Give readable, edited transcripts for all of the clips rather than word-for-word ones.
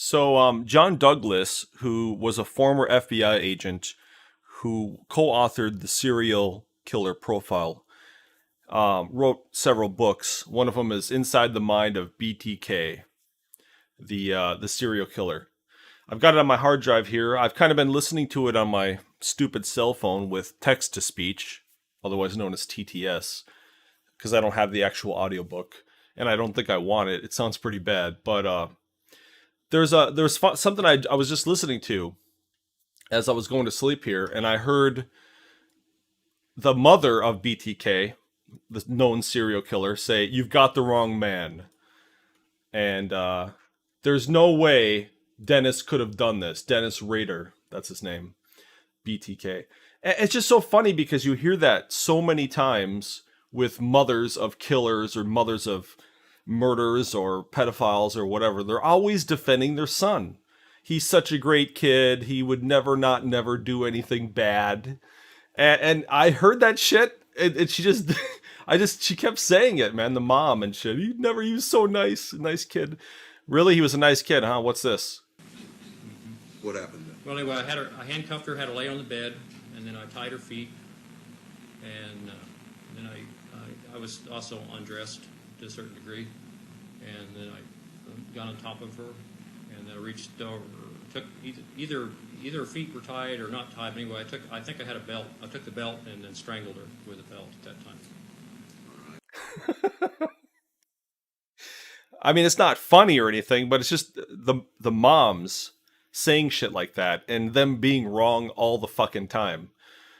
So, John Douglas, who was a former FBI agent who co-authored the serial killer profile, wrote several books. One of them is Inside the Mind of BTK, the serial killer. I've got it on my hard drive here. I've kind of been listening to it on my stupid cell phone with text to speech, otherwise known as TTS, because I don't have the actual audiobook, and I don't think I want it. It sounds pretty bad, but something I was just listening to as I was going to sleep here, and I heard the mother of BTK, the known serial killer, say, "You've got the wrong man," and there's no way Dennis could have done this. Dennis Rader, that's his name, BTK. And it's just so funny because you hear that so many times with mothers of killers or mothers of murderers or pedophiles or whatever. They're always defending their son. He's such a great kid. He would never do anything bad. And I heard that shit. And she just, she kept saying it, man. The mom and shit. He was so nice, nice kid. Really, he was a nice kid, huh? What's this? What happened then? Well, anyway, I handcuffed her, had her lay on the bed, and then I tied her feet, and then I was also undressed to a certain degree, and then I got on top of her, and then I reached over, took either her feet were tied or not tied. But anyway, I think I had a belt. I took the belt and then strangled her with a belt at that time. I mean, it's not funny or anything, but it's just the moms saying shit like that and them being wrong all the fucking time.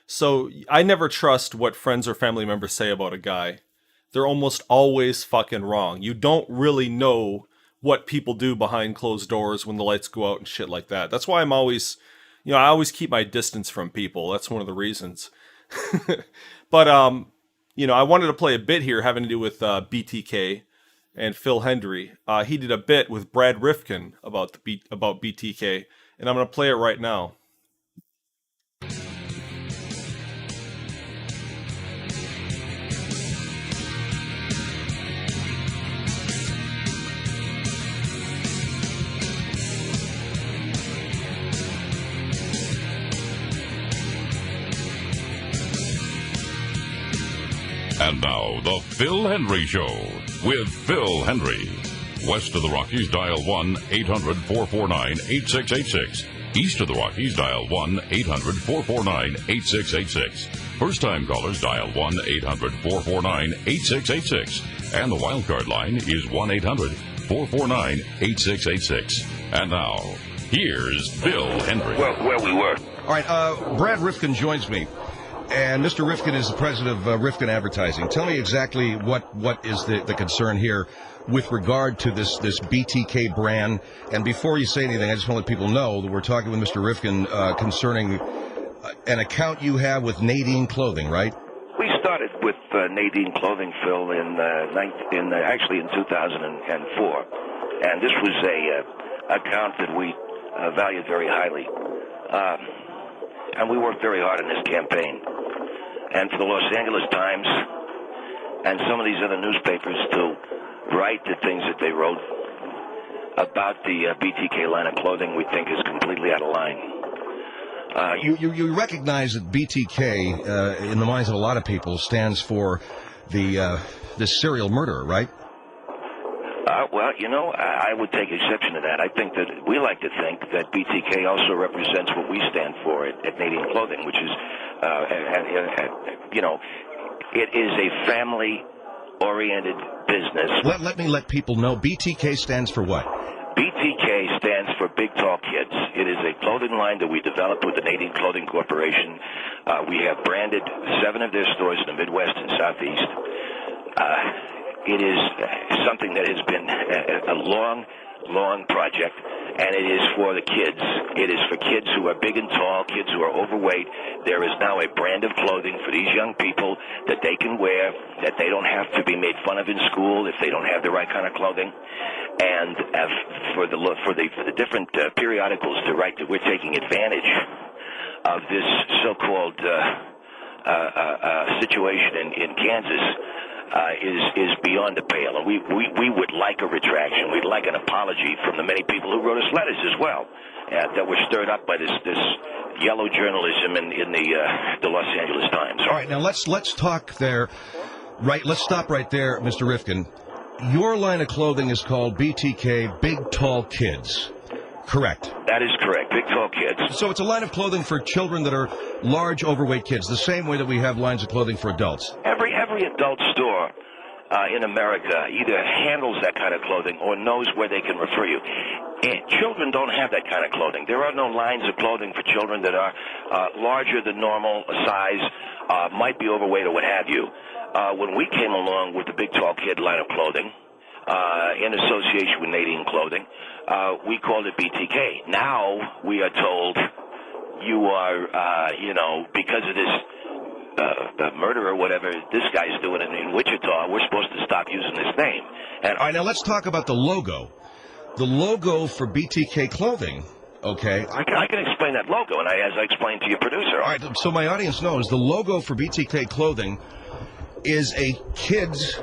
So I never trust what friends or family members say about a guy. They're almost always fucking wrong. You don't really know what people do behind closed doors when the lights go out and shit like that. That's why I'm always, I always keep my distance from people. That's one of the reasons. But, I wanted to play a bit here having to do with BTK and Phil Hendry. He did a bit with Brad Rifkin about BTK, and I'm going to play it right now. And now, the Phil Hendry Show with Phil Hendry. West of the Rockies, dial 1-800-449-8686. East of the Rockies, dial 1-800-449-8686. First-time callers, dial 1-800-449-8686. And the wildcard line is 1-800-449-8686. And now, here's Phil Hendry. Well, where we were. All right, Brad Rifkin joins me. And Mr. Rifkin is the president of Rifkin Advertising. Tell me exactly what is the concern here with regard to this BTK brand. And before you say anything, I just want to let people know that we're talking with Mr. Rifkin concerning an account you have with Nadine Clothing, right? We started with Nadine Clothing, Phil, actually in 2004. And this was a account that we valued very highly. And we worked very hard in this campaign. And for the Los Angeles Times and some of these other newspapers to write the things that they wrote about the BTK line of clothing, we think is completely out of line. You recognize that BTK, in the minds of a lot of people, stands for this serial murderer, right? Well, I would take exception to that. I think that we like to think that BTK also represents what we stand for at Nadine Clothing, which is, it is a family-oriented business. Let people know. BTK stands for what? BTK stands for Big Tall Kids. It is a clothing line that we developed with the Nadine Clothing Corporation. We have branded 7 of their stores in the Midwest and Southeast. It is something that has been a long project, and it is for the kids. It is for kids who are big and tall, kids who are overweight. There is now a brand of clothing for these young people that they can wear, that they don't have to be made fun of in school if they don't have the right kind of clothing. And for the different periodicals to write that we're taking advantage of this so-called situation in Kansas. is beyond the pale. And we would like a retraction. We'd like an apology from the many people who wrote us letters as well that were stirred up by this yellow journalism in the Los Angeles Times. All right, now let's talk there. Right, let's stop right there, Mr. Rifkin. Your line of clothing is called BTK Big Tall Kids. Correct. That is correct. Big Tall Kids. So it's a line of clothing for children that are large, overweight kids, the same way that we have lines of clothing for adults. Every adult store in America either handles that kind of clothing or knows where they can refer you. And children don't have that kind of clothing. There are no lines of clothing for children that are larger than normal size, might be overweight or what have you. When we came along with the Big Tall Kid line of clothing, in association with Nadine Clothing, we called it BTK. Now we are told you are, because of this murder or whatever this guy's doing in Wichita, we're supposed to stop using this name. And all right, now let's talk about the logo. The logo for BTK Clothing, okay? I can explain that logo, and as I explained to your producer. All right, so my audience knows the logo for BTK Clothing is a kid's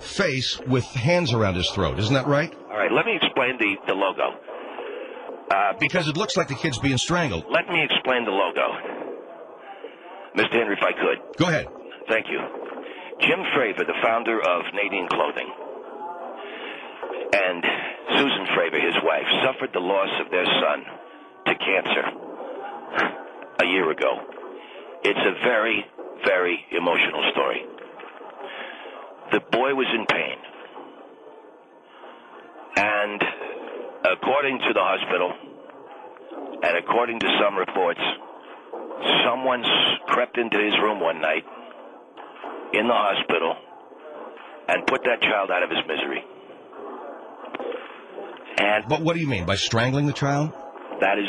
face with hands around his throat. Isn't that right? All right, let me explain the logo. Because it looks like the kid's being strangled. Let me explain the logo. Mr. Henry, if I could. Go ahead. Thank you. Jim Fravor, the founder of Nadine Clothing, and Susan Fravor, his wife, suffered the loss of their son to cancer a year ago. It's a very, very emotional story. The boy was in pain. And according to the hospital, and according to some reports, someone crept into his room one night in the hospital and put that child out of his misery. And but what do you mean by strangling the child? That's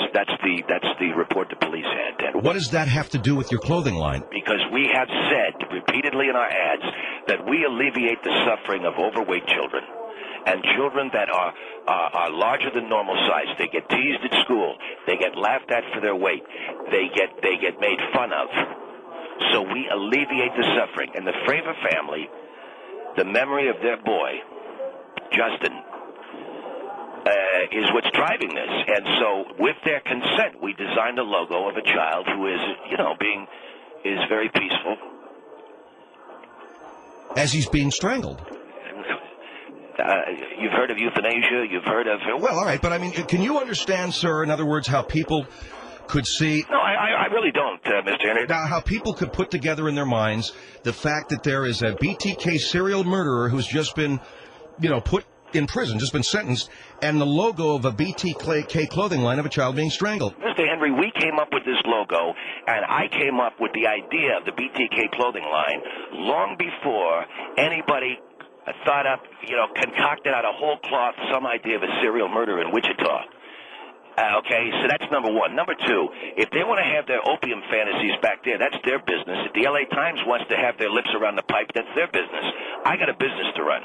the report the police had. And what does that have to do with your clothing line? Because we have said repeatedly in our ads that we alleviate the suffering of overweight children. And children that are larger than normal size. They get teased at school. They get laughed at for their weight. They get made fun of. So we alleviate the suffering. And the Fravor family, the memory of their boy, Justin, is what's driving this. And so with their consent, we designed a logo of a child who is, is very peaceful. As he's being strangled. You've heard of euthanasia. You've heard of... Well, all right, but I mean, can you understand, sir, in other words, how people could see... No, I really don't, Mr. Henry. Now, how people could put together in their minds the fact that there is a BTK serial murderer who's just been, put in prison, just been sentenced, and the logo of a BTK clothing line of a child being strangled. Mr. Henry, we came up with this logo, and I came up with the idea of the BTK clothing line long before anybody... thought up, concocted out of whole cloth some idea of a serial murder in Wichita. Okay, so that's number one. Number two, if they want to have their opium fantasies back there, that's their business. If the LA Times wants to have their lips around the pipe, that's their business. I got a business to run.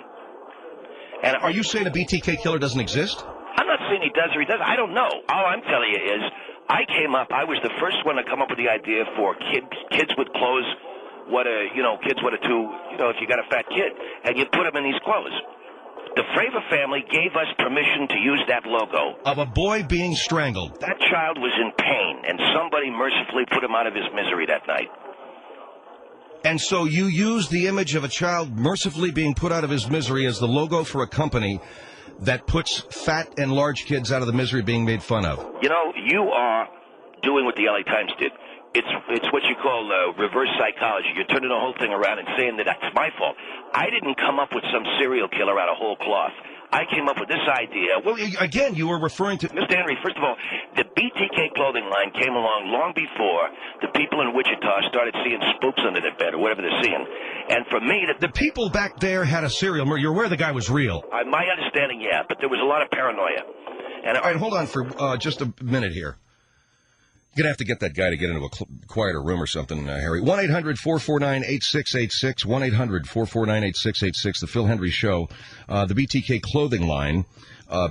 And are you saying a BTK killer doesn't exist? I'm not saying he does or he doesn't. I don't know. All I'm telling you is I was the first one to come up with the idea for kids with clothes. Kids what a two, if you got a fat kid, and you put them in these clothes. The Fravor family gave us permission to use that logo. Of a boy being strangled. That child was in pain, and somebody mercifully put him out of his misery that night. And so you used the image of a child mercifully being put out of his misery as the logo for a company that puts fat and large kids out of the misery being made fun of. You are doing what the LA Times did. It's what you call reverse psychology. You're turning the whole thing around and saying that that's my fault. I didn't come up with some serial killer out of whole cloth. I came up with this idea. Well, again, you were referring to... Mr. Henry, first of all, the BTK clothing line came along long before the people in Wichita started seeing spooks under their bed or whatever they're seeing. And for me... The people back there had a serial murder. You're aware the guy was real. My understanding, yeah, but there was a lot of paranoia. And all right, hold on for just a minute here. You're going to have to get that guy to get into a quieter room or something, Harry. 1-800-449-8686, 1-800-449-8686, The Phil Hendry Show. The BTK clothing line,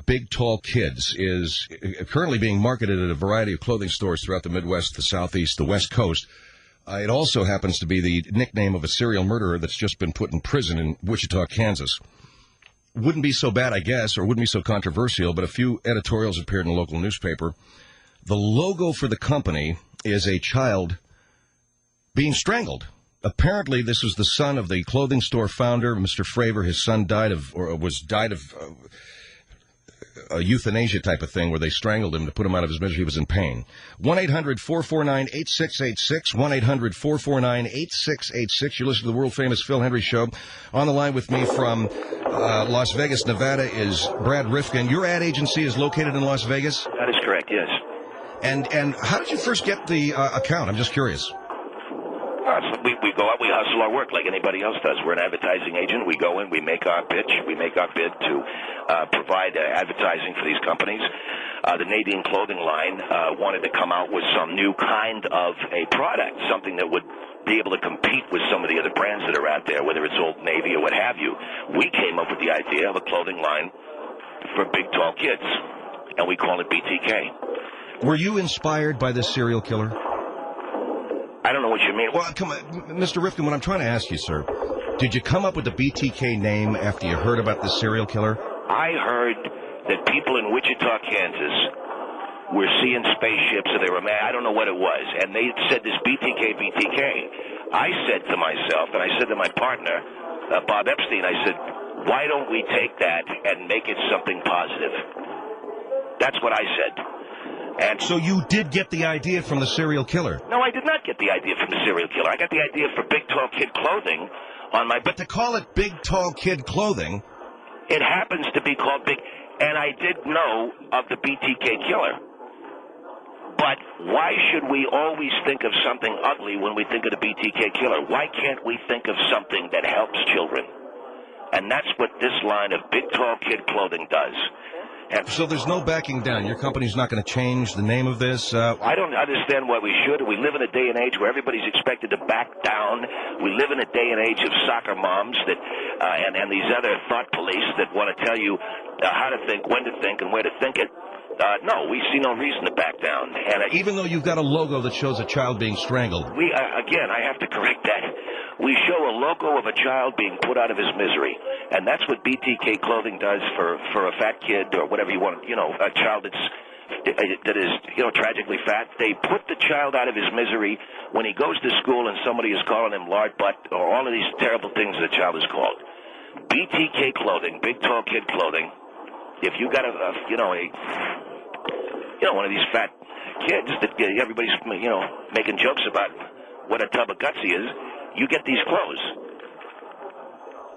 Big Tall Kids, is currently being marketed at a variety of clothing stores throughout the Midwest, the Southeast, the West Coast. It also happens to be the nickname of a serial murderer that's just been put in prison in Wichita, Kansas. Wouldn't be so bad, I guess, or wouldn't be so controversial, but a few editorials appeared in a local newspaper. The logo for the company is a child being strangled. Apparently, this was the son of the clothing store founder, Mr. Fravor. His son died of a euthanasia type of thing where they strangled him to put him out of his misery. He was in pain. 1-800-449-8686. 1-800-449-8686. You listen to the world-famous Phil Hendry Show. On the line with me from Las Vegas, Nevada, is Brad Rifkin. Your ad agency is located in Las Vegas? That is correct, yes. And how did you first get the account? I'm just curious. So we go out, we hustle our work like anybody else does. We're an advertising agent. We go in, we make our pitch, we make our bid to provide advertising for these companies. The Nadine clothing line wanted to come out with some new kind of a product, something that would be able to compete with some of the other brands that are out there, whether it's Old Navy or what have you. We came up with the idea of a clothing line for big, tall kids, and we call it BTK. Were you inspired by this serial killer? I don't know what you mean. Well, come on, Mr. Rifkin, what I'm trying to ask you, sir, did you come up with the BTK name after you heard about this serial killer? I heard that people in Wichita, Kansas were seeing spaceships, or they were mad. I don't know what it was. And they said this BTK. I said to myself, and I said to my partner, Bob Epstein, I said, why don't we take that and make it something positive? That's what I said. And so you did get the idea from the serial killer? No, I did not get the idea from the serial killer. I got the idea for Big Tall Kid Clothing on my... But to call it Big Tall Kid Clothing... It happens to be called Big... And I did know of the BTK killer. But why should we always think of something ugly when we think of the BTK killer? Why can't we think of something that helps children? And that's what this line of Big Tall Kid Clothing does. And so there's no backing down. Your company's not going to change the name of this? I don't understand why we should. We live in a day and age where everybody's expected to back down. We live in a day and age of soccer moms that and these other thought police that want to tell you how to think, when to think, and where to think it. No, we see no reason to back down. And even though you've got a logo that shows a child being strangled. We again, I have to correct that. We show a logo of a child being put out of his misery, and that's what BTK Clothing does for a fat kid or whatever you want. You know, a child that is tragically fat. They put the child out of his misery when he goes to school and somebody is calling him lard butt or all of these terrible things the child is called. BTK Clothing, Big Tall Kid Clothing. If you got one of these fat kids that everybody's making jokes about what a tub of guts he is, you get these clothes.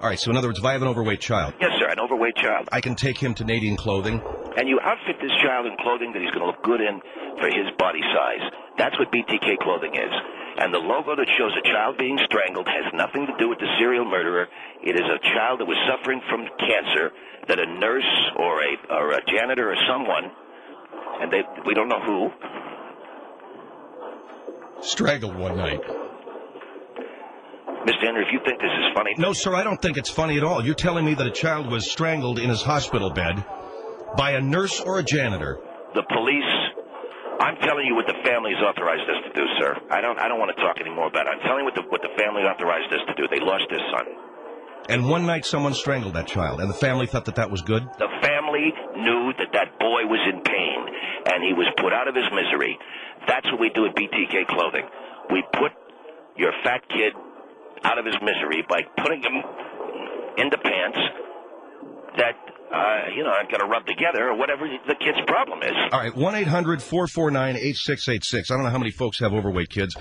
All right, so in other words, if I have an overweight child. Yes, sir, an overweight child. I can take him to Nadine Clothing. And you outfit this child in clothing that he's going to look good in for his body size. That's what BTK Clothing is. And the logo that shows a child being strangled has nothing to do with the serial murderer. It is a child that was suffering from cancer that a nurse or a janitor or someone, and we don't know who, strangled one night. Mr. Henry, if you think this is funny... No, sir, I don't think it's funny at all. You're telling me that a child was strangled in his hospital bed by a nurse or a janitor. The police... I'm telling you what the families authorized us to do, sir. I don't want to talk anymore about it. I'm telling you what the family authorized us to do. They lost their son. And one night someone strangled that child, and the family thought that was good? The family knew that boy was in pain, and he was put out of his misery. That's what we do at BTK Clothing. We put your fat kid out of his misery by putting him into pants that, I've got to rub together or whatever the kid's problem is. All right, 1-800-449-8686. I don't know how many folks have overweight kids.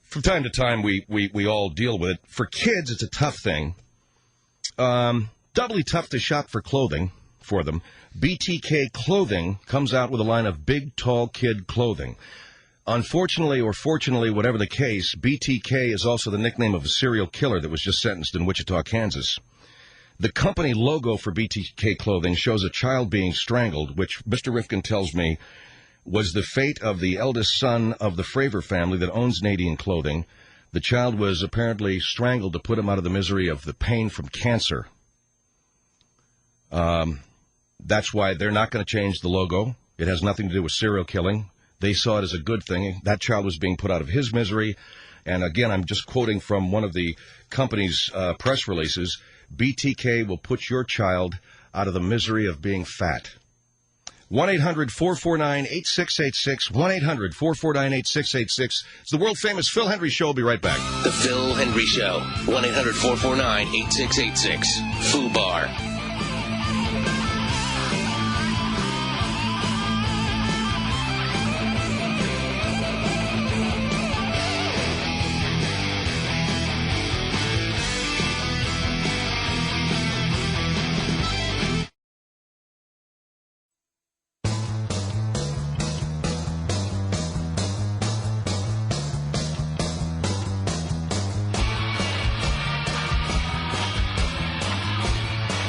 From time to time, we all deal with it. For kids, it's a tough thing. Doubly tough to shop for clothing for them. BTK Clothing comes out with a line of Big Tall Kid Clothing. Unfortunately or fortunately, whatever the case, BTK is also the nickname of a serial killer that was just sentenced in Wichita, Kansas. The company logo for BTK Clothing shows a child being strangled, which Mr. Rifkin tells me was the fate of the eldest son of the Fravor family that owns Nadine Clothing. The child was apparently strangled to put him out of the misery of the pain from cancer. That's why they're not going to change the logo. It has nothing to do with serial killing. They saw it as a good thing. That child was being put out of his misery. And again, I'm just quoting from one of the company's press releases. BTK will put your child out of the misery of being fat. 1-800-449-8686. 1-800-449-8686. It's the world-famous Phil Hendry Show. We'll be right back. The Phil Hendry Show. 1-800-449-8686. FUBAR.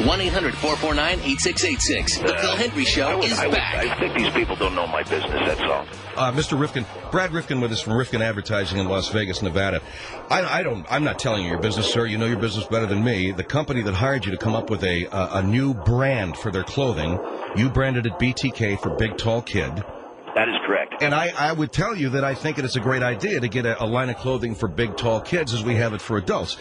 1-800-449-8686. The Phil Hendry Show is back. I think these people don't know my business, that's all. Mr. Rifkin, Brad Rifkin with us from Rifkin Advertising in Las Vegas, Nevada. I'm not telling you your business, sir. You know your business better than me. The company that hired you to come up with a new brand for their clothing, you branded it BTK for Big Tall Kid. That is correct. And I would tell you that I think it is a great idea to get a line of clothing for big, tall kids as we have it for adults.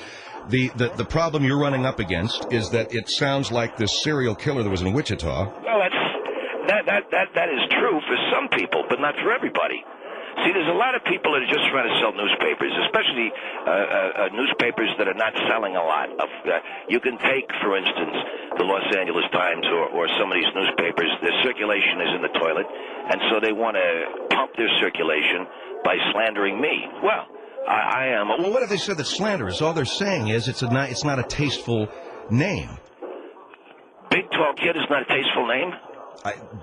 The problem you're running up against is that it sounds like this serial killer that was in Wichita. Well, that is true for some people, but not for everybody. See, there's a lot of people that are just trying to sell newspapers, especially newspapers that are not selling a lot. You can take, for instance, the Los Angeles Times or some of these newspapers. Their circulation is in the toilet, and so they want to pump their circulation by slandering me. Well, I am. Well, what if they said that slander is? All they're saying is it's not a tasteful name. Big Tall Kid is not a tasteful name?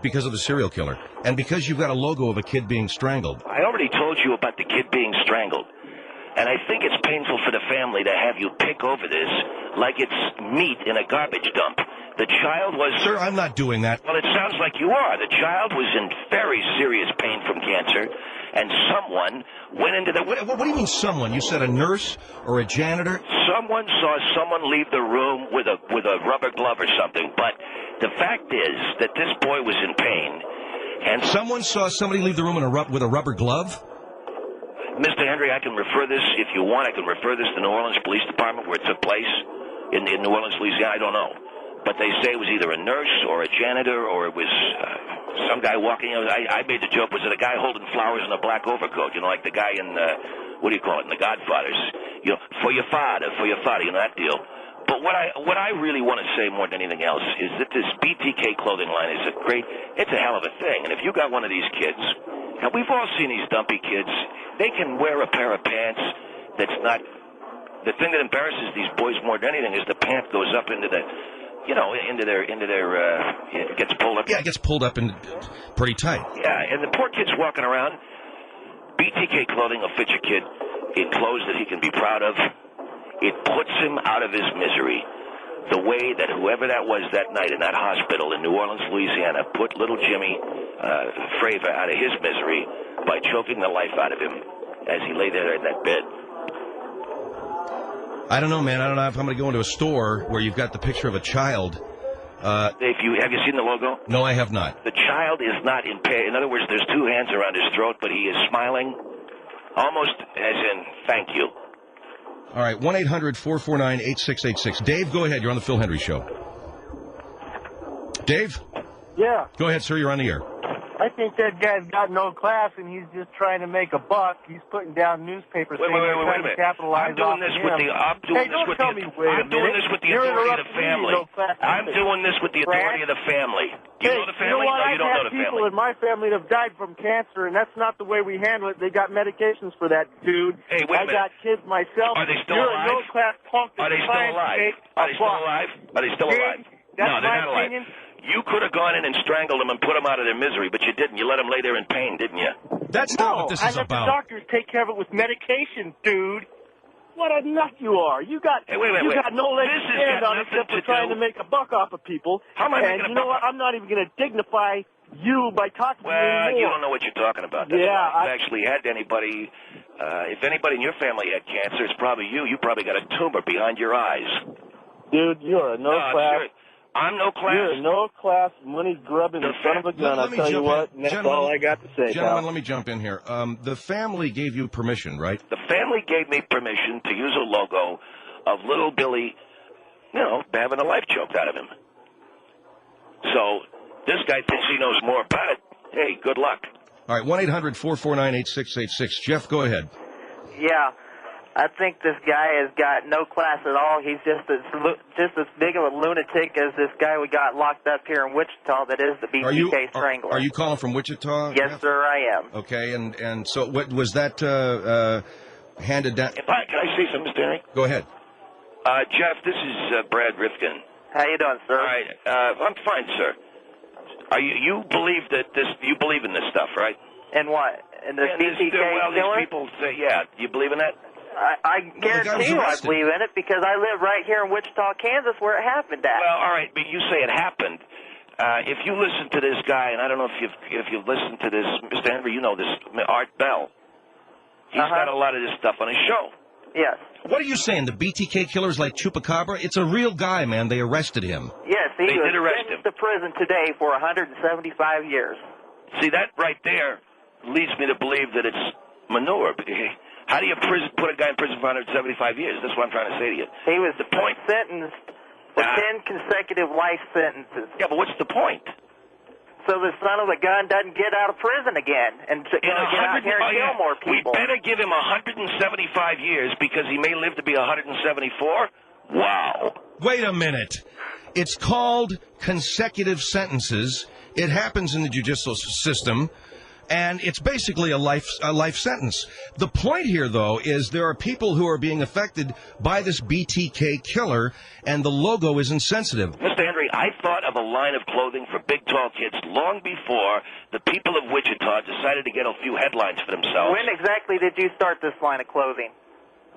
Because of the serial killer. And because you've got a logo of a kid being strangled. I already told you about the kid being strangled. And I think it's painful for the family to have you pick over this like it's meat in a garbage dump. The child was... Sir, I'm not doing that. Well, it sounds like you are. The child was in very serious pain from cancer, and someone went into the... What do you mean someone? You said a nurse or a janitor? Someone saw someone leave the room with a rubber glove or something, but the fact is that this boy was in pain, and... Someone saw somebody leave the room with a rubber glove? Mr. Henry, I can refer this, if you want, I can refer this to New Orleans Police Department where it took place in New Orleans, Louisiana. I don't know. But they say it was either a nurse or a janitor or it was some guy walking. I made the joke, was it a guy holding flowers in a black overcoat? You know, like the guy in, what do you call it, in The Godfathers? You know, for your father, you know, that deal. But what I really want to say more than anything else is that this BTK clothing line is it's a hell of a thing. And if you got one of these kids, and we've all seen these dumpy kids, they can wear a pair of pants that's not, the thing that embarrasses these boys more than anything is the pant goes up into the, you know, into their, it gets pulled up. Yeah, it gets pulled up and pretty tight. Yeah, and the poor kid's walking around. BTK Clothing will fit your kid in clothes that he can be proud of. It puts him out of his misery. The way that whoever that was that night in that hospital in New Orleans, Louisiana, put little Jimmy Fravor out of his misery by choking the life out of him as he lay there in that bed. I don't know, man. I don't know if I'm going to go into a store where you've got the picture of a child. Have you seen the logo? No, I have not. The child is not impaired. In other words, there's two hands around his throat, but he is smiling, almost as in thank you. All right, 1-800-449-8686. Dave, go ahead. You're on the Phil Hendry Show. Dave? Yeah. Go ahead, sir. You're on the air. I think that guy's got no class, and he's just trying to make a buck. He's putting down newspapers. Wait a minute. I'm doing this with the authority of the family. I'm doing this with the authority of the family. Do you know the family? No, you don't know the family. People in my family have died from cancer, and that's not the way we handle it. They got medications for that, dude. Hey, wait a minute. I got kids myself. Are they still You're alive? a no-class punk. Are they still alive? Are they still alive? Are they still alive? No, they're not alive. You could have gone in and strangled them and put them out of their misery, but you didn't. You let them lay there in pain, didn't you? That's not what this is I let about. the doctors take care of it with medication, dude. What a nut you are. You got no leg to stand on except for trying to make a buck off of people. How am I making a buck? And you know what? I'm not even going to dignify you by talking to you anymore. Well, you don't know what you're talking about. That's why. If actually had anybody, if anybody in your family had cancer, it's probably you. You probably got a tumor behind your eyes. Dude, you're a no-class I'm no class. You're a no-class, money-grubbing son of a gun. I'll tell you what, and that's all I got to say, Gentlemen, pal. let me jump in here. The family gave you permission, right? The family gave me permission to use a logo of little Billy, having a life choked out of him. So this guy thinks he knows more about it. Hey, good luck. All right, 1-800-449-8686. Jeff, go ahead. Yeah, I think this guy has got no class at all. He's just as big of a lunatic as this guy we got locked up here in Wichita that is the BTK Strangler. Are you calling from Wichita? Yes, Jeff? sir, I am. Okay, and so what was that handed down? Can I say something, Mr. Henry? Go ahead. Jeff, this is Brad Rifkin. How you doing, sir? All right, I'm fine, sir. You believe you believe in this stuff, right? And what? And the BTK well, killer? these people say, yeah. You believe in that? I guarantee you I believe in it because I live right here in Wichita, Kansas, where it happened at. Well, all right, but you say it happened. If you listen to this guy, and I don't know if you've listened to this, Mr. Henry, you know this, Art Bell. He's got a lot of this stuff on his show. Yes. What are you saying? The BTK killer's like Chupacabra? It's a real guy, man. They arrested him. Yes, he was sentenced to prison today for 175 years. See, that right there leads me to believe that it's manure. How do you put a guy in prison for 175 years? That's what I'm trying to say to you. He was sentenced for 10 consecutive life sentences. Yeah, but what's the point? So the son of a gun doesn't get out of prison again and get out here and kill more people. We better give him 175 years because he may live to be 174? Wow. Wait a minute. It's called consecutive sentences. It happens in the judicial system, and it's basically a life sentence. The point here, though, is there are people who are being affected by this BTK killer, and the logo is insensitive. Mr. Henry, I thought of a line of clothing for big, tall kids long before the people of Wichita decided to get a few headlines for themselves. When exactly did you start this line of clothing?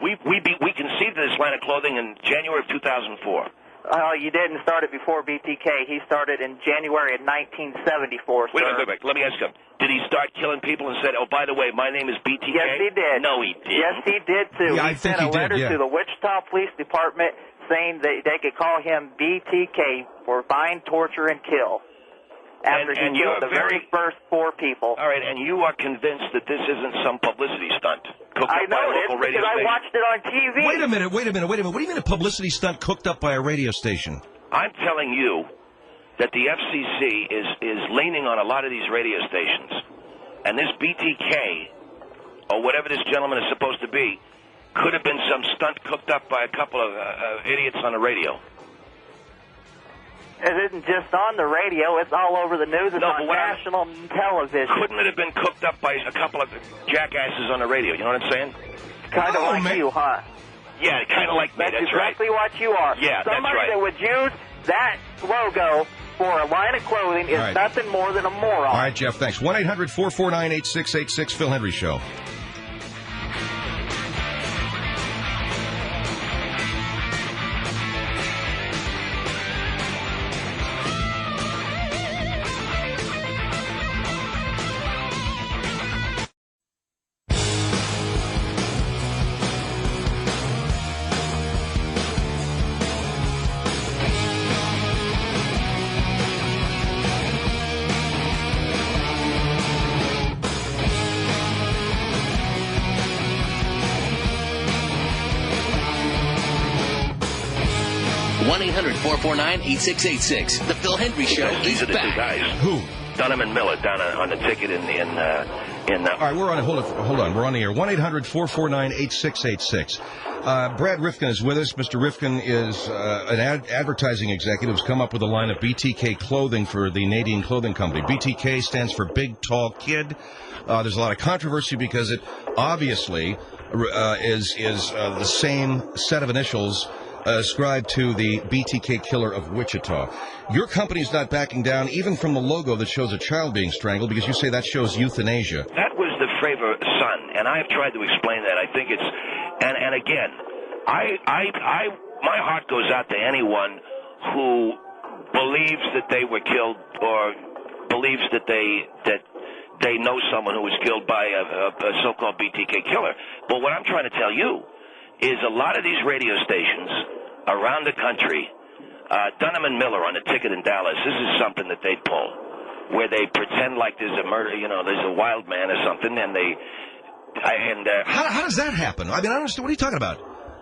We conceived this line of clothing in January of 2004. Oh, you didn't start it before BTK. He started in January of 1974, sir. Wait a minute. Let me ask him. Did he start killing people and said, oh, by the way, my name is BTK? Yes, he did. No, he didn't. Yes, he did, too. Yeah, he sent a letter to the Wichita Police Department saying that they could call him BTK for find, torture, and kill. After he killed the very first 4 people. All right, and you are convinced that this isn't some publicity stunt cooked up by a local radio because station? I watched it on TV. Wait a minute. What do you mean a publicity stunt cooked up by a radio station? I'm telling you that the FCC is leaning on a lot of these radio stations. And this BTK, or whatever this gentleman is supposed to be, could have been some stunt cooked up by a couple of idiots on the radio. It isn't just on the radio. It's all over the news. It's on national television. Couldn't it have been cooked up by a couple of jackasses on the radio? You know what I'm saying? Kind of like you, huh? Yeah, kind of like me. That's exactly what you are. Yeah, Somebody that's right. that would use that logo for a line of clothing is nothing more than a moron. All right, Jeff, thanks. 1-800-449-8686, Phil Henry Show. One 800-449-8686. The Phil Henry Show These is are the back. two guys. Who? Dunham and Miller down on the ticket in All right, we're on. Hold on. We're on the air. 1-800-449-8686. Brad Rifkin is with us. Mr. Rifkin is an advertising executive who's come up with a line of Btk Clothing for the Canadian clothing company. Btk stands for Big Tall Kid. There's a lot of controversy because it obviously is the same set of initials ascribed to the BTK killer of Wichita. Your company's not backing down even from the logo that shows a child being strangled because you say that shows euthanasia. That was the Fravor son, and I've tried to explain that. I think it's, and again, my heart goes out to anyone who believes that they were killed or believes that they know someone who was killed by a so-called BTK killer. But what I'm trying to tell you is a lot of these radio stations around the country Dunham and Miller on the ticket in Dallas. This is something that they'd pull, where they pretend like there's a murder, there's a wild man or something, and How does that happen? I mean, I don't understand. What are you talking about?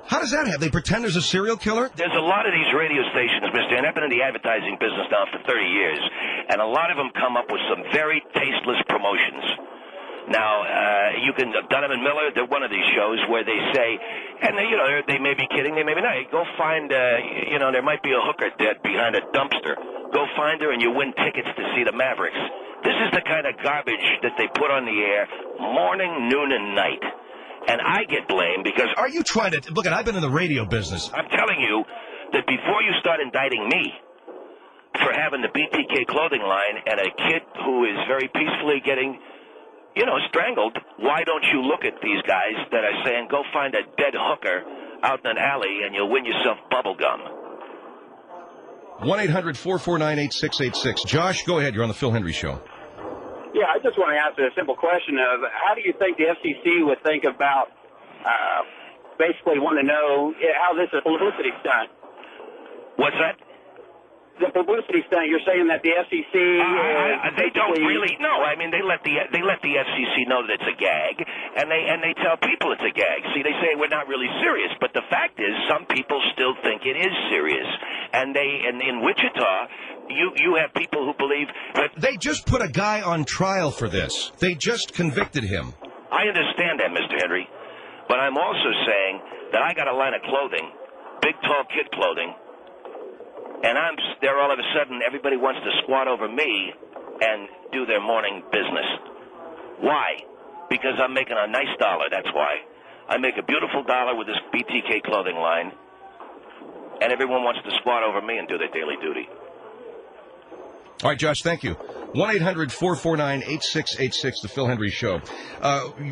How does that happen? They pretend there's a serial killer? There's a lot of these radio stations, mister, and I've been in the advertising business now for 30 years, and a lot of them come up with some very tasteless promotions. Now, Dunham and Miller, they're one of these shows where they say, and they may be kidding, they may be not. Go find, there might be a hooker dead behind a dumpster. Go find her and you win tickets to see the Mavericks. This is the kind of garbage that they put on the air morning, noon, and night. And I get blamed because... Are you trying to... Look, I've been in the radio business. I'm telling you that before you start indicting me for having the Btk Clothing line and a kid who is very peacefully getting, strangled, why don't you look at these guys that are saying, go find a dead hooker out in an alley and you'll win yourself bubble gum? 1-800-449-8686. Josh, go ahead. You're on the Phil Hendry Show. Yeah, I just want to ask a simple question of how do you think the FCC would think about basically want to know how this is a publicity stunt? What's that? The publicity stunt. You're saying that the FCC they don't really. No, I mean they let the FCC know that it's a gag, and they tell people it's a gag. See, they say we're not really serious, but the fact is some people still think it is serious, and in Wichita. You have people who believe that... They just put a guy on trial for this. They just convicted him. I understand that, Mr. Henry. But I'm also saying that I got a line of clothing, big, tall kid clothing, and I'm there all of a sudden, everybody wants to squat over me and do their morning business. Why? Because I'm making a nice dollar, that's why. I make a beautiful dollar with this Btk Clothing line, and everyone wants to squat over me and do their daily duty. All right, Josh, thank you. 1-800-449-8686, the Phil Hendry Show.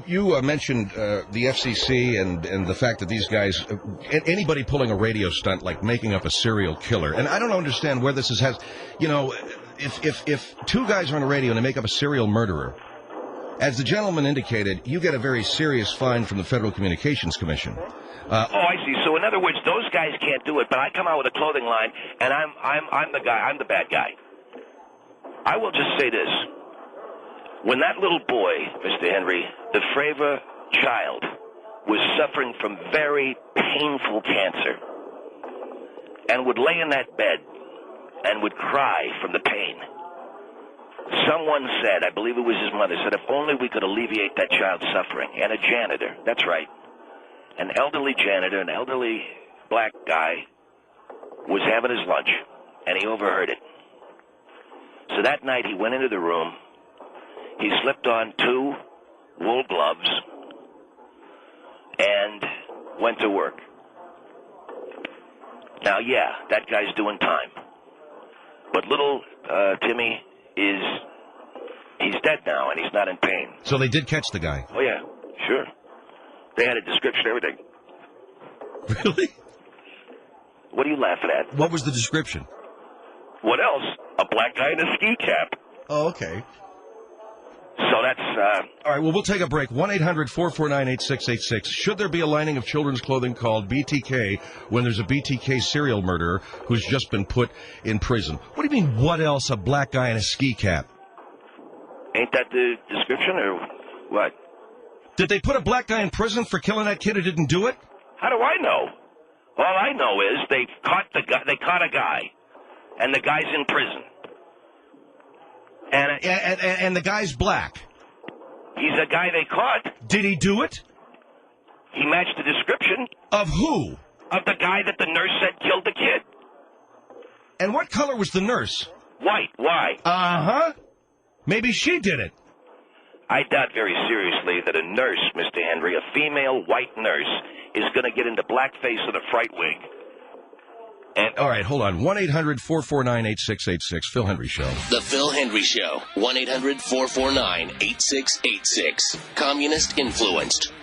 You mentioned the FCC and the fact that these guys, anybody pulling a radio stunt like making up a serial killer, and I don't understand where this has, if two guys are on the radio and they make up a serial murderer, as the gentleman indicated, you get a very serious fine from the Federal Communications Commission. I see. So in other words, those guys can't do it, but I come out with a clothing line, and I'm the guy. I'm the bad guy. I will just say this. When that little boy, Mr. Henry, the Fravor child, was suffering from very painful cancer and would lay in that bed and would cry from the pain, someone said, I believe it was his mother, said, if only we could alleviate that child's suffering. And a janitor, that's right, an elderly janitor, an elderly black guy, was having his lunch, and he overheard it. So that night he went into the room, he slipped on 2 wool gloves, and went to work. Now, yeah, that guy's doing time. But little Timmy he's dead now, and he's not in pain. So they did catch the guy? Oh, yeah, sure. They had a description, everything. Really? What are you laughing at? What was the description? What else? A black guy in a ski cap. Oh, okay. So that's... All right, well, we'll take a break. 1-800-449-8686. Should there be a lining of children's clothing called BTK when there's a BTK serial murderer who's just been put in prison? What do you mean, what else? A black guy in a ski cap? Ain't that the description, or what? Did they put a black guy in prison for killing that kid who didn't do it? How do I know? All I know is they caught a guy, and the guy's in prison. And the guy's black. He's a guy they caught. Did he do it? He matched the description. Of who? Of the guy that the nurse said killed the kid. And what color was the nurse? White. Why? Uh-huh. Maybe she did it. I doubt very seriously that a nurse, Mr. Henry, a female white nurse, is going to get into blackface and a fright wig. And all right, hold on. 1-800-449-8686. Phil Hendry Show. The Phil Hendry Show. 1-800-449-8686. Communist influenced.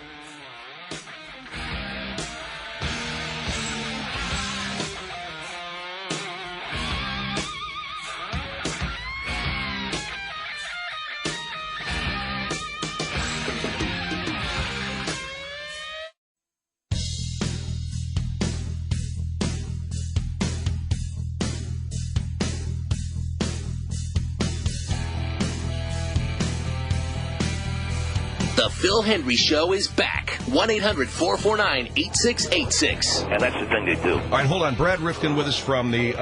The Phil Hendry Show is back. 1-800-449-8686. And that's the thing they do. All right, hold on. Brad Rifkin with us from the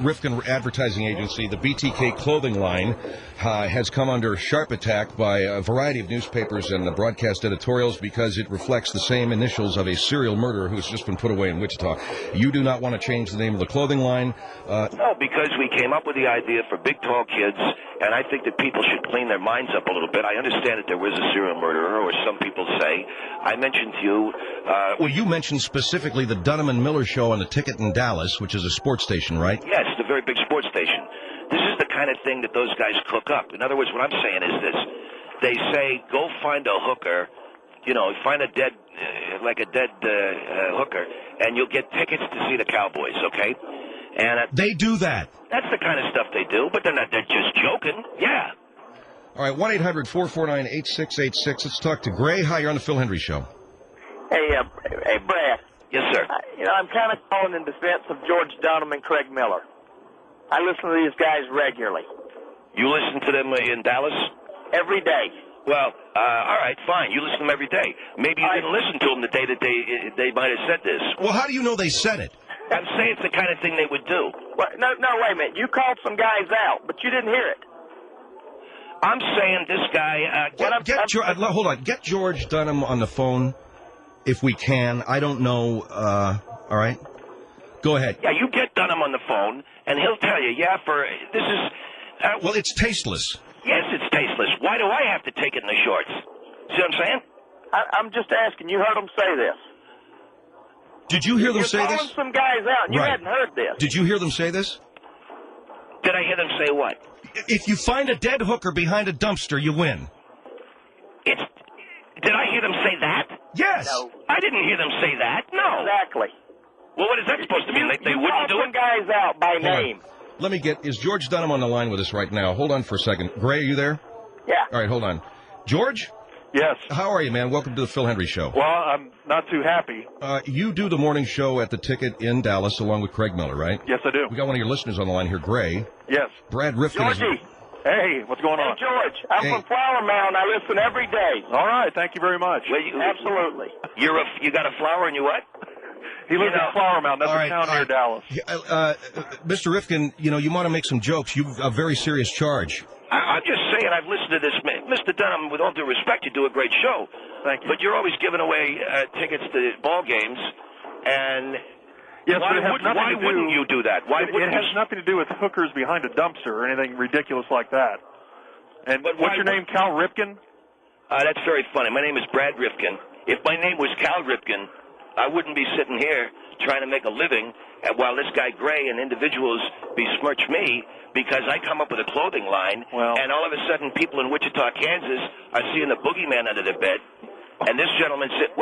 Rifkin Advertising Agency. The Btk Clothing line has come under sharp attack by a variety of newspapers and broadcast editorials because it reflects the same initials of a serial murderer who's just been put away in Wichita. You do not want to change the name of the clothing line? No, because we came up with the idea for big, tall kids, and I think that people should clean their minds up a little bit. I understand that there was a serial murderer, or some people say. I mentioned to you... well, you mentioned specifically the Dunham and Miller show on the Ticket in Dallas, which is a sports station, right? Yes, it's a very big sports station. This is the kind of thing that those guys cook up. In other words, what I'm saying is this. They say, go find a hooker, find a dead hooker, and you'll get tickets to see the Cowboys, okay? And they do that. That's the kind of stuff they do, but they're just joking. Yeah. All right, 1-800-449-8686. Let's talk to Gray. Hi, you're on the Phil Hendry Show. Hey, Brad. Yes, sir. I'm kind of calling in defense of George Dunham and Craig Miller. I listen to these guys regularly. You listen to them in Dallas? Every day. Well, all right, fine. You listen to them every day. Maybe you didn't listen to them the day that they might have said this. Well, how do you know they said it? I'm saying it's the kind of thing they would do. Well, no, wait a minute. You called some guys out, but you didn't hear it. I'm saying this guy... hold on. Get George Dunham on the phone if we can. I don't know. All right? Go ahead. Yeah, you get Dunham on the phone, and he'll tell you, this is... well, it's tasteless. Yes, it's tasteless. Why do I have to take it in the shorts? See what I'm saying? I'm just asking. You heard them say this. Did you hear them say this? You're calling some guys out, and you hadn't heard this. Did you hear them say this? Did I hear them say what? If you find a dead hooker behind a dumpster, you win. Did I hear them say that? Yes. No. I didn't hear them say that. No. Exactly. Well, what is that supposed to mean? They wouldn't do it? Guys out by name. Let me is George Dunham on the line with us right now? Hold on for a second. Gray, are you there? Yeah. All right, hold on. George? Yes. How are you, man? Welcome to the Phil Hendry Show. Well, I'm not too happy. You do the morning show at the Ticket in Dallas along with Craig Miller, right? Yes, I do. We got one of your listeners on the line here, Gray. Yes. Brad Rifkin. Georgie. Hey, what's going on? Hey, George. I'm from Flower Mound. I listen every day. All right. Thank you very much. Absolutely. You got a flower and you what? He lives in Flower Mound. That's a town near Dallas. Mr. Rifkin, you want to make some jokes. You've a very serious charge. I'm just saying, I've listened to this man. Mr. Dunham, with all due respect, you do a great show. Thank you. But you're always giving away tickets to ball games, and yes, why wouldn't you do that? It has nothing to do with hookers behind a dumpster or anything ridiculous like that. And what's your name, Cal Ripken? That's very funny. My name is Brad Rifkin. If my name was Cal Ripken, I wouldn't be sitting here trying to make a living while this guy Gray and individuals besmirch me because I come up with a clothing line, and all of a sudden people in Wichita, Kansas are seeing the boogeyman under their bed. And this gentleman said,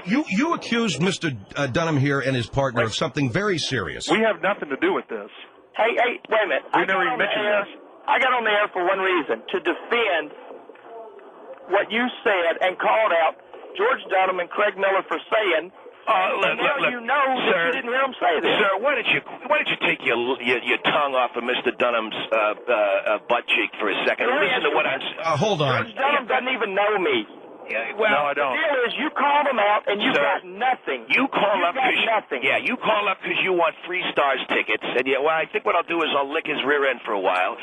You accused Mr. Dunham here and his partner of something very serious. We have nothing to do with this. Hey, wait a minute. We never even mentioned this. I got on the air for one reason, to defend what you said and called out George Dunham and Craig Miller for saying, look, you know that sir, you didn't hear them say this. Sir, why don't you take your tongue off of Mr. Dunham's butt cheek for a second? Listen to what I'm saying. Hold on. George Dunham doesn't even know me. Yeah, no, I don't. The deal is you called them out and you got nothing. You call up because you want free Stars tickets. And I think what I'll do is I'll lick his rear end for a while.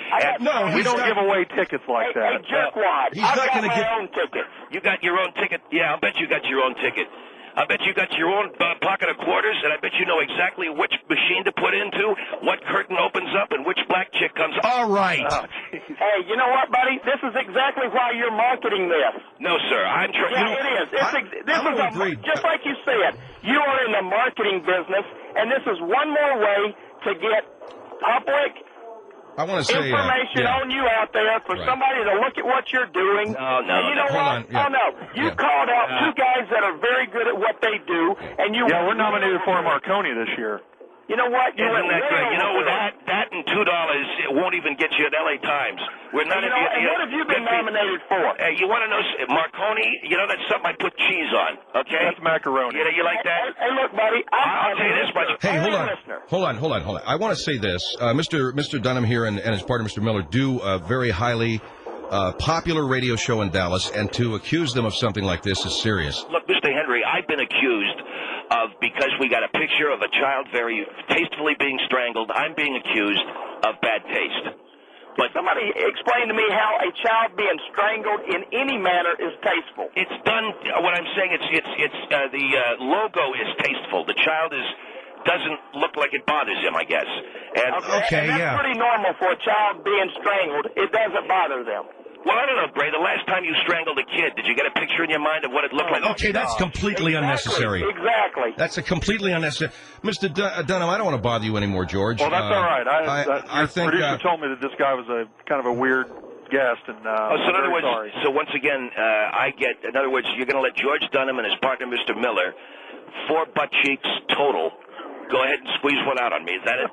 We don't give away tickets like that. Hey, jerkwad. He's not going to give my own ticket. You got your own ticket? Yeah, I'll bet you got your own ticket. I bet you got your own pocket of quarters, and I bet you know exactly which machine to put into, what curtain opens up, and which black chick comes up. All right. Hey, you know what, buddy? This is exactly why you're marketing this. No, sir. I'm trying. Yeah, it is. This is just like you said. You are in the marketing business, and this is one more way to get public information on you out there for somebody to look at what you're doing. No. You know what? You called out two guys that are very good at what they do, and you. Yeah, we're nominated for Marconi this year. You know what? Isn't that great? You know, that and $2 it won't even get you at LA Times. We're not. And what have you been nominated for? Hey, you want to know Marconi? You know, that's something I put cheese on. Okay. That's macaroni. You like that? Hey, look, buddy. I'll tell you this much. Hey, hold on. I want to say this. Mr. Dunham here and his partner, Mr. Miller, do very highly popular radio show in Dallas, and to accuse them of something like this is serious. Look, Mr. Henry, I've been accused of, because we got a picture of a child very tastefully being strangled, I'm being accused of bad taste. But somebody explain to me how a child being strangled in any manner is tasteful. It's done. What I'm saying, the logo is tasteful. The child doesn't look like it bothers him, I guess. And, and that's pretty normal for a child being strangled. It doesn't bother them. Well, I don't know, Gray. The last time you strangled a kid, did you get a picture in your mind of what it looked like? Okay, that's completely unnecessary. Exactly. That's a completely unnecessary. Mr. Dunham, I don't want to bother you anymore, George. Well, that's all right. I think producer told me that this guy was a kind of a weird guest, and so in other words, sorry. So once again, in other words, you're going to let George Dunham and his partner, Mr. Miller, 4 butt cheeks total, go ahead and squeeze one out on me. Is that it?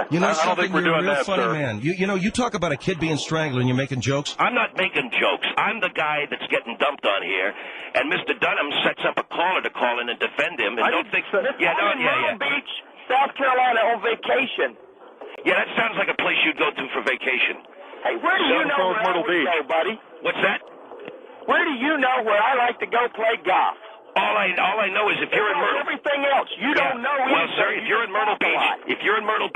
You know I don't think we're you're a doing real that, funny sir. man. You talk about a kid being strangled and you're making jokes. I'm not making jokes. I'm the guy that's getting dumped on here, and Mr. Dunham sets up a caller to call in and defend him. And I'm in Myrtle Beach, South Carolina on vacation. Yeah, that sounds like a place you'd go to for vacation. Hey, where do you know where I would go, buddy? What's that? Where do you know where I like to go play golf? All I know is if you're in Myrtle, everything else you don't know. Well, sir, if you're in Myrtle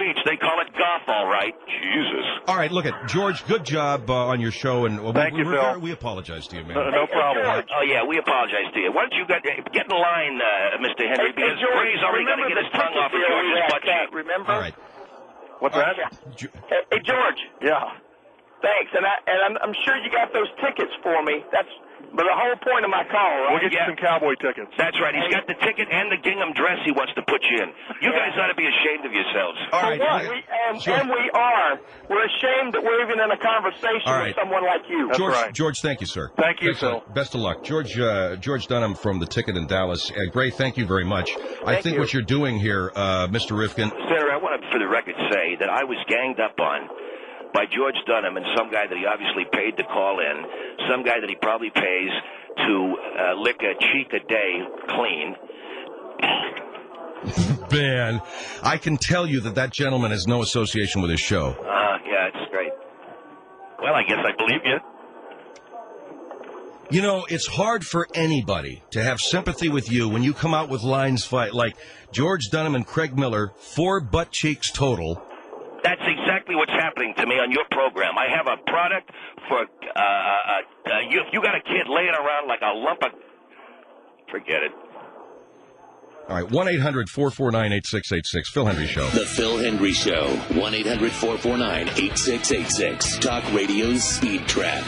Beach, they call it golf, all right. Jesus. All right, look at George. Good job on your show, and thank you, Phil. We apologize to you, man. No problem. Oh yeah, we apologize to you. Why don't you get in line, Mr. Henry, because Gray's already going to get his tongue off of George's butt cheek. Remember? All right. What's that? Hey, George. Yeah. Thanks, and I'm sure you got those tickets for me. That's the whole point of my call, right? We'll get you some cowboy tickets. That's right. He's got the ticket and the gingham dress he wants to put you in. You guys ought to be ashamed of yourselves. All right. And we are. We're ashamed that we're even in a conversation with someone like you. That's right. George, thank you, sir. Thank you, Phil. Best of luck. George Dunham from the Ticket in Dallas. Gray, thank you very much. I think what you're doing here, Mr. Rifkin. Senator, I want to, for the record, say that I was ganged up on by George Dunham and some guy that he obviously paid to call in, some guy that he probably pays to lick a cheek a day clean. Man, I can tell you that gentleman has no association with his show. Yeah, it's great. Well, I guess I believe you. You know, it's hard for anybody to have sympathy with you when you come out with lines like George Dunham and Craig Miller, 4 butt cheeks total. That's exactly what's happening to me on your program. I have a product for, you got a kid laying around like a lump of, forget it. All right, 1-800-449-8686, Phil Henry Show. The Phil Henry Show, 1-800-449-8686. Talk Radio's Speed Trap.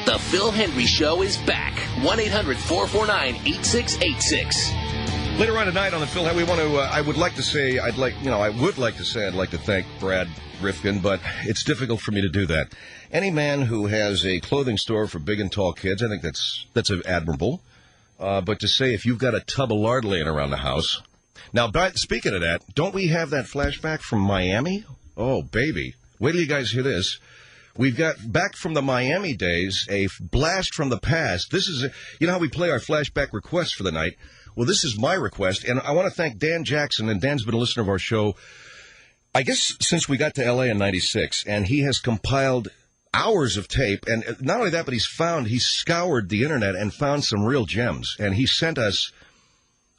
The Phil Henry Show is back. 1-800-449-8686. Later on tonight on the Phil Henry, I would like to thank Brad Rifkin, but it's difficult for me to do that. Any man who has a clothing store for big and tall kids, I think that's admirable. But to say if you've got a tub of lard laying around the house. Now, speaking of that, don't we have that flashback from Miami? Oh, baby. Wait till you guys hear this. We've got, back from the Miami days, a blast from the past. This is, you know how we play our flashback requests for the night? Well, this is my request, and I want to thank Dan Jackson, and Dan's been a listener of our show, I guess, since we got to L.A. in '96, and he has compiled hours of tape, and not only that, but he's scoured the internet and found some real gems, and he sent us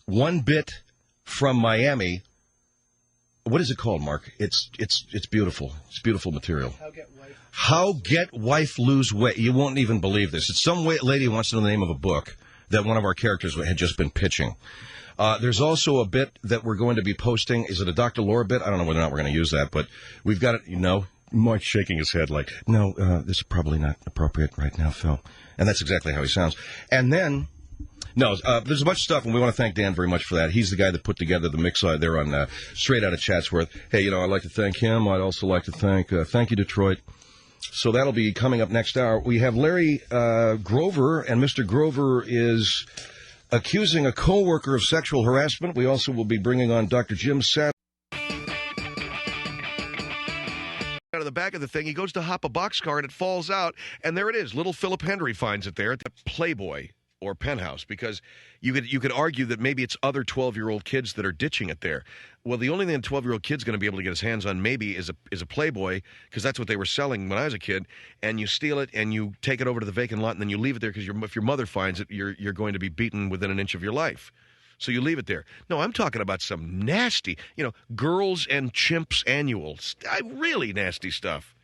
one bit from Miami. What is it called, Mark? It's beautiful. It's beautiful material. How Get Wife Lose Weight. You won't even believe this. It's some lady who wants to know the name of a book that one of our characters had just been pitching. There's also a bit that we're going to be posting. Is it a Dr. Laura bit? I don't know whether or not we're going to use that, but we've got it, Mike's shaking his head like, no, this is probably not appropriate right now, Phil. And that's exactly how he sounds. And then, there's a bunch of stuff, and we want to thank Dan very much for that. He's the guy that put together the mix there on Straight Outta Chatsworth. Hey, I'd like to thank him. I'd also like to thank you, Detroit. So that'll be coming up next hour. We have Larry Grover, and Mr. Grover is accusing a co-worker of sexual harassment. We also will be bringing on Dr. Jim Satt. Out of the back of the thing, he goes to hop a boxcar, and it falls out, and there it is. Little Philip Henry finds it there at the Playboy or Penthouse, because you could argue that maybe it's other 12-year-old kids that are ditching it there. Well, the only thing a 12-year-old kid's going to be able to get his hands on maybe is a Playboy, because that's what they were selling when I was a kid, and you steal it and you take it over to the vacant lot and then you leave it there because if your mother finds it, you're going to be beaten within an inch of your life. So you leave it there. No, I'm talking about some nasty, Girls and Chimps annuals. Really nasty stuff.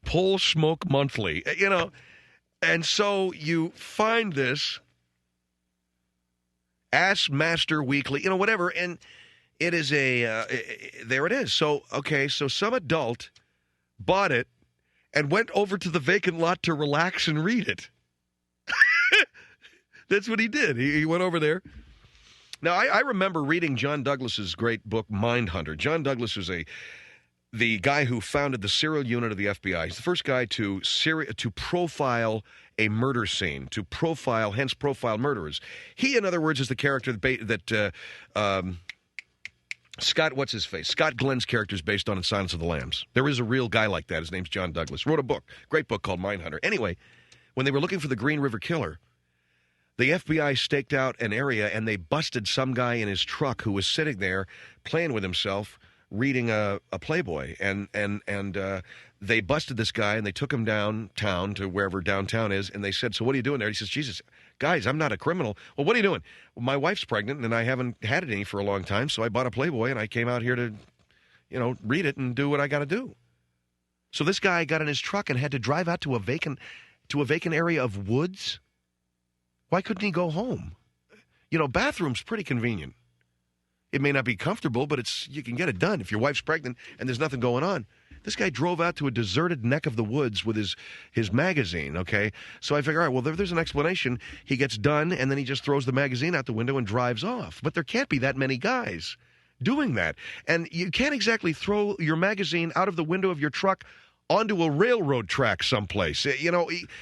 Pull Smoke Monthly, And so you find this Ass Master Weekly, whatever, and it is there it is. So, okay, so some adult bought it and went over to the vacant lot to relax and read it. That's what he did. He went over there. Now, I remember reading John Douglas's great book, Mindhunter. John Douglas was the guy who founded the serial unit of the FBI. He's the first guy to profile a murder scene, hence profile murderers. He, in other words, is the character that Scott Glenn's character is based on in Silence of the Lambs. There is a real guy like that. His name's John Douglas. Wrote a book, great book called Mindhunter. Anyway, when they were looking for the Green River Killer, the FBI staked out an area and they busted some guy in his truck who was sitting there playing with himself, reading a Playboy, and they busted this guy and they took him downtown to wherever downtown is, and they said, "So what are you doing there?" He says, "Jesus, guys, I'm not a criminal." "Well, what are you doing?" "Well, my wife's pregnant and I haven't had any for a long time, so I bought a Playboy and I came out here to, read it and do what I got to do." So this guy got in his truck and had to drive out to a vacant area of woods. Why couldn't he go home? Bathroom's pretty convenient. It may not be comfortable, but you can get it done if your wife's pregnant and there's nothing going on. This guy drove out to a deserted neck of the woods with his magazine, okay? So I figure, all right, well, there's an explanation. He gets done, and then he just throws the magazine out the window and drives off. But there can't be that many guys doing that. And you can't exactly throw your magazine out of the window of your truck onto a railroad track someplace,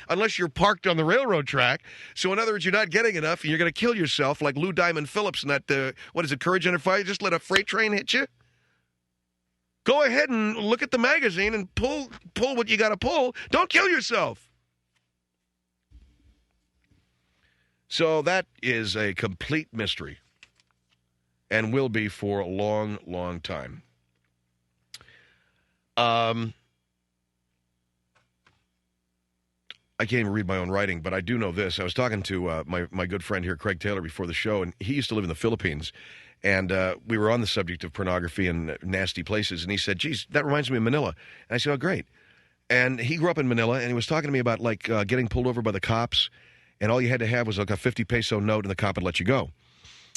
unless you're parked on the railroad track. So in other words, you're not getting enough, and you're going to kill yourself like Lou Diamond Phillips in that, Courage Under Fire? Just let a freight train hit you? Go ahead and look at the magazine and pull what you got to pull. Don't kill yourself. So that is a complete mystery and will be for a long, long time. I can't even read my own writing, but I do know this. I was talking to my good friend here, Craig Taylor, before the show, and he used to live in the Philippines. And we were on the subject of pornography and nasty places, and he said, "Geez, that reminds me of Manila." And I said, "Oh, great." And he grew up in Manila, and he was talking to me about, getting pulled over by the cops, and all you had to have was, a 50 peso note, and the cop would let you go.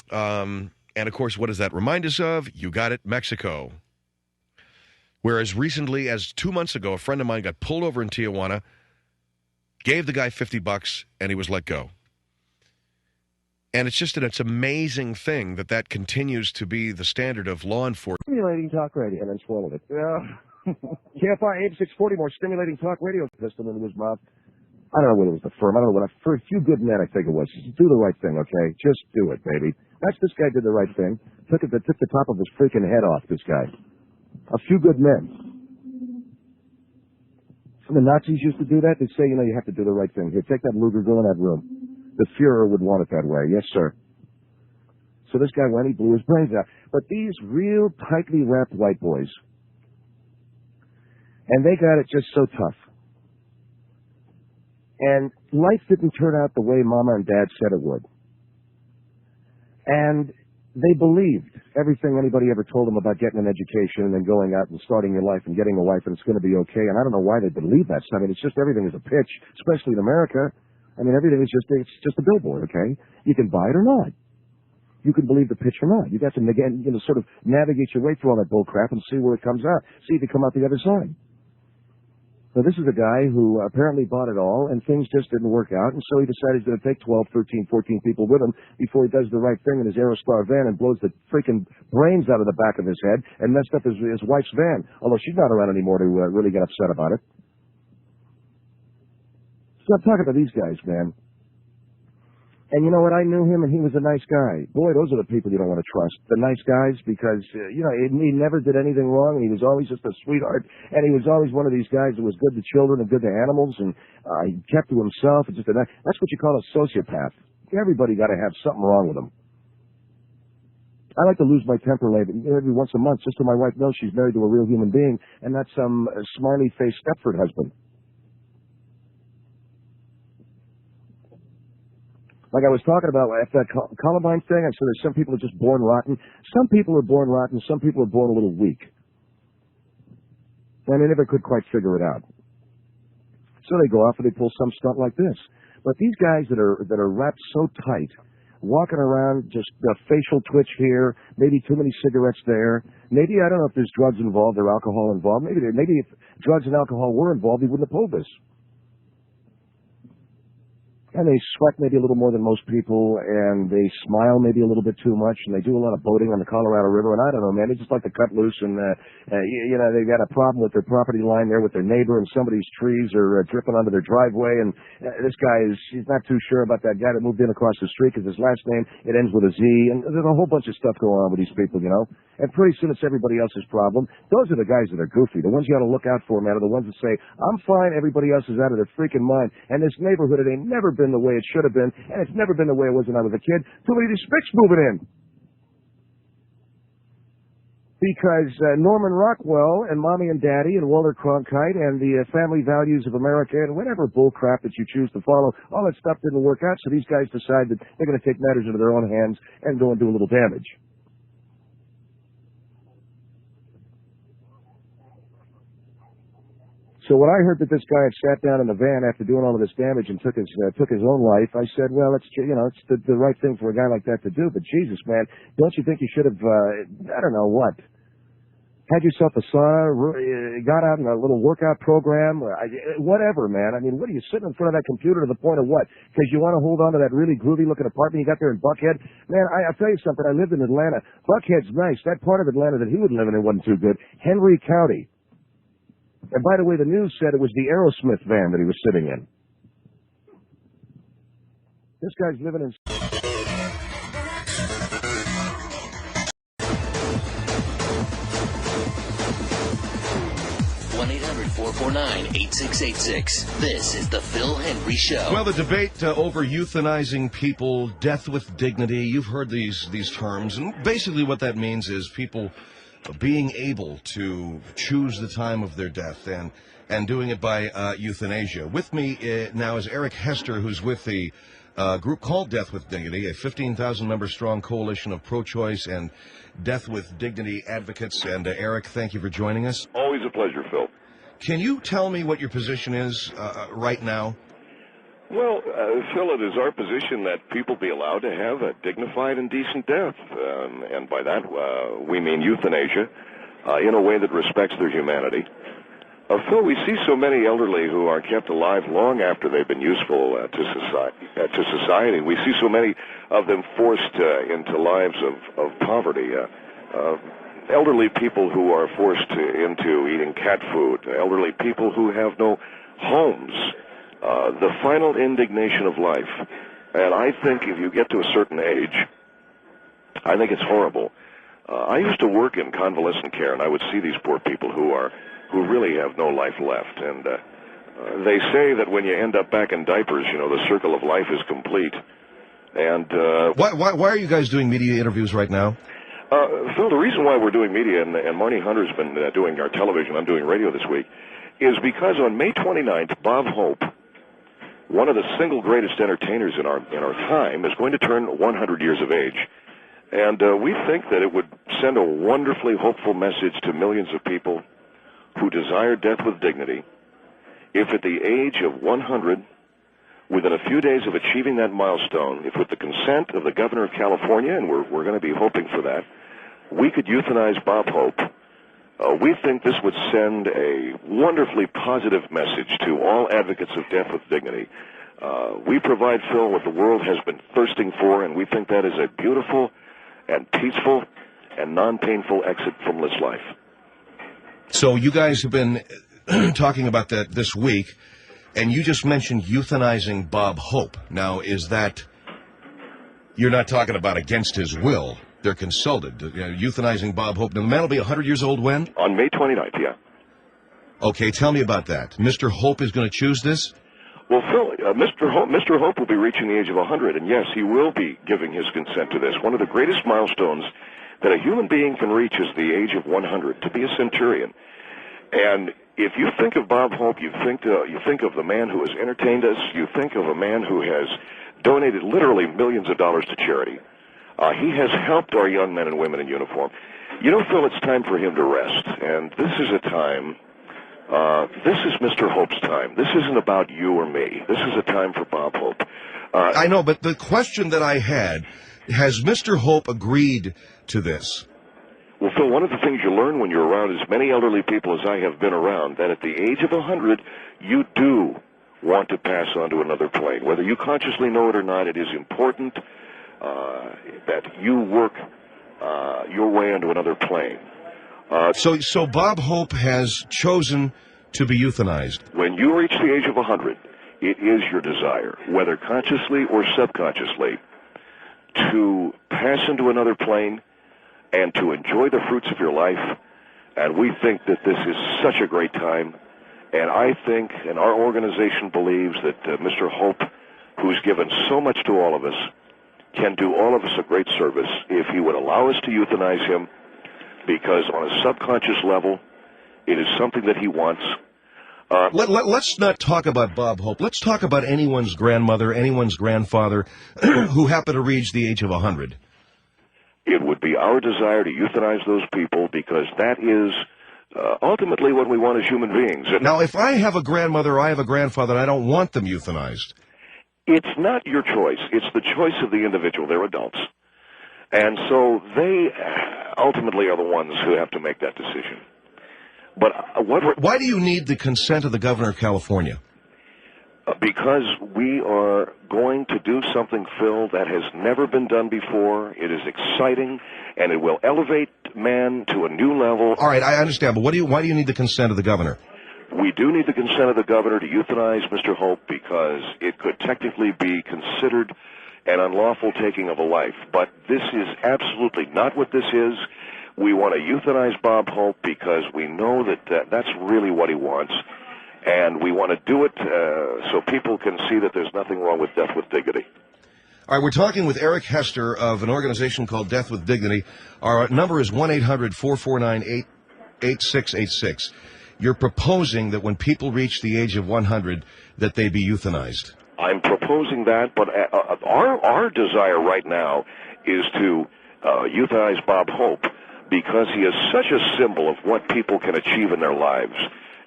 And, of course, what does that remind us of? You got it, Mexico. Whereas recently, as 2 months ago, a friend of mine got pulled over in Tijuana, gave the guy $50, and he was let go. And it's just it's amazing thing that continues to be the standard of law enforcement. Stimulating talk radio, and then swallowed it. KFI 8640, more stimulating talk radio. Pistol into his mouth. I don't know whether it was the firm. I don't know what. For a few good men, I think it was. Just do the right thing, okay? Just do it, baby. This guy did the right thing. Took the top of his freaking head off, this guy. A few good men. The Nazis used to do that. They'd say, you have to do the right thing. Here, take that Luger, go in that room. The Fuhrer would want it that way. Yes, sir. So this guy went, he blew his brains out. But these real tightly wrapped white boys, and they got it just so tough. And life didn't turn out the way Mama and Dad said it would. And they believed everything anybody ever told them about getting an education and then going out and starting your life and getting a wife and it's going to be okay. And I don't know why they believe that stuff. I mean, it's just everything is a pitch, especially in America. I mean, everything is just a billboard, okay? You can buy it or not. You can believe the pitch or not. You got to, sort of navigate your way through all that bull crap and see where it comes out. See if you come out the other side. So this is a guy who apparently bought it all, and things just didn't work out, and so he decided he's going to take 12, 13, 14 people with him before he does the right thing in his Aerostar van and blows the freaking brains out of the back of his head and messed up his wife's van, although she's not around anymore to really get upset about it. So I'm talking to these guys, man. And you know what? I knew him, and he was a nice guy. Boy, those are the people you don't want to trust. The nice guys, because, he never did anything wrong, and he was always just a sweetheart. And he was always one of these guys that was good to children and good to animals, and he kept to himself. And that's what you call a sociopath. Everybody got to have something wrong with them. I like to lose my temper every once a month, just so my wife knows she's married to a real human being, and not some smiley-faced Stepford husband. Like I was talking about after that Columbine thing, I said there's some people are just born rotten. Some people are born rotten. Some people are born a little weak. And they never could quite figure it out. So they go off and they pull some stunt like this. But these guys that are wrapped so tight, walking around, just a facial twitch here, maybe too many cigarettes there. Maybe, I don't know if there's drugs involved or alcohol involved. Maybe if drugs and alcohol were involved, he wouldn't have pulled this. And they sweat maybe a little more than most people, and they smile maybe a little bit too much, and they do a lot of boating on the Colorado River, and I don't know, man, they just like to cut loose, and, they've got a problem with their property line there with their neighbor, and somebody's trees are dripping onto their driveway, and this guy he's not too sure about that guy that moved in across the street, because his last name, it ends with a Z, and there's a whole bunch of stuff going on with these people, and pretty soon it's everybody else's problem. Those are the guys that are goofy. The ones you ought to look out for, man, are the ones that say, I'm fine, everybody else is out of their freaking mind, and this neighborhood, it ain't never been the way it should have been, and it's never been the way it was when I was a kid. Too many of these spicks moving in. Because Norman Rockwell and Mommy and Daddy and Walter Cronkite and the family values of America and whatever bull crap that you choose to follow, all that stuff didn't work out, so these guys decide that they're going to take matters into their own hands and go and do a little damage. So when I heard that this guy had sat down in the van after doing all of this damage and took his own life, I said, well, it's the right thing for a guy like that to do. But Jesus, man, don't you think you should have, I don't know what, had yourself a sauna, got out in a little workout program, whatever, man. I mean, what are you sitting in front of that computer to the point of what? Because you want to hold on to that really groovy-looking apartment you got there in Buckhead? Man, I'll tell you something. I lived in Atlanta. Buckhead's nice. That part of Atlanta that he would live in, it wasn't too good. Henry County. And by the way, the news said it was the Aerosmith van that he was sitting in. This guy's living in... 1-800-449-8686. This is the Phil Henry Show. Well, the debate over euthanizing people, death with dignity, you've heard these terms, and basically what that means is people being able to choose the time of their death and doing it by euthanasia. With me now is Eric Hester, who's with the group called Death with Dignity, a 15,000-member strong coalition of pro-choice and death with dignity advocates. And Eric, thank you for joining us. Always a pleasure, Phil. Can you tell me what your position is right now? Well, Phil, it is our position that people be allowed to have a dignified and decent death. And by that, we mean euthanasia in a way that respects their humanity. Phil, we see so many elderly who are kept alive long after they've been useful to society. We see so many of them forced into lives of poverty. Elderly people who are forced into eating cat food. Elderly people who have no homes. The final indignation of life. And I think if you get to a certain age, I think it's horrible. I used to work in convalescent care, and I would see these poor people who really have no life left. And they say that when you end up back in diapers, the circle of life is complete. And why are you guys doing media interviews right now? Phil, the reason why we're doing media, and Marnie Hunter's been doing our television, I'm doing radio this week, is because on May 29th, Bob Hope, one of the single greatest entertainers in our time, is going to turn 100 years of age. And we think that it would send a wonderfully hopeful message to millions of people who desire death with dignity if at the age of 100, within a few days of achieving that milestone, if with the consent of the governor of California, and we're going to be hoping for that, we could euthanize Bob Hope, we think this would send a wonderfully positive message to all advocates of death with dignity. We provide, Phil, what the world has been thirsting for, and we think that is a beautiful and peaceful and non-painful exit from this life. So you guys have been talking about that this week. And you just mentioned euthanizing Bob Hope. Now, is that... You're not talking about against his will. They're consulted. Euthanizing Bob Hope. Now, the man will be 100 years old when? On May 29th, yeah. Okay, tell me about that. Mr. Hope is going to choose this? Well, Phil, Mr. Hope will be reaching the age of 100, and yes, he will be giving his consent to this. One of the greatest milestones that a human being can reach is the age of 100, to be a centurion. And if you think of Bob Hope, you think of the man who has entertained us, you think of a man who has donated literally millions of dollars to charity. He has helped our young men and women in uniform. You know, Phil, it's time for him to rest, and this is a time... this is Mr. Hope's time. This isn't about you or me. This is a time for Bob Hope. I know, but the question that I had, has Mr. Hope agreed to this? Well, Phil, one of the things you learn when you're around as many elderly people as I have been around, that at the age of 100, you do want to pass on to another plane. Whether you consciously know it or not, it is important that you work your way onto another plane. So Bob Hope has chosen to be euthanized. When you reach the age of 100, it is your desire, whether consciously or subconsciously, to pass into another plane and to enjoy the fruits of your life. And we think that this is such a great time. And I think, and our organization believes, that Mr. Hope, who's given so much to all of us, can do all of us a great service if he would allow us to euthanize him, because on a subconscious level, it is something that he wants. Let's not talk about Bob Hope. Let's talk about anyone's grandmother, anyone's grandfather who happened to reach the age of 100. It would be our desire to euthanize those people because that is ultimately what we want as human beings. Now, if I have a grandmother or I have a grandfather and I don't want them euthanized... It's not your choice. It's the choice of the individual. They're adults. And so they ultimately are the ones who have to make that decision. But why do you need the consent of the governor of California? Because we are going to do something, Phil, that has never been done before. It is exciting, and it will elevate man to a new level. All right, I understand, but why do you need the consent of the governor? We do need the consent of the governor to euthanize Mr. Hope because it could technically be considered an unlawful taking of a life. But this is absolutely not what this is. We want to euthanize Bob Hope because we know that that's really what he wants. And we want to do it so people can see that there's nothing wrong with death with dignity. All right, we're talking with Eric Hester of an organization called Death with Dignity. Our number is 1-800-449-8686. You're proposing that when people reach the age of 100, that they be euthanized. I'm proposing that, but our desire right now is to euthanize Bob Hope because he is such a symbol of what people can achieve in their lives.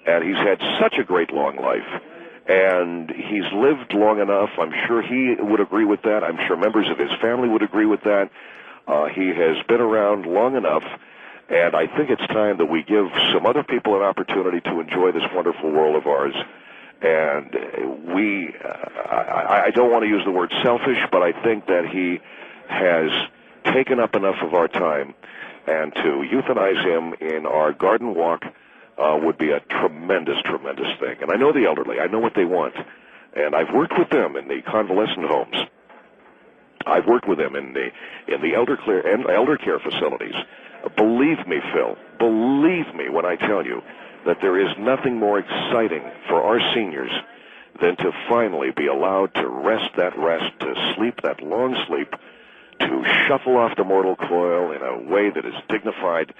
And he's had such a great long life. And he's lived long enough. I'm sure he would agree with that. I'm sure members of his family would agree with that. He has been around long enough. And I think it's time that we give some other people an opportunity to enjoy this wonderful world of ours. And I don't want to use the word selfish, but I think that he has taken up enough of our time. And to euthanize him in our garden walk would be a tremendous, tremendous thing. And I know the elderly. I know what they want. And I've worked with them in the convalescent homes. I've worked with them in the elder care facilities. Believe me, Phil, believe me when I tell you that there is nothing more exciting for our seniors than to finally be allowed to rest, to sleep that long sleep, to shuffle off the mortal coil in a way that is dignified,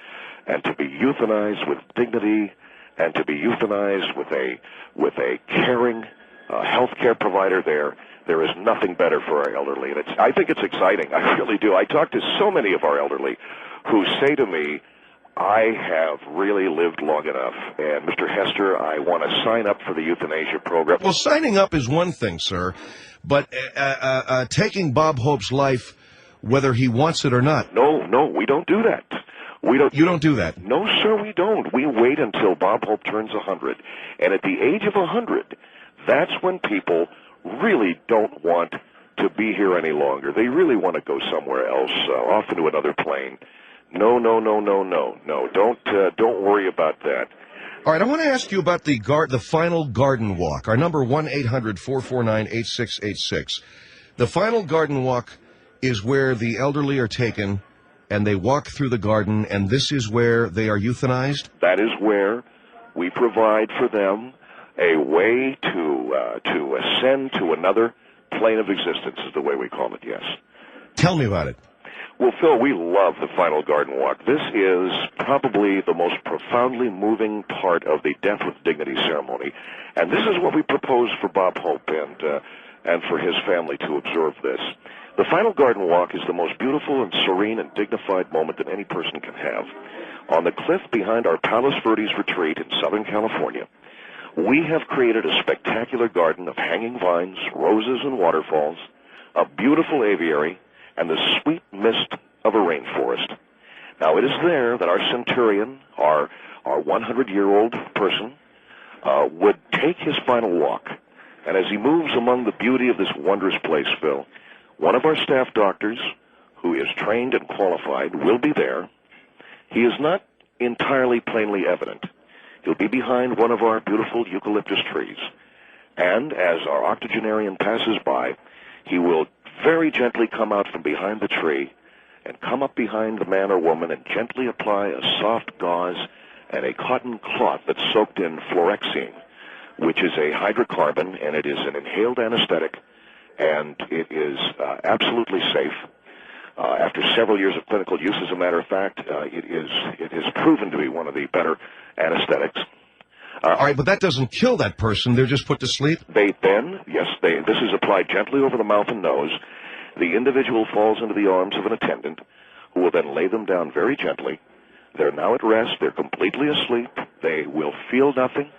and to be euthanized with dignity, and to be euthanized with a caring healthcare provider there. There is nothing better for our elderly, and I think it's exciting. I really do. I talk to so many of our elderly who say to me, I have really lived long enough, and Mr. Hester, I want to sign up for the euthanasia program. Well, signing up is one thing, sir, but taking Bob Hope's life, whether he wants it or not. No, we don't do that. You don't do that? No, sir, we don't. We wait until Bob Hope turns 100, and at the age of 100, that's when people really don't want to be here any longer. They really want to go somewhere else, off into another plane. No. Don't worry about that. All right, I want to ask you about the final garden walk. Our number 1-800-449-8686. The final garden walk is where the elderly are taken and they walk through the garden, and this is where they are euthanized? That is where we provide for them a way to ascend to another plane of existence, is the way we call it, yes. Tell me about it. Well, Phil, we love the final garden walk. This is probably the most profoundly moving part of the Death with Dignity ceremony, and this is what we propose for Bob Hope and for his family to observe this. The final garden walk is the most beautiful and serene and dignified moment that any person can have. On the cliff behind our Palos Verdes retreat in Southern California, we have created a spectacular garden of hanging vines, roses, and waterfalls, a beautiful aviary, and the sweet mist of a rainforest. Now, it is there that our centurion, our 100-year-old person, would take his final walk. And as he moves among the beauty of this wondrous place, Phil, one of our staff doctors, who is trained and qualified, will be there. He is not entirely plainly evident. He'll be behind one of our beautiful eucalyptus trees. And as our octogenarian passes by, he will very gently come out from behind the tree and come up behind the man or woman and gently apply a soft gauze and a cotton cloth that's soaked in fluorexine, which is a hydrocarbon, and it is an inhaled anesthetic, and it is absolutely safe. After several years of clinical use, as a matter of fact, it is proven to be one of the better anesthetics. All right, but that doesn't kill that person. They're just put to sleep? This is applied gently over the mouth and nose. The individual falls into the arms of an attendant, who will then lay them down very gently. They're now at rest. They're completely asleep. They will feel nothing.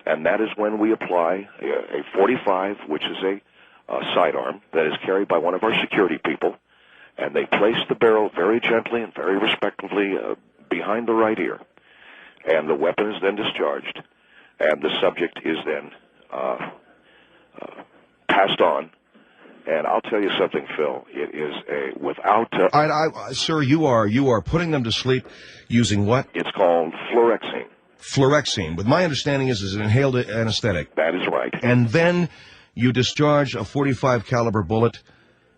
And that is when we apply a 45, which is a sidearm that is carried by one of our security people. And they place the barrel very gently and very respectfully behind the right ear. And the weapon is then discharged. And the subject is then passed on. And I'll tell you something, Phil. It is without... sir, you are putting them to sleep using what? It's called fluorexine. Fluorexine. But my understanding is an inhaled anesthetic. That is right. And then you discharge a .45 caliber bullet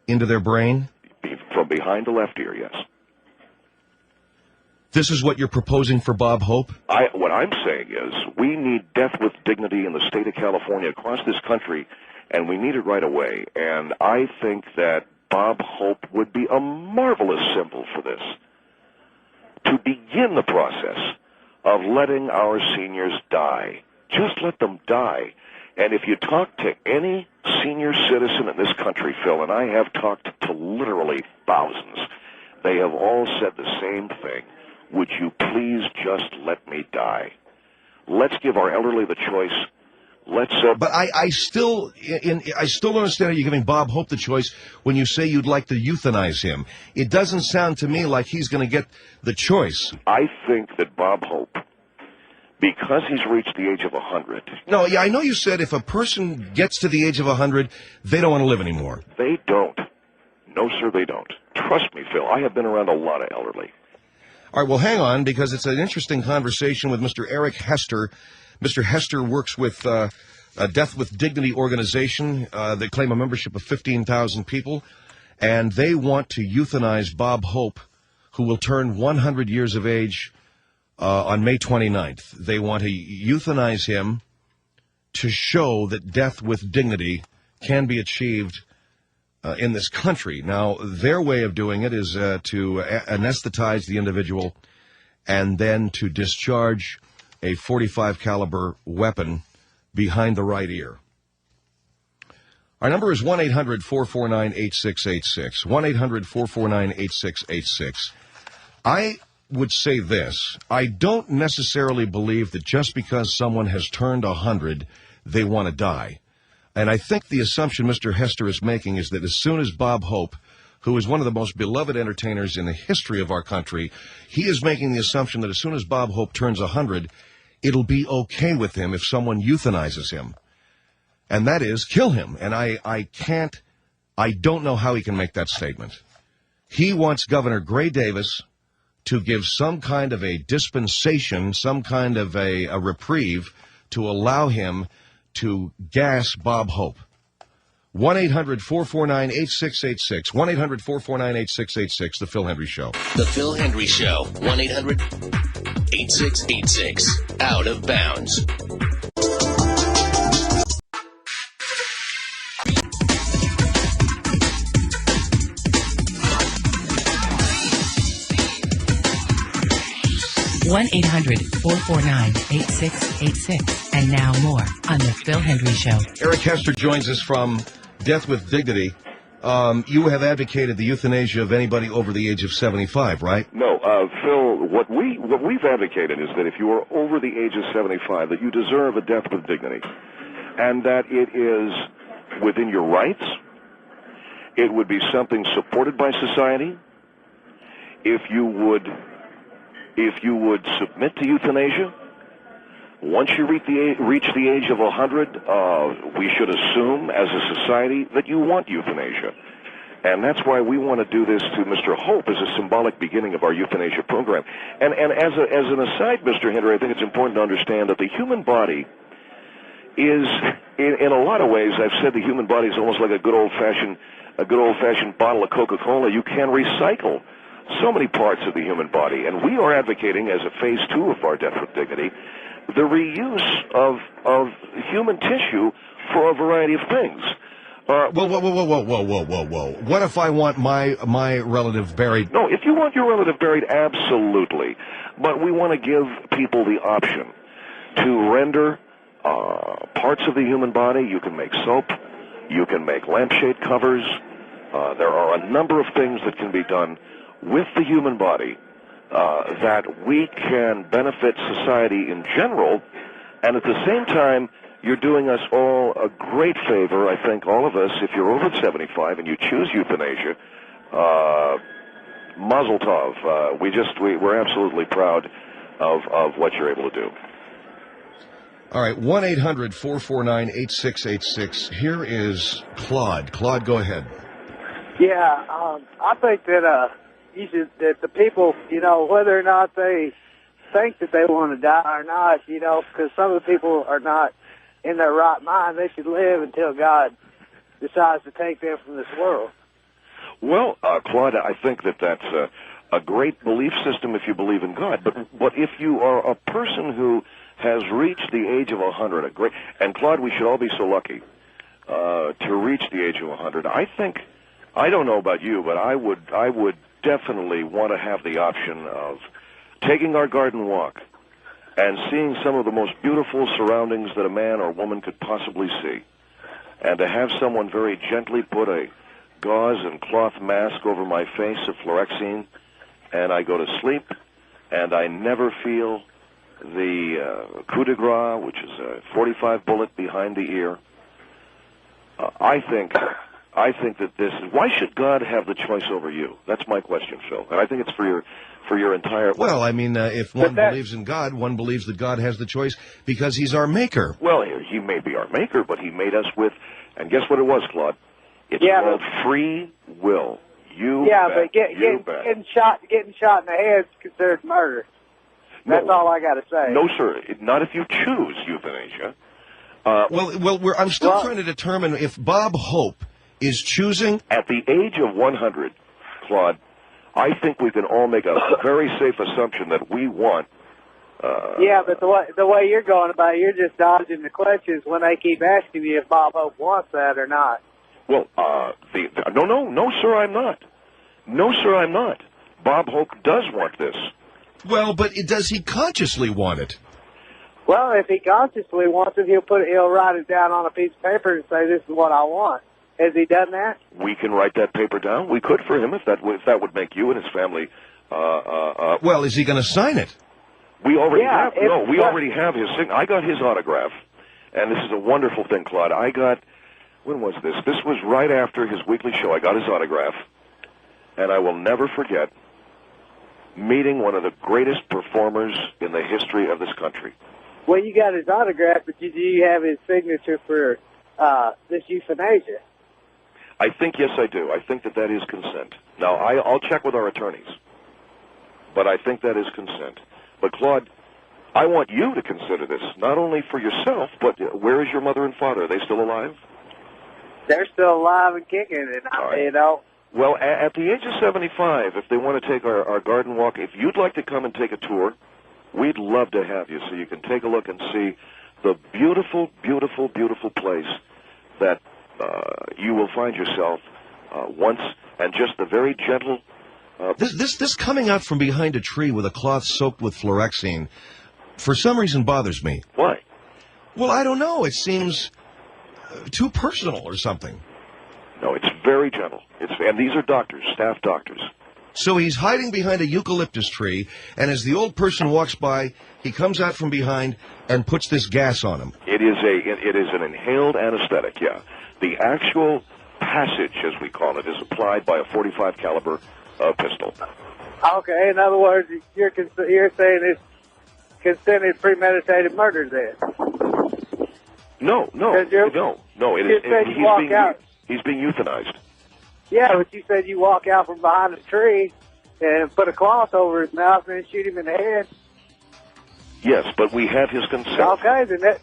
into their brain? From behind the left ear, yes. This is what you're proposing for Bob Hope? What I'm saying is we need death with dignity in the state of California, across this country, and we need it right away. And I think that Bob Hope would be a marvelous symbol for this, to begin the process of letting our seniors die. Just let them die. And if you talk to any senior citizen in this country, Phil, and I have talked to literally thousands, they have all said the same thing. Would you please just let me die? Let's give our elderly the choice. But I still don't understand how you're giving Bob Hope the choice when you say you'd like to euthanize him. It doesn't sound to me like he's going to get the choice. I think that Bob Hope, because he's reached the age of 100... No, yeah, I know you said if a person gets to the age of 100, they don't want to live anymore. They don't. No, sir, they don't. Trust me, Phil, I have been around a lot of elderly. All right, well, hang on, because it's an interesting conversation with Mr. Eric Hester. Mr. Hester works with a Death with Dignity organization. They claim a membership of 15,000 people, and they want to euthanize Bob Hope, who will turn 100 years of age on May 29th. They want to euthanize him to show that death with dignity can be achieved in this country. Now, their way of doing it is to anesthetize the individual and then to discharge a .45 caliber weapon behind the right ear. Our number is 1-800-449-8686. 1-800-449-8686. I would say this. I don't necessarily believe that just because someone has turned 100, they want to die. And I think the assumption Mr. Hester is making is that as soon as Bob Hope, who is one of the most beloved entertainers in the history of our country, he is making the assumption that as soon as Bob Hope turns 100, it'll be okay with him if someone euthanizes him. And that is, kill him. And I don't know how he can make that statement. He wants Governor Gray Davis to give some kind of a dispensation, some kind of a reprieve to allow him to gas Bob Hope. 1-800-449-8686. 1-800-449-8686. The Phil Hendry Show. The Phil Hendry Show. 1-800-8686. Out of bounds. One 800-449-8686. And now more on The Phil Hendry Show. Eric Hester joins us from Death with Dignity. You have advocated the euthanasia of anybody over the age of 75, right? No, Phil, what we've advocated is that if you are over the age of 75, that you deserve a death with dignity, and that it is within your rights. It would be something supported by society. If you would submit to euthanasia, once you reach the age of 100, we should assume as a society that you want euthanasia. And that's why we want to do this to Mr. Hope as a symbolic beginning of our euthanasia program. And as an aside, Mr. Hendry, I think it's important to understand that the human body is, in a lot of ways, I've said the human body is almost like a good old-fashioned bottle of Coca-Cola. You can recycle so many parts of the human body, and we are advocating as a phase 2 of our Death with Dignity the reuse of human tissue for a variety of things. Whoa. What if I want my relative buried? No, if you want your relative buried, absolutely. But we want to give people the option to render parts of the human body. You can make soap. You can make lampshade covers. There are a number of things that can be done with the human body that we can benefit society in general, and at the same time, you're doing us all a great favor, I think, all of us, if you're over 75 and you choose euthanasia, mazel tov. We're absolutely proud of what you're able to do. All right, 1-800-449-8686. Here is Claude. Claude, go ahead. Yeah, I think that that the people, whether or not they think that they want to die or not, because some of the people are not in their right mind, they should live until God decides to take them from this world. Well, Claude, I think that's a great belief system if you believe in God. But if you are a person who has reached the age of 100, and Claude, we should all be so lucky to reach the age of 100. I don't know about you, but I would definitely want to have the option of taking our garden walk and seeing some of the most beautiful surroundings that a man or woman could possibly see, and to have someone very gently put a gauze and cloth mask over my face of fluorescein, and I go to sleep, and I never feel the coup de grace, which is a 45 bullet behind the ear. I think that this is, why should God have the choice over you? That's my question, Phil. And I think it's for your entire... Well, I mean, if one believes in God, one believes that God has the choice because he's our maker. Well, he may be our maker, but he made us with, and guess what it was, Claude? It's called free will. But getting shot in the head is considered murder. That's all I got to say. No, sir. Not if you choose euthanasia. I'm still trying to determine if Bob Hope is choosing... At the age of 100, Claude, I think we can all make a very safe assumption that we want... but the way you're going about it, you're just dodging the questions when they keep asking you if Bob Hope wants that or not. Well, no, sir, I'm not. No, sir, I'm not. Bob Hope does want this. Well, but does he consciously want it? Well, if he consciously wants it, he'll write it down on a piece of paper and say, "This is what I want." Has he done that? We can write that paper down. We could for him if that would make you and his family. Well, is he going to sign it? We already have. No, we already have his signature. I got his autograph, and this is a wonderful thing, Claude. When was this? This was right after his weekly show. I got his autograph, and I will never forget meeting one of the greatest performers in the history of this country. Well, you got his autograph, but do you have his signature for this euthanasia? I think, yes, I do. I think that is consent. Now, I'll check with our attorneys. but I think that is consent. But, Claude, I want you to consider this, not only for yourself, but where is your mother and father? Are they still alive? They're still alive and kicking, and you know. Well, at the age of 75, if they want to take our garden walk, if you'd like to come and take a tour, we'd love to have you so you can take a look and see the beautiful, beautiful, beautiful place that you will find yourself once, and just the very gentle... This coming out from behind a tree with a cloth soaked with fluorescein, for some reason bothers me. Why? Well, I don't know. It seems too personal or something. No, it's very gentle. And these are doctors, staff doctors. So he's hiding behind a eucalyptus tree, and as the old person walks by, he comes out from behind and puts this gas on him. It is an inhaled anesthetic, yeah. The actual passage, as we call it, is applied by a .45 caliber pistol. Okay, in other words, you're saying it's consented premeditated murder then? No. He's being euthanized. Yeah, but you said you walk out from behind a tree and put a cloth over his mouth and then shoot him in the head. Yes, but we have his consent. Okay, then that's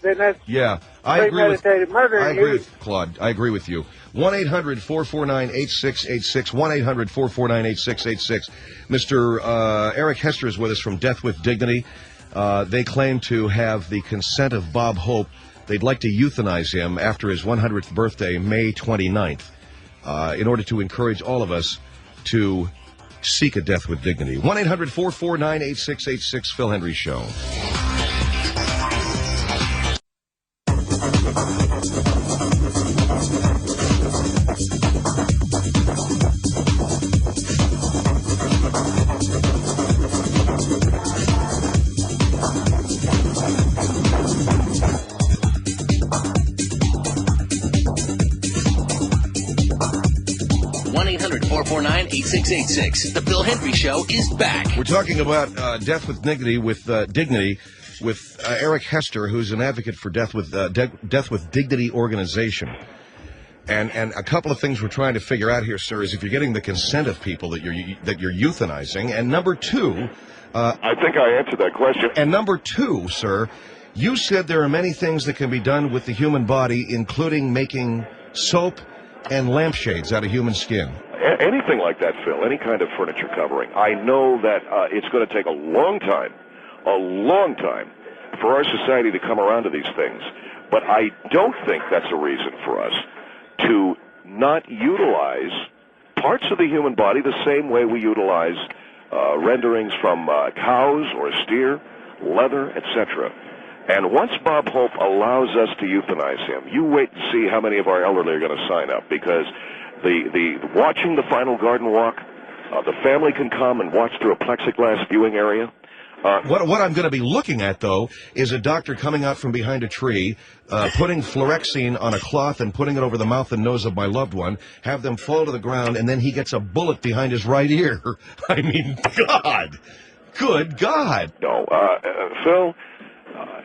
premeditated murder. I agree with Claude. I agree with you. 1-800-449-8686. 1-800-449-8686. Mr. Eric Hester is with us from Death with Dignity. They claim to have the consent of Bob Hope. They'd like to euthanize him after his 100th birthday, May 29th, in order to encourage all of us to seek a death with dignity. 1-800-449-8686, Phil Hendry Show. The Phil Hendry Show is back. We're talking about Death with Dignity with Eric Hester, who's an advocate for Death with Dignity organization. And a couple of things we're trying to figure out here, sir, is if you're getting the consent of people that you're euthanizing, and number two, I think I answered that question. And number two, sir, you said there are many things that can be done with the human body, including making soap and lampshades out of human skin. Anything like that, Phil, any kind of furniture covering. I know that it's going to take a long time for our society to come around to these things. But I don't think that's a reason for us to not utilize parts of the human body the same way we utilize renderings from cows or steer, leather, etc. And once Bob Hope allows us to euthanize him, you wait and see how many of our elderly are going to sign up, because the watching the final garden walk, the family can come and watch through a plexiglass viewing area. What I'm going to be looking at, though, is a doctor coming out from behind a tree, putting fluorescein on a cloth and putting it over the mouth and nose of my loved one, have them fall to the ground, and then he gets a bullet behind his right ear. I mean, God! Good God! No, Phil,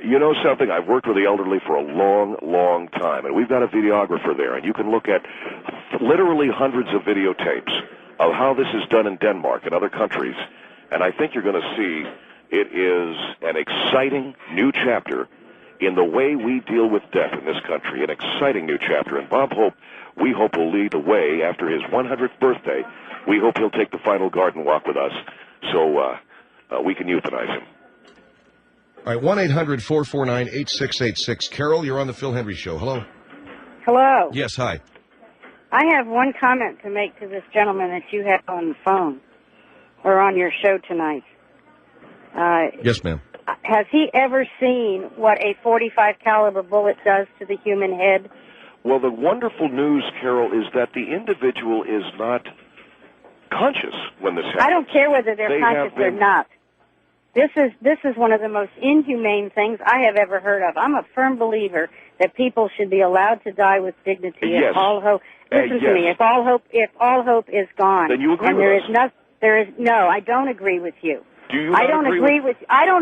you know something? I've worked with the elderly for a long, long time, and we've got a videographer there, and you can look at literally hundreds of videotapes of how this is done in Denmark and other countries, and I think you're going to see it is an exciting new chapter in the way we deal with death in this country, an exciting new chapter. And Bob Hope, we hope, will lead the way after his 100th birthday. We hope he'll take the final garden walk with us so we can euthanize him. All right, 1-800-449-8686. Carol, you're on the Phil Hendry Show. Hello. Hello. Yes, hi. I have one comment to make to this gentleman that you have on the phone or on your show tonight. Yes, ma'am. Has he ever seen what a .45 caliber bullet does to the human head? Well, the wonderful news, Carol, is that the individual is not conscious when this happens. I don't care whether they're conscious or not. This is one of the most inhumane things I have ever heard of. I'm a firm believer that people should be allowed to die with dignity. Yes. If all hope, listen to me. If all hope is gone, then you agree and with us. No, I don't agree with you. Do you? I don't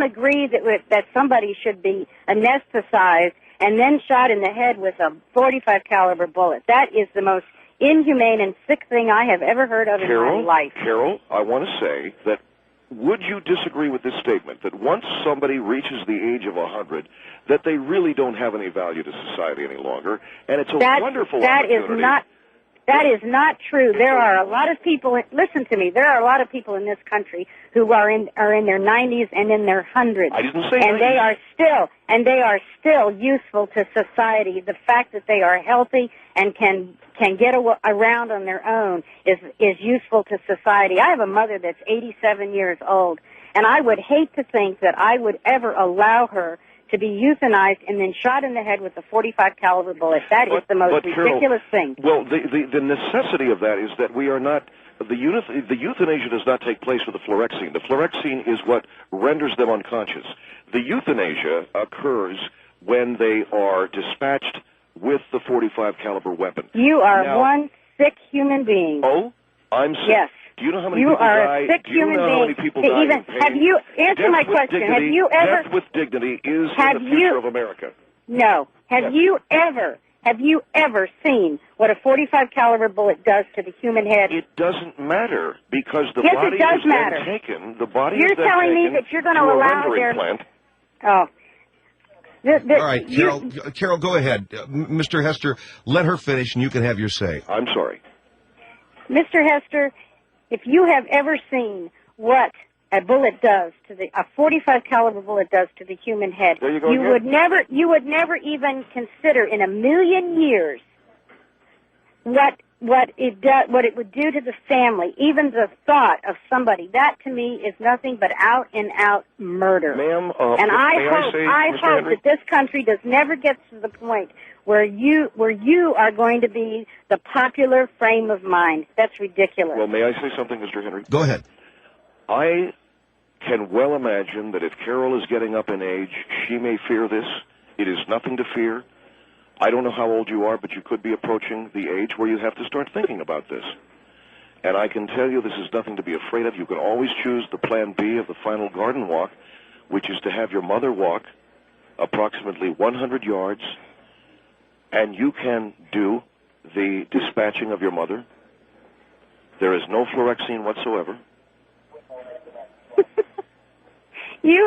agree that somebody should be anesthetized and then shot in the head with a .45 caliber bullet. That is the most inhumane and sick thing I have ever heard of in my life. Carol, I want to say that would you disagree with this statement that once somebody reaches the age of 100, that they really don't have any value to society any longer, and it's a wonderful opportunity. That is not true. There are a lot of people. Listen to me. There are a lot of people in this country who are in their 90s and in their hundreds. I didn't say and 90s. they are still useful to society. The fact that they are healthy and can get around on their own is useful to society. I have a mother that's 87 years old, and I would hate to think that I would ever allow her to be euthanized and then shot in the head with a .45 caliber bullet. That is the most ridiculous thing. Well, the necessity of that is that we are not, the euthanasia does not take place with the fluorescein. The fluorescein is what renders them unconscious. The euthanasia occurs when they are dispatched with the .45 caliber weapon. You are one sick human being. Oh, I'm sick. Yes. Do you know how many people die? You are a sick human being. How many people die in pain? Have you, answer my question, have you ever... Death with dignity is in the future of America. No. Have you ever seen what a .45 caliber bullet does to the human head? It doesn't matter, because the yes, body it does is matter. then taken. The body You're is then telling me taken that you're going to a allow rendering their... plant. All right, Carol, go ahead. Mr. Hester, let her finish, and you can have your say. I'm sorry. Mr. Hester, if you have ever seen what a bullet does to a .45 caliber bullet does to the human head, there you go you would never even consider in a million years what it would do to the family. Even the thought of somebody, that to me is nothing but out and out murder. Ma'am, and I hope that this country does never get to the point where you are going to be the popular frame of mind. That's ridiculous. Well, may I say something, Mr. Henry? Go ahead. I can well imagine that if Carol is getting up in age, she may fear this. It is nothing to fear. I don't know how old you are, but you could be approaching the age where you have to start thinking about this. And I can tell you this is nothing to be afraid of. You can always choose the plan B of the final garden walk, which is to have your mother walk approximately 100 yards, and you can do the dispatching of your mother. There is no fluorescein whatsoever. You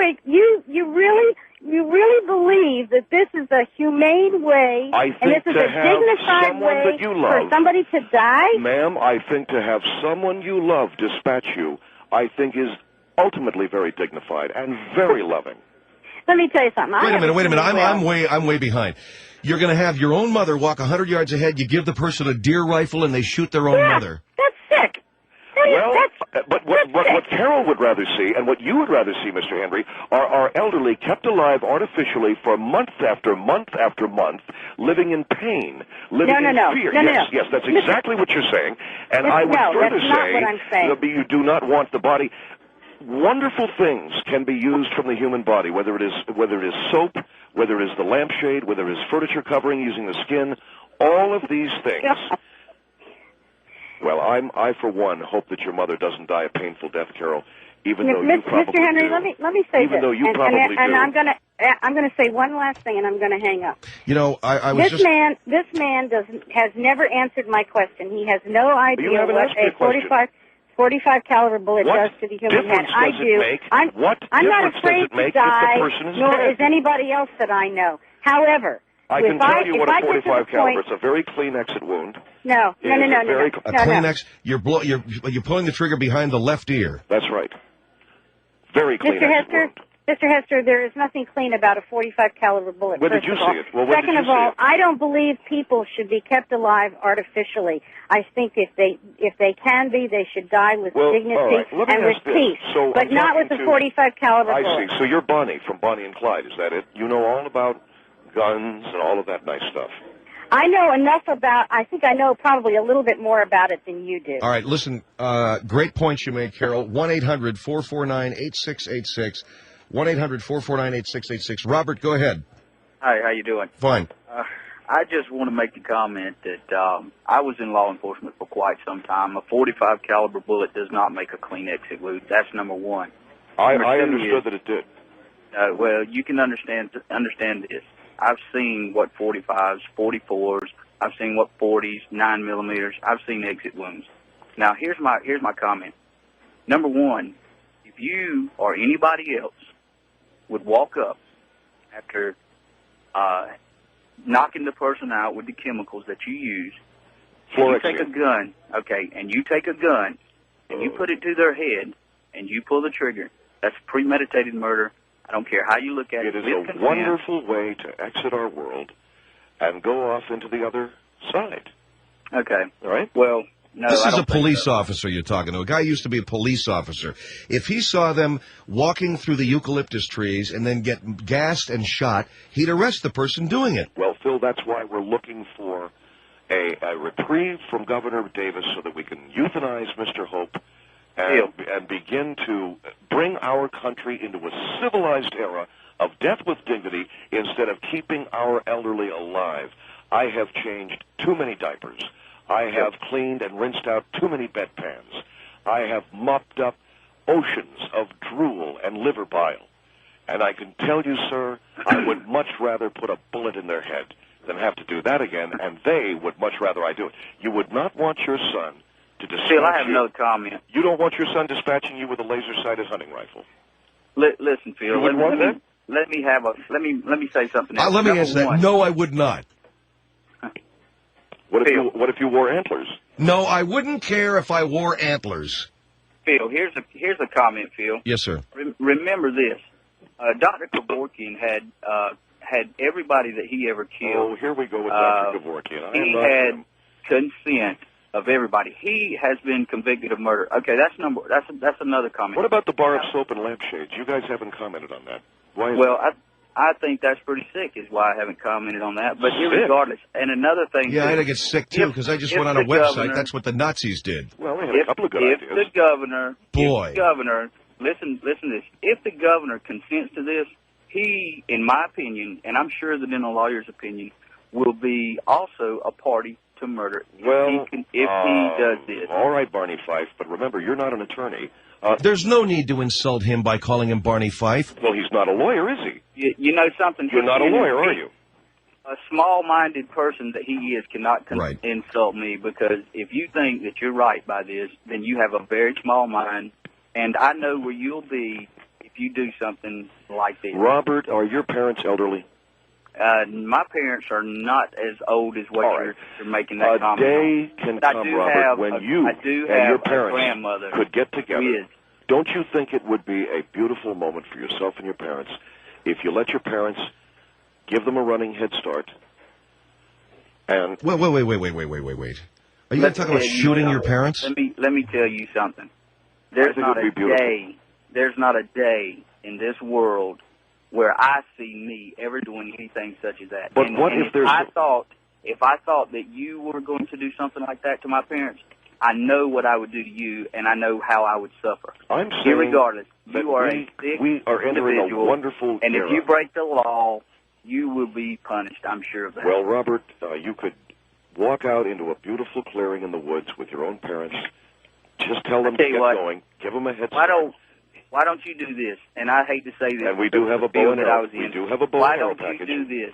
really believe that this is a humane way, and this is a dignified way for somebody to die? Ma'am, I think to have someone you love dispatch you, I think is ultimately very dignified and very loving. Let me tell you something. Wait a minute. I'm way behind. You're going to have your own mother walk 100 yards ahead. You give the person a deer rifle, and they shoot their own mother. That's sick. But what Carol would rather see, and what you would rather see, Mr. Henry, are our elderly kept alive artificially for month after month after month, living in pain, living in fear. Yes, that's exactly what you're saying. And I would further say that you do not want the body. Wonderful things can be used from the human body, whether it is soap, whether it is the lampshade, whether it is furniture covering using the skin, all of these things. Well, I for one hope that your mother doesn't die a painful death, Carol. Even though you probably Mr. Henry, do. let me say even this. though you probably do. And I'm gonna say one last thing, and I'm gonna hang up. You know, I was this man has never answered my question. He has no idea what a .45 caliber bullet does to the human head. I do. I'm not afraid to die, nor is anybody else that I know. However, I can tell you what a .45 caliber. It's a very clean exit wound. No. A clean exit. You're pulling the trigger behind the left ear. That's right. Very clean exit wound. Mr. Hester, there is nothing clean about a .45 caliber bullet. When did you see it? Well, second of all, I don't believe people should be kept alive artificially. I think if they can be, they should die with dignity and with peace, but not with a .45 caliber bullet. I see. So you're Bonnie from Bonnie and Clyde. Is that it? You know all about guns and all of that nice stuff. I know enough about. I think I know probably a little bit more about it than you do. All right, listen. Great points you made, Carol. 1-800-449-8686. 1-800-449-8686. Robert, go ahead. Hi, how you doing? Fine. I just want to make the comment that I was in law enforcement for quite some time. A .45 caliber bullet does not make a clean exit wound. That's number one. I understood that it did. Well, you can understand this. I've seen what 45s, 44s. I've seen what 40s, 9 millimeters. I've seen exit wounds. Now, here's my comment. Number one, you if you or anybody else would walk up after knocking the person out with the chemicals that you use, and you take a gun, and you take a gun and you put it to their head and you pull the trigger, that's premeditated murder. I don't care how you look at it. It is a wonderful way to exit our world and go off into the other side. Okay. All right? Well, no, this I is don't a police officer you're talking to. A guy used to be a police officer. If he saw them walking through the eucalyptus trees and then get gassed and shot, he'd arrest the person doing it. Well, Phil, that's why we're looking for a reprieve from Governor Davis so that we can euthanize Mr. Hope and begin to bring our country into a civilized era of death with dignity instead of keeping our elderly alive. I have changed too many diapers. I have cleaned and rinsed out too many bedpans. I have mopped up oceans of drool and liver bile. And I can tell you, sir, I would much rather put a bullet in their head than have to do that again, and they would much rather I do it. You would not want your son to dispatch Phil, I have you. no comment. You don't want your son dispatching you with a laser-sighted hunting rifle. Listen, Phil. You wouldn't want that? Let me say something else. Let me Number answer that. one, No, I would not. What if you wore antlers? No, I wouldn't care if I wore antlers. Phil, here's a comment, Phil. Yes, sir. Remember this. Dr. Kevorkian had everybody that he ever killed. Oh, here we go with Dr. Kevorkian. He had consent of everybody. He has been convicted of murder. Okay, that's another comment. What about the bar of soap and lampshades? You guys haven't commented on that. Why is Well, that? I think that's pretty sick, is why I haven't commented on that. But irregardless, and another thing, Yeah, too, I get sick, too, because I just went on a website. That's what the Nazis did. Well, they had a couple of good if ideas. the governor, Boy. if the governor, listen to this. If the governor consents to this, he, in my opinion, and I'm sure that in a lawyer's opinion, will be also a party to murder Well, if he does this. All right, Barney Fife, but remember, you're not an attorney. There's no need to insult him by calling him Barney Fife. Well, he's not a lawyer, is he? You know something? You're not a lawyer, are you? A small-minded person that he is cannot insult me, because if you think that you're right by this, then you have a very small mind, and I know where you'll be if you do something like this. Robert, are your parents elderly? My parents are not as old as what you're making that a comment day on. can But come, Robert, when you and your parents could get together. Don't you think it would be a beautiful moment for yourself and your parents if you let your parents give them a running head start? And Wait. Are you going to talk about shooting your parents? Let me tell you something. There's not a day in this world where I see me ever doing anything such as that. But what if there's I thought that you were going to do something like that to my parents, I know what I would do to you, and I know how I would suffer. I'm saying irregardless, that you are a sick we are entering individual, a wonderful and era. if you break the law, you will be punished. I'm sure of that. Well, Robert, you could walk out into a beautiful clearing in the woods with your own parents. Just tell them to get going. Give them a head start. Why don't you do this? And I hate to say this. And we do have a bow and arrow. We do have a bow and arrow package. Why don't you do this?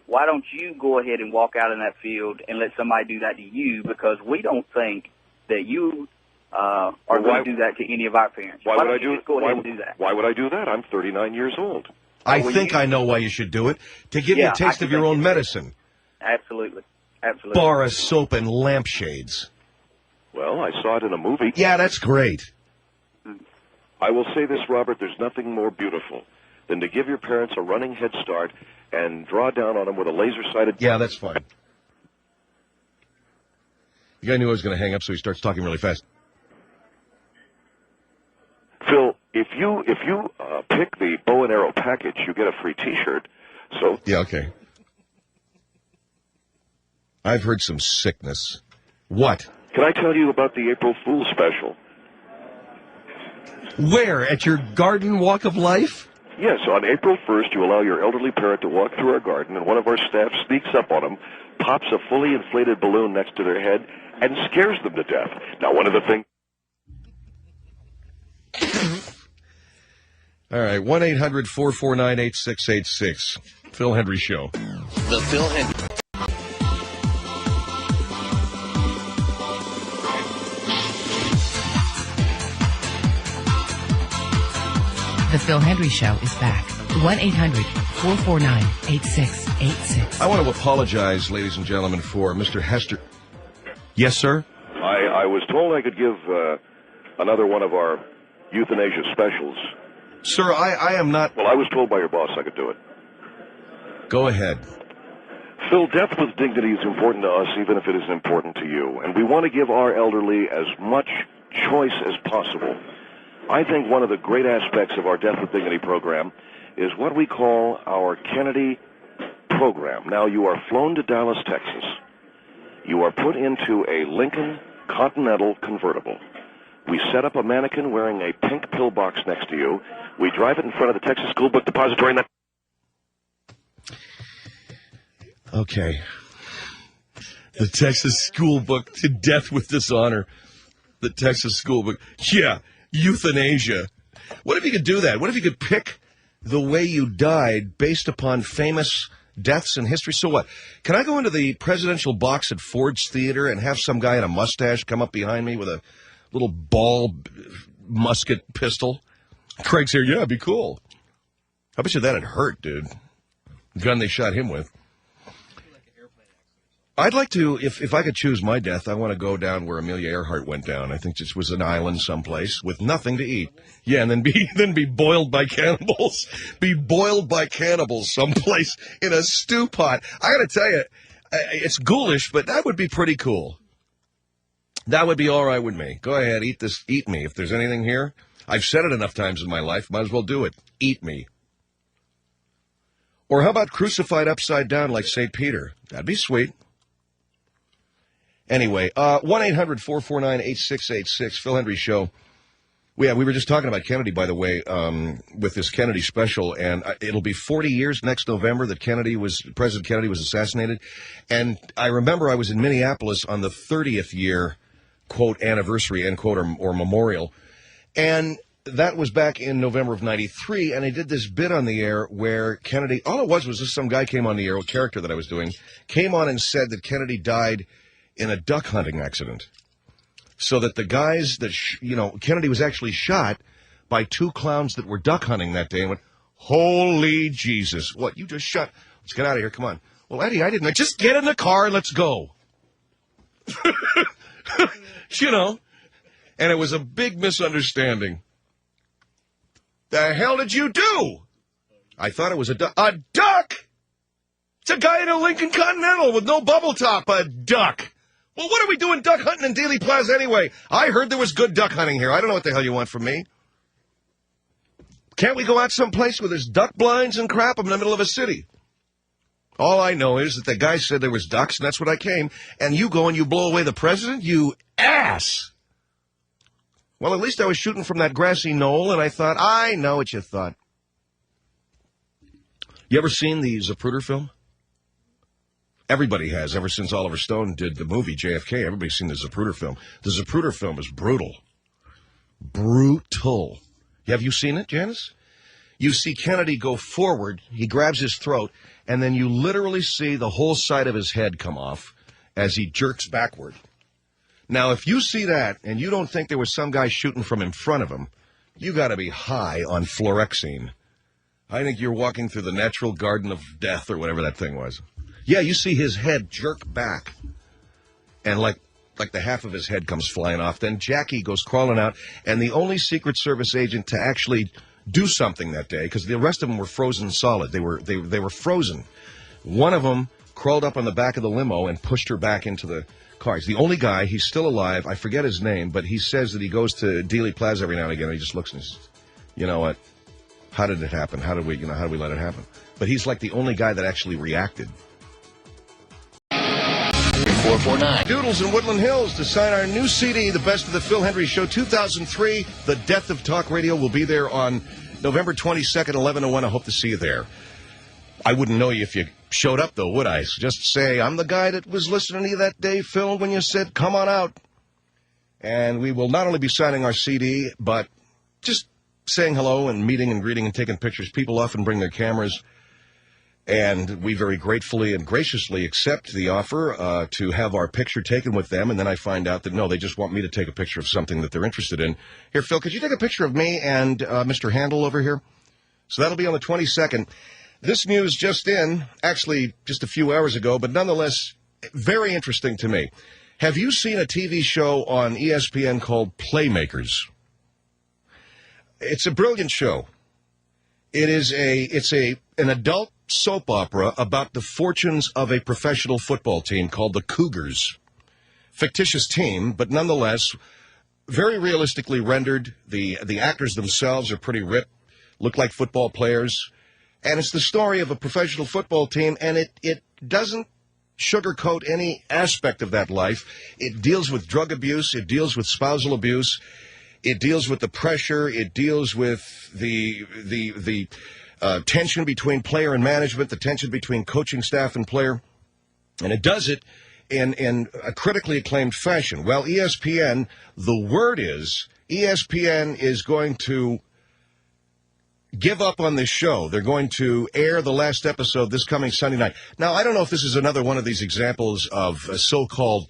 Why don't you go ahead and walk out in that field and let somebody do that to you? Because we don't think that you are going to do that to any of our parents. Why would I do? Just go ahead and do that? Why would I do that? I'm 39 years old. I think I know why you should do it. To give you a taste of your own medicine. Absolutely. Bar of soap and lampshades. Well, I saw it in a movie. Yeah, that's great. I will say this, Robert, there's nothing more beautiful than to give your parents a running head start and draw down on them with a laser-sighted... Yeah, that's fine. The guy knew I was going to hang up, so he starts talking really fast. Phil, if you pick the bow and arrow package, you get a free T-shirt. So yeah, okay. I've heard some sickness. What? Can I tell you about the April Fool's special? Where? At your garden walk of life? Yes, on April 1st, you allow your elderly parent to walk through our garden, and one of our staff sneaks up on them, pops a fully inflated balloon next to their head, and scares them to death. Now, one of the things... All right, 1-800-449-8686. Phil Hendry Show. The Phil Hendry. Phil Hendrie Show is back. 1-800-449-8686. I want to apologize, ladies and gentlemen, for Mr. Hester. Yes, sir? I was told I could give another one of our euthanasia specials. Sir, I am not... Well, I was told by your boss I could do it. Go ahead. Phil, death with dignity is important to us, even if it isn't important to you. And we want to give our elderly as much choice as possible. I think one of the great aspects of our Death with Dignity program is what we call our Kennedy program. Now, you are flown to Dallas, Texas. You are put into a Lincoln Continental convertible. We set up a mannequin wearing a pink pillbox next to you. We drive it in front of the Texas School Book Depository. And Okay. The Texas School Book to death with dishonor. The Texas School Book. Yeah, euthanasia. What if you could do that? What if you could pick the way you died based upon famous deaths in history? So what? Can I go into the presidential box at Ford's Theater and have some guy in a mustache come up behind me with a little ball musket pistol? Craig's here. Yeah, it'd be cool. I bet you that'd hurt, dude. The gun they shot him with. I'd like to, if I could choose my death, I want to go down where Amelia Earhart went down. I think this was an island someplace with nothing to eat. Yeah, and then be boiled by cannibals. Be boiled by cannibals someplace in a stew pot. I got to tell you, it's ghoulish, but that would be pretty cool. That would be all right with me. Go ahead, eat me. If there's anything here, I've said it enough times in my life, might as well do it. Eat me. Or how about crucified upside down like St. Peter? That'd be sweet. Anyway, 1-800-449-8686, Phil Hendrie Show. We were just talking about Kennedy, by the way, with this Kennedy special, and it'll be 40 years next November that President Kennedy was assassinated. And I remember I was in Minneapolis on the 30th year, quote, anniversary, end quote, or memorial. And that was back in November of 93, and I did this bit on the air where Kennedy, all it was just some guy came on the air, a character that I was doing, came on and said that Kennedy died in a duck hunting accident. So that the guys that, Kennedy was actually shot by two clowns that were duck hunting that day and went, holy Jesus, what, you just shot? Let's get out of here, come on. Well, Eddie, I didn't. Just get in the car and let's go. And it was a big misunderstanding. The hell did you do? I thought it was a duck. A duck? It's a guy in a Lincoln Continental with no bubble top. A duck. Well, what are we doing duck hunting in Dealey Plaza anyway? I heard there was good duck hunting here. I don't know what the hell you want from me. Can't we go out someplace where there's duck blinds and crap? I'm in the middle of a city. All I know is that the guy said there was ducks, and that's what I came. And you go and you blow away the president? You ass! Well, at least I was shooting from that grassy knoll, and I thought, I know what you thought. You ever seen the Zapruder film? Everybody has, ever since Oliver Stone did the movie JFK. Everybody's seen the Zapruder film. The Zapruder film is brutal. Brutal. Have you seen it, Janice? You see Kennedy go forward, he grabs his throat, and then you literally see the whole side of his head come off as he jerks backward. Now, if you see that, and you don't think there was some guy shooting from in front of him, you got to be high on fluoxetine. I think you're walking through the natural garden of death, or whatever that thing was. Yeah, you see his head jerk back, and like the half of his head comes flying off. Then Jackie goes crawling out, and the only Secret Service agent to actually do something that day, because the rest of them were frozen solid. They were frozen. One of them crawled up on the back of the limo and pushed her back into the car. He's the only guy. He's still alive. I forget his name, but he says that he goes to Dealey Plaza every now and again, and he just looks and says, you know what? How did it happen? How did we let it happen? But he's like the only guy that actually reacted. 449. Doodles in Woodland Hills to sign our new CD, The Best of the Phil Hendrie Show 2003. The Death of Talk Radio will be there on November 22nd, 11:01. I hope to see you there. I wouldn't know you if you showed up, though, would I? Just say, I'm the guy that was listening to you that day, Phil, when you said, come on out. And we will not only be signing our CD, but just saying hello and meeting and greeting and taking pictures. People often bring their cameras. And we very gratefully and graciously accept the offer to have our picture taken with them. And then I find out that, no, they just want me to take a picture of something that they're interested in. Here, Phil, could you take a picture of me and Mr. Handel over here? So that'll be on the 22nd. This news just in, actually just a few hours ago, but nonetheless very interesting to me. Have you seen a TV show on ESPN called Playmakers? It's a brilliant show. It's an adult soap opera about the fortunes of a professional football team called the Cougars. Fictitious team, but nonetheless very realistically rendered. The actors themselves are pretty ripped, look like football players. And it's the story of a professional football team, and it doesn't sugarcoat any aspect of that life. It deals with drug abuse. It deals with spousal abuse. It deals with the pressure. It deals with the tension between player and management, the tension between coaching staff and player. And it does it in a critically acclaimed fashion. Well, ESPN, the word is, ESPN is going to give up on this show. They're going to air the last episode this coming Sunday night. Now, I don't know if this is another one of these examples of a so-called,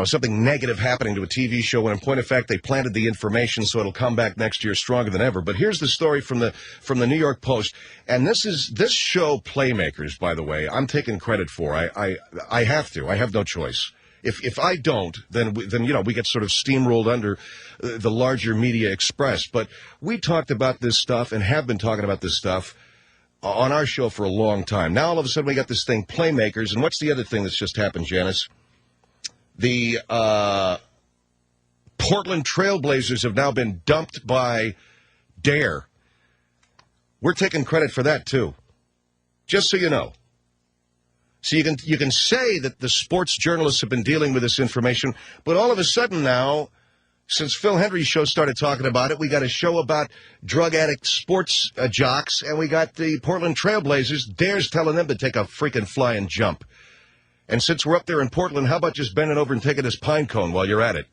something negative happening to a TV show, when in point of fact they planted the information so it'll come back next year stronger than ever. But here's the story from the New York Post, and this show, Playmakers, by the way, I'm taking credit for. I have to. I have no choice. If I don't, then we get sort of steamrolled under the larger media express. But we talked about this stuff and have been talking about this stuff on our show for a long time. Now all of a sudden we got this thing, Playmakers, and what's the other thing that's just happened, Janice? The Portland Trailblazers have now been dumped by Dare. We're taking credit for that too, just so you know. So you can say that the sports journalists have been dealing with this information, but all of a sudden now, since Phil Hendry's show started talking about it, we got a show about drug addict sports jocks, and we got the Portland Trailblazers. Dare's telling them to take a freaking flying jump. And since we're up there in Portland, how about just bending over and taking this pine cone while you're at it?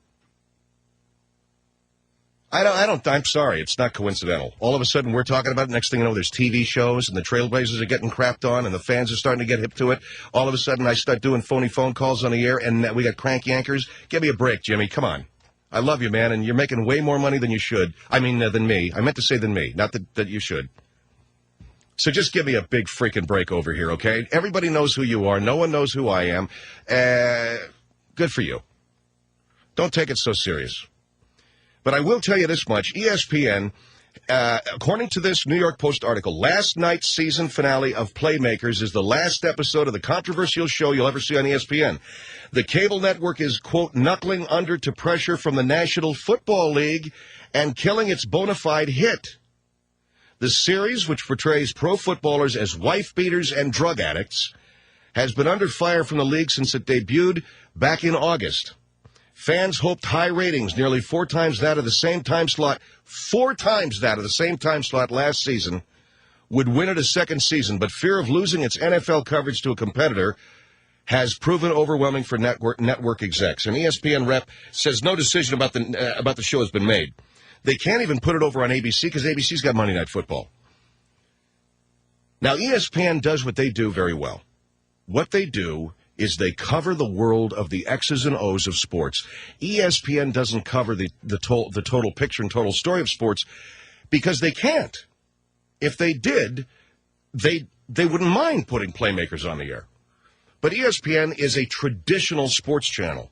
I'm sorry, it's not coincidental. All of a sudden, we're talking about it. Next thing you know, there's TV shows, and the Trailblazers are getting crapped on, and the fans are starting to get hip to it. All of a sudden, I start doing phony phone calls on the air, and we got cranky anchors. Give me a break, Jimmy. Come on. I love you, man, and you're making way more money than you should. I mean, than me. I meant to say than me, not that you should. So just give me a big freaking break over here, okay? Everybody knows who you are. No one knows who I am. Good for you. Don't take it so serious. But I will tell you this much. ESPN, according to this New York Post article, last night's season finale of Playmakers is the last episode of the controversial show you'll ever see on ESPN. The cable network is, quote, knuckling under to pressure from the National Football League and killing its bona fide hit. The series, which portrays pro footballers as wife-beaters and drug addicts, has been under fire from the league since it debuted back in August. Fans hoped high ratings, nearly 4 times that of the same time slot, 4 times that of the same time slot last season, would win it a second season, but fear of losing its NFL coverage to a competitor has proven overwhelming for network execs. An ESPN rep says no decision about the show has been made. They can't even put it over on ABC because ABC's got Monday Night Football. Now, ESPN does what they do very well. What they do is they cover the world of the X's and O's of sports. ESPN doesn't cover the total picture and total story of sports because they can't. If they did, they wouldn't mind putting Playmakers on the air. But ESPN is a traditional sports channel.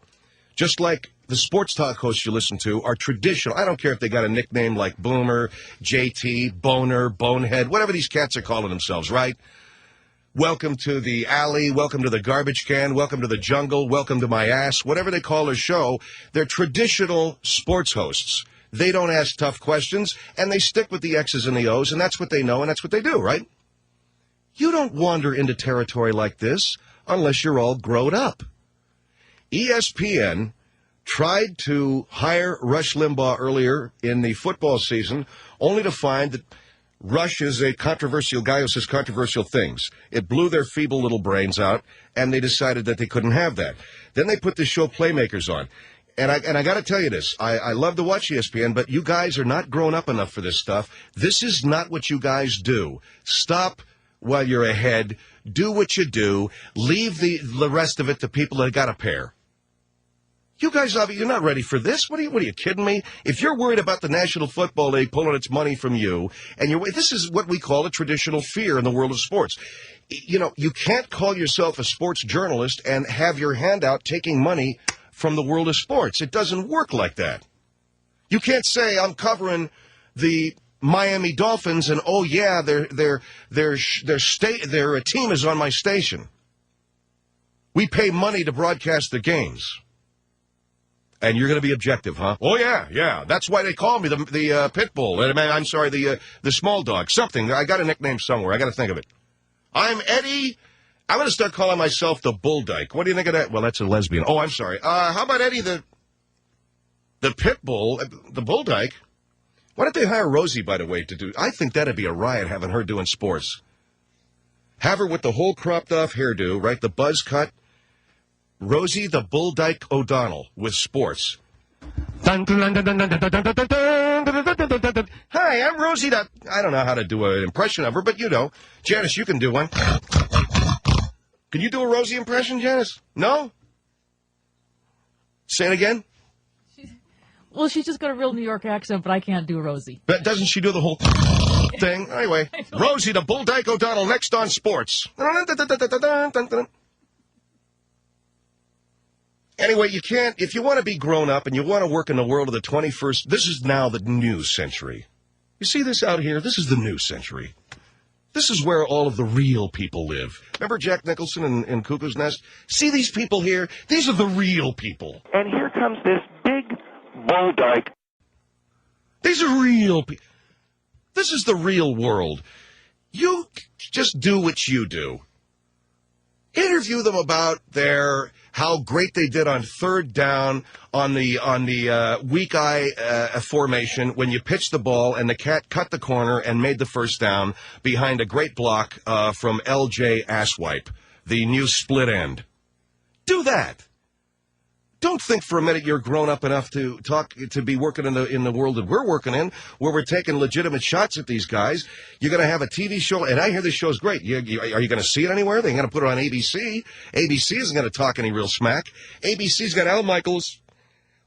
Just like the sports talk hosts you listen to are traditional. I don't care if they got a nickname like Boomer, JT, Boner, Bonehead, whatever these cats are calling themselves, right? Welcome to the alley, welcome to the garbage can, welcome to the jungle, welcome to my ass, whatever they call their show. They're traditional sports hosts. They don't ask tough questions, and they stick with the X's and the O's, and that's what they know, and that's what they do, right? You don't wander into territory like this unless you're all grown up. ESPN tried to hire Rush Limbaugh earlier in the football season, only to find that Rush is a controversial guy who says controversial things. It blew their feeble little brains out, and they decided that they couldn't have that. Then they put the show Playmakers on. And I got to tell you this. I love to watch ESPN, but you guys are not grown up enough for this stuff. This is not what you guys do. Stop while you're ahead. Do what you do. Leave the rest of it to people that got a pair. You guys, you're not ready for this. What are you kidding me? If you're worried about the National Football League pulling its money from you, and this is what we call a traditional fear in the world of sports. You know, you can't call yourself a sports journalist and have your hand out taking money from the world of sports. It doesn't work like that. You can't say I'm covering the Miami Dolphins and oh yeah, their team is on my station. We pay money to broadcast the games. And you're going to be objective, huh? Oh, yeah. That's why they call me the pit bull. I'm sorry, the small dog. Something. I got a nickname somewhere. I got to think of it. I'm Eddie. I'm going to start calling myself the bull dyke. What do you think of that? Well, that's a lesbian. Oh, I'm sorry. How about Eddie the pit bull, the bull dyke? Why don't they hire Rosie, by the way, to do? I think that'd be a riot having her doing sports. Have her with the whole cropped off hairdo, right? The buzz cut. Rosie the Bull Dyke O'Donnell with sports. Hi, I'm Rosie the... I don't know how to do an impression of her, but you know. Janice, you can do one. Can you do a Rosie impression, Janice? No? Say it again? Well, she's just got a real New York accent, but I can't do Rosie. But doesn't she do the whole thing? Anyway, Rosie the Bull Dyke O'Donnell next on sports. Anyway, you can't, if you want to be grown up and you want to work in the world of the 21st, this is now the new century. You see this out here? This is the new century. This is where all of the real people live. Remember Jack Nicholson in Cuckoo's Nest? See these people here? These are the real people. And here comes this big bull dyke. These are real people. This is the real world. You just do what you do. Interview them about how great they did on third down on the weak eye formation when you pitched the ball and the cat cut the corner and made the first down behind a great block from L.J. Asswipe, the new split end. Do that. Don't think for a minute you're grown up enough to be working in the world that we're working in, where we're taking legitimate shots at these guys. You're going to have a TV show, and I hear this show's great. Are you going to see it anywhere? They're going to put it on ABC. ABC isn't going to talk any real smack. ABC's got Al Michaels,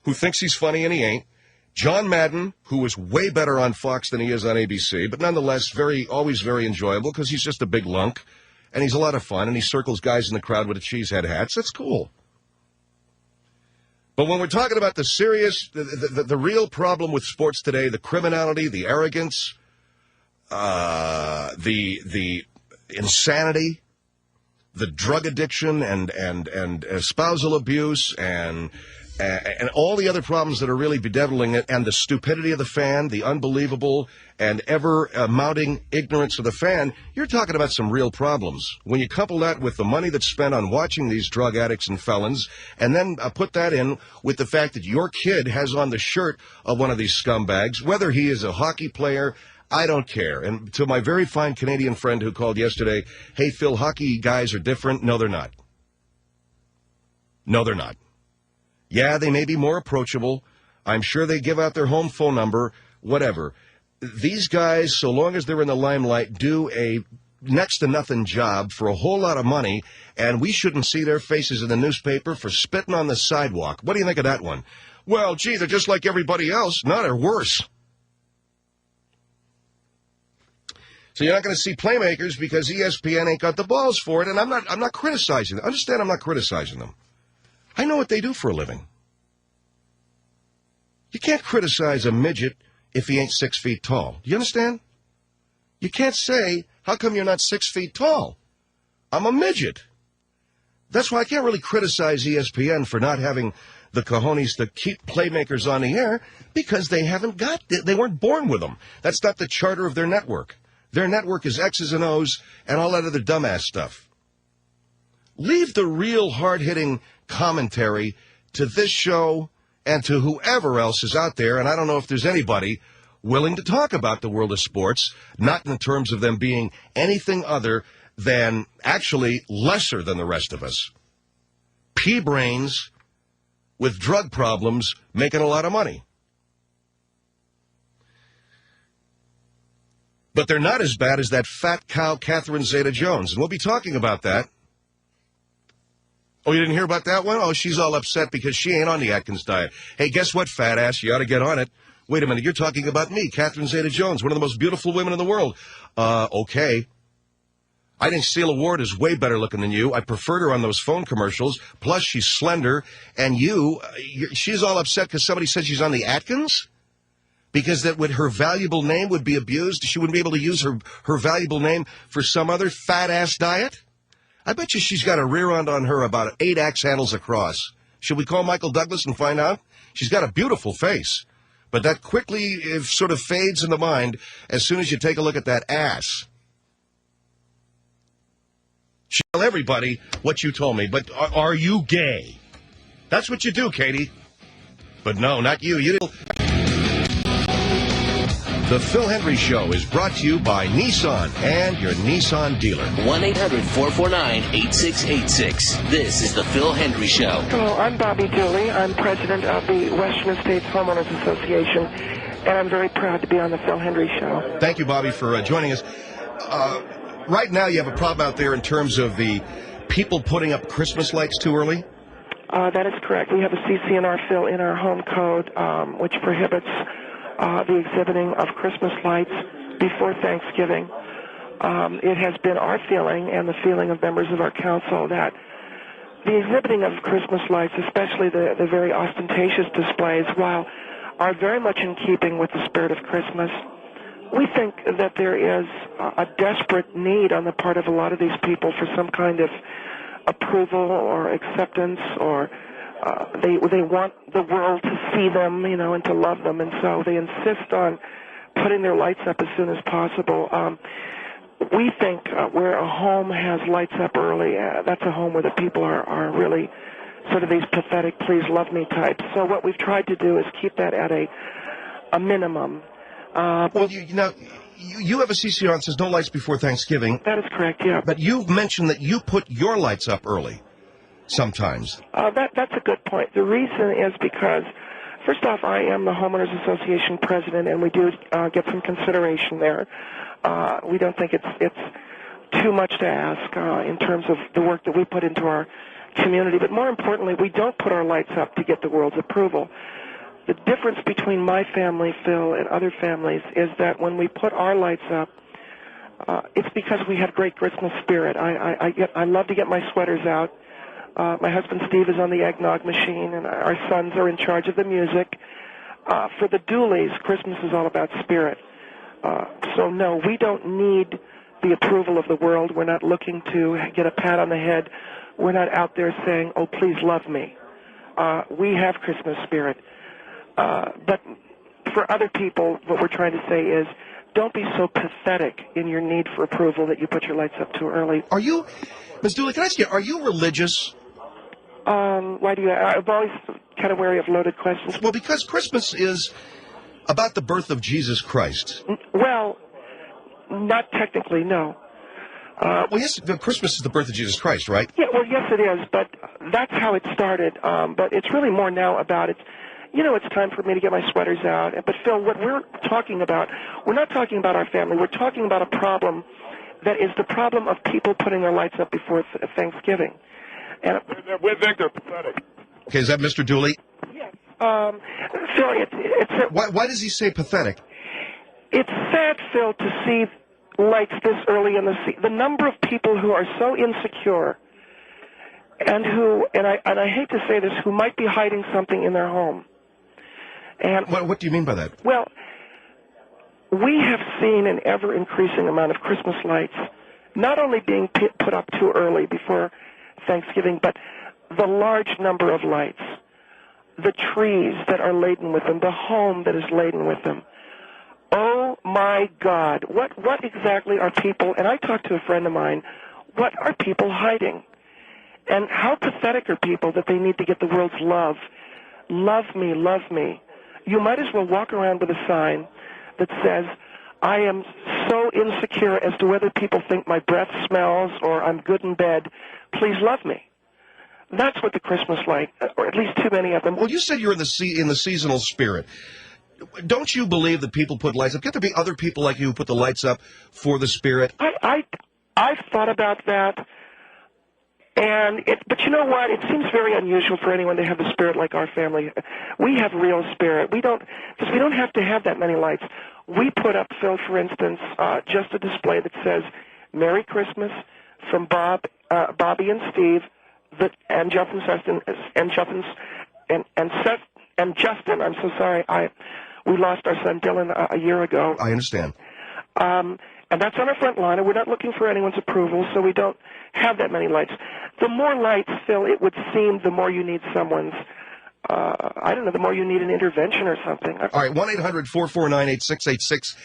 who thinks he's funny and he ain't. John Madden, who is way better on Fox than he is on ABC, but nonetheless always very enjoyable because he's just a big lunk, and he's a lot of fun, and he circles guys in the crowd with the cheesehead hats. That's cool. But when we're talking about the serious, the real problem with sports today, the criminality, the arrogance, the insanity, the drug addiction and spousal abuse and all the other problems that are really bedeviling it, and the stupidity of the fan, the unbelievable and ever mounting ignorance of the fan, you're talking about some real problems. When you couple that with the money that's spent on watching these drug addicts and felons, and then put that in with the fact that your kid has on the shirt of one of these scumbags, whether he is a hockey player, I don't care. And to my very fine Canadian friend who called yesterday, hey, Phil, hockey guys are different. No, they're not. No, they're not. Yeah, they may be more approachable. I'm sure they give out their home phone number, whatever. These guys, so long as they're in the limelight, do a next to nothing job for a whole lot of money, and we shouldn't see their faces in the newspaper for spitting on the sidewalk. What do you think of that one? Well, gee, they're just like everybody else. No, they're worse. So you're not going to see playmakers because ESPN ain't got the balls for it, and I'm not criticizing them. Understand, I'm not criticizing them. I know what they do for a living. You can't criticize a midget if he ain't 6 feet tall. Do you understand? You can't say, how come you're not 6 feet tall? I'm a midget. That's why I can't really criticize ESPN for not having the cojones to keep playmakers on the air, because they weren't born with them. That's not the charter of their network. Their network is X's and O's and all that other dumbass stuff. Leave the real hard-hitting commentary to this show and to whoever else is out there, and I don't know if there's anybody willing to talk about the world of sports, not in terms of them being anything other than actually lesser than the rest of us. Pea-brains with drug problems making a lot of money. But they're not as bad as that fat cow Catherine Zeta-Jones, and we'll be talking about that Oh, you didn't hear about that one? Oh, she's all upset because she ain't on the Atkins diet. Hey, guess what, fat ass? You ought to get on it. Wait a minute, you're talking about me, Catherine Zeta-Jones, one of the most beautiful women in the world. Okay. I think Celia Ward is way better looking than you. I preferred her on those phone commercials. Plus, she's slender. And she's all upset because somebody said she's on the Atkins? Because her valuable name would be abused? She wouldn't be able to use her valuable name for some other fat-ass diet? I bet you she's got a rear end on her about 8 axe handles across. Should we call Michael Douglas and find out? She's got a beautiful face. But that quickly sort of fades in the mind as soon as you take a look at that ass. Tell everybody what you told me, but are you gay? That's what you do, Katie. But no, not you. The Phil Hendry Show is brought to you by Nissan and your Nissan dealer. 1-800-449-8686. This is the Phil Hendry Show. Hello, I'm Bobby Dooley. I'm president of the Western States Homeowners Association, and I'm very proud to be on the Phil Hendry Show. Thank you, Bobby, for joining us. Right now, you have a problem out there in terms of the people putting up Christmas lights too early? That is correct. We have a CC&R, Phil, in our home code, which prohibits the exhibiting of Christmas lights before Thanksgiving. It has been our feeling and the feeling of members of our council that the exhibiting of Christmas lights, especially the very ostentatious displays, while are very much in keeping with the spirit of Christmas, we think that there is a desperate need on the part of a lot of these people for some kind of approval or acceptance, or they want the world to see them, and to love them, and so they insist on putting their lights up as soon as possible. We think where a home has lights up early, that's a home where the people are really sort of these pathetic, please love me types. So what we've tried to do is keep that at a minimum. Well, you have a CCR that says no lights before Thanksgiving. That is correct, yeah. But you've mentioned that you put your lights up early sometimes. That's a good point. The reason is because, first off, I am the Homeowners Association president, and we do get some consideration there. We don't think it's too much to ask in terms of the work that we put into our community. But more importantly, we don't put our lights up to get the world's approval. The difference between my family, Phil, and other families is that when we put our lights up, it's because we have great Christmas spirit. I love to get my sweaters out. My husband Steve is on the eggnog machine, and our sons are in charge of the music. For the Dooleys, Christmas is all about spirit. So no, we don't need the approval of the world. We're not looking to get a pat on the head. We're not out there saying, oh, please love me. We have Christmas spirit. But for other people, what we're trying to say is, don't be so pathetic in your need for approval that you put your lights up too early. Are you, Ms. Dooley, can I ask you, are you religious? Why do you? I'm always kind of wary of loaded questions. Well, because Christmas is about the birth of Jesus Christ. Well, not technically, no. Well, yes, Christmas is the birth of Jesus Christ, right? Yeah, well, yes, it is, but that's how it started. But it's really more now about it. It's time for me to get my sweaters out. But, Phil, what we're talking about, we're not talking about our family. We're talking about a problem that is the problem of people putting their lights up before Thanksgiving. And we think they're pathetic. Okay, is that Mr. Dooley? Yes. Phil, why does he say pathetic? It's sad, Phil, to see lights this early in the season. The number of people who are so insecure and who, and I hate to say this, who might be hiding something in their home. And what do you mean by that? Well, we have seen an ever-increasing amount of Christmas lights not only being put up too early before Thanksgiving, but the large number of lights, the trees that are laden with them, the home that is laden with them. Oh, my God. What exactly are people, and I talked to a friend of mine, what are people hiding? And how pathetic are people that they need to get the world's love? Love me, love me. You might as well walk around with a sign that says, I am so insecure as to whether people think my breath smells or I'm good in bed. Please love me. That's what the Christmas light, or at least too many of them. Well, you said you're in the seasonal spirit. Don't you believe that people put lights up? Can't there be other people like you who put the lights up for the spirit? I've thought about that. But you know what? It seems very unusual for anyone to have a spirit like our family. We have real spirit. Because we don't have to have that many lights. We put up, Phil, for instance, just a display that says, Merry Christmas from Bobby and Steve, and Justin, and Justin. I'm so sorry. We lost our son Dylan a year ago. I understand. And that's on our front line, and we're not looking for anyone's approval, so we don't have that many lights. The more lights, Phil, it would seem the more you need someone's, the more you need an intervention or something. All right, 1-800-449-8686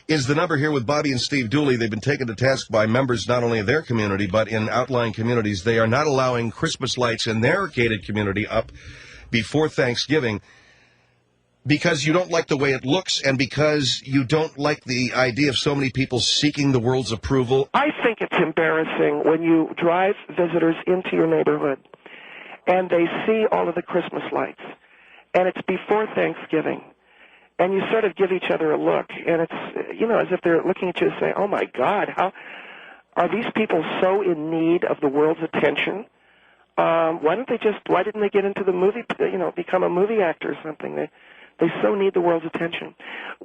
is the number here with Bobby and Steve Dooley. They've been taken to task by members not only of their community, but in outlying communities. They are not allowing Christmas lights in their gated community up before Thanksgiving, because you don't like the way it looks and because you don't like the idea of so many people seeking the world's approval? I think it's embarrassing when you drive visitors into your neighborhood and they see all of the Christmas lights, and it's before Thanksgiving, and you sort of give each other a look, and it's, as if they're looking at you and saying, oh, my God, how are these people so in need of the world's attention? Why didn't they get into the movie, become a movie actor or something? They so need the world's attention.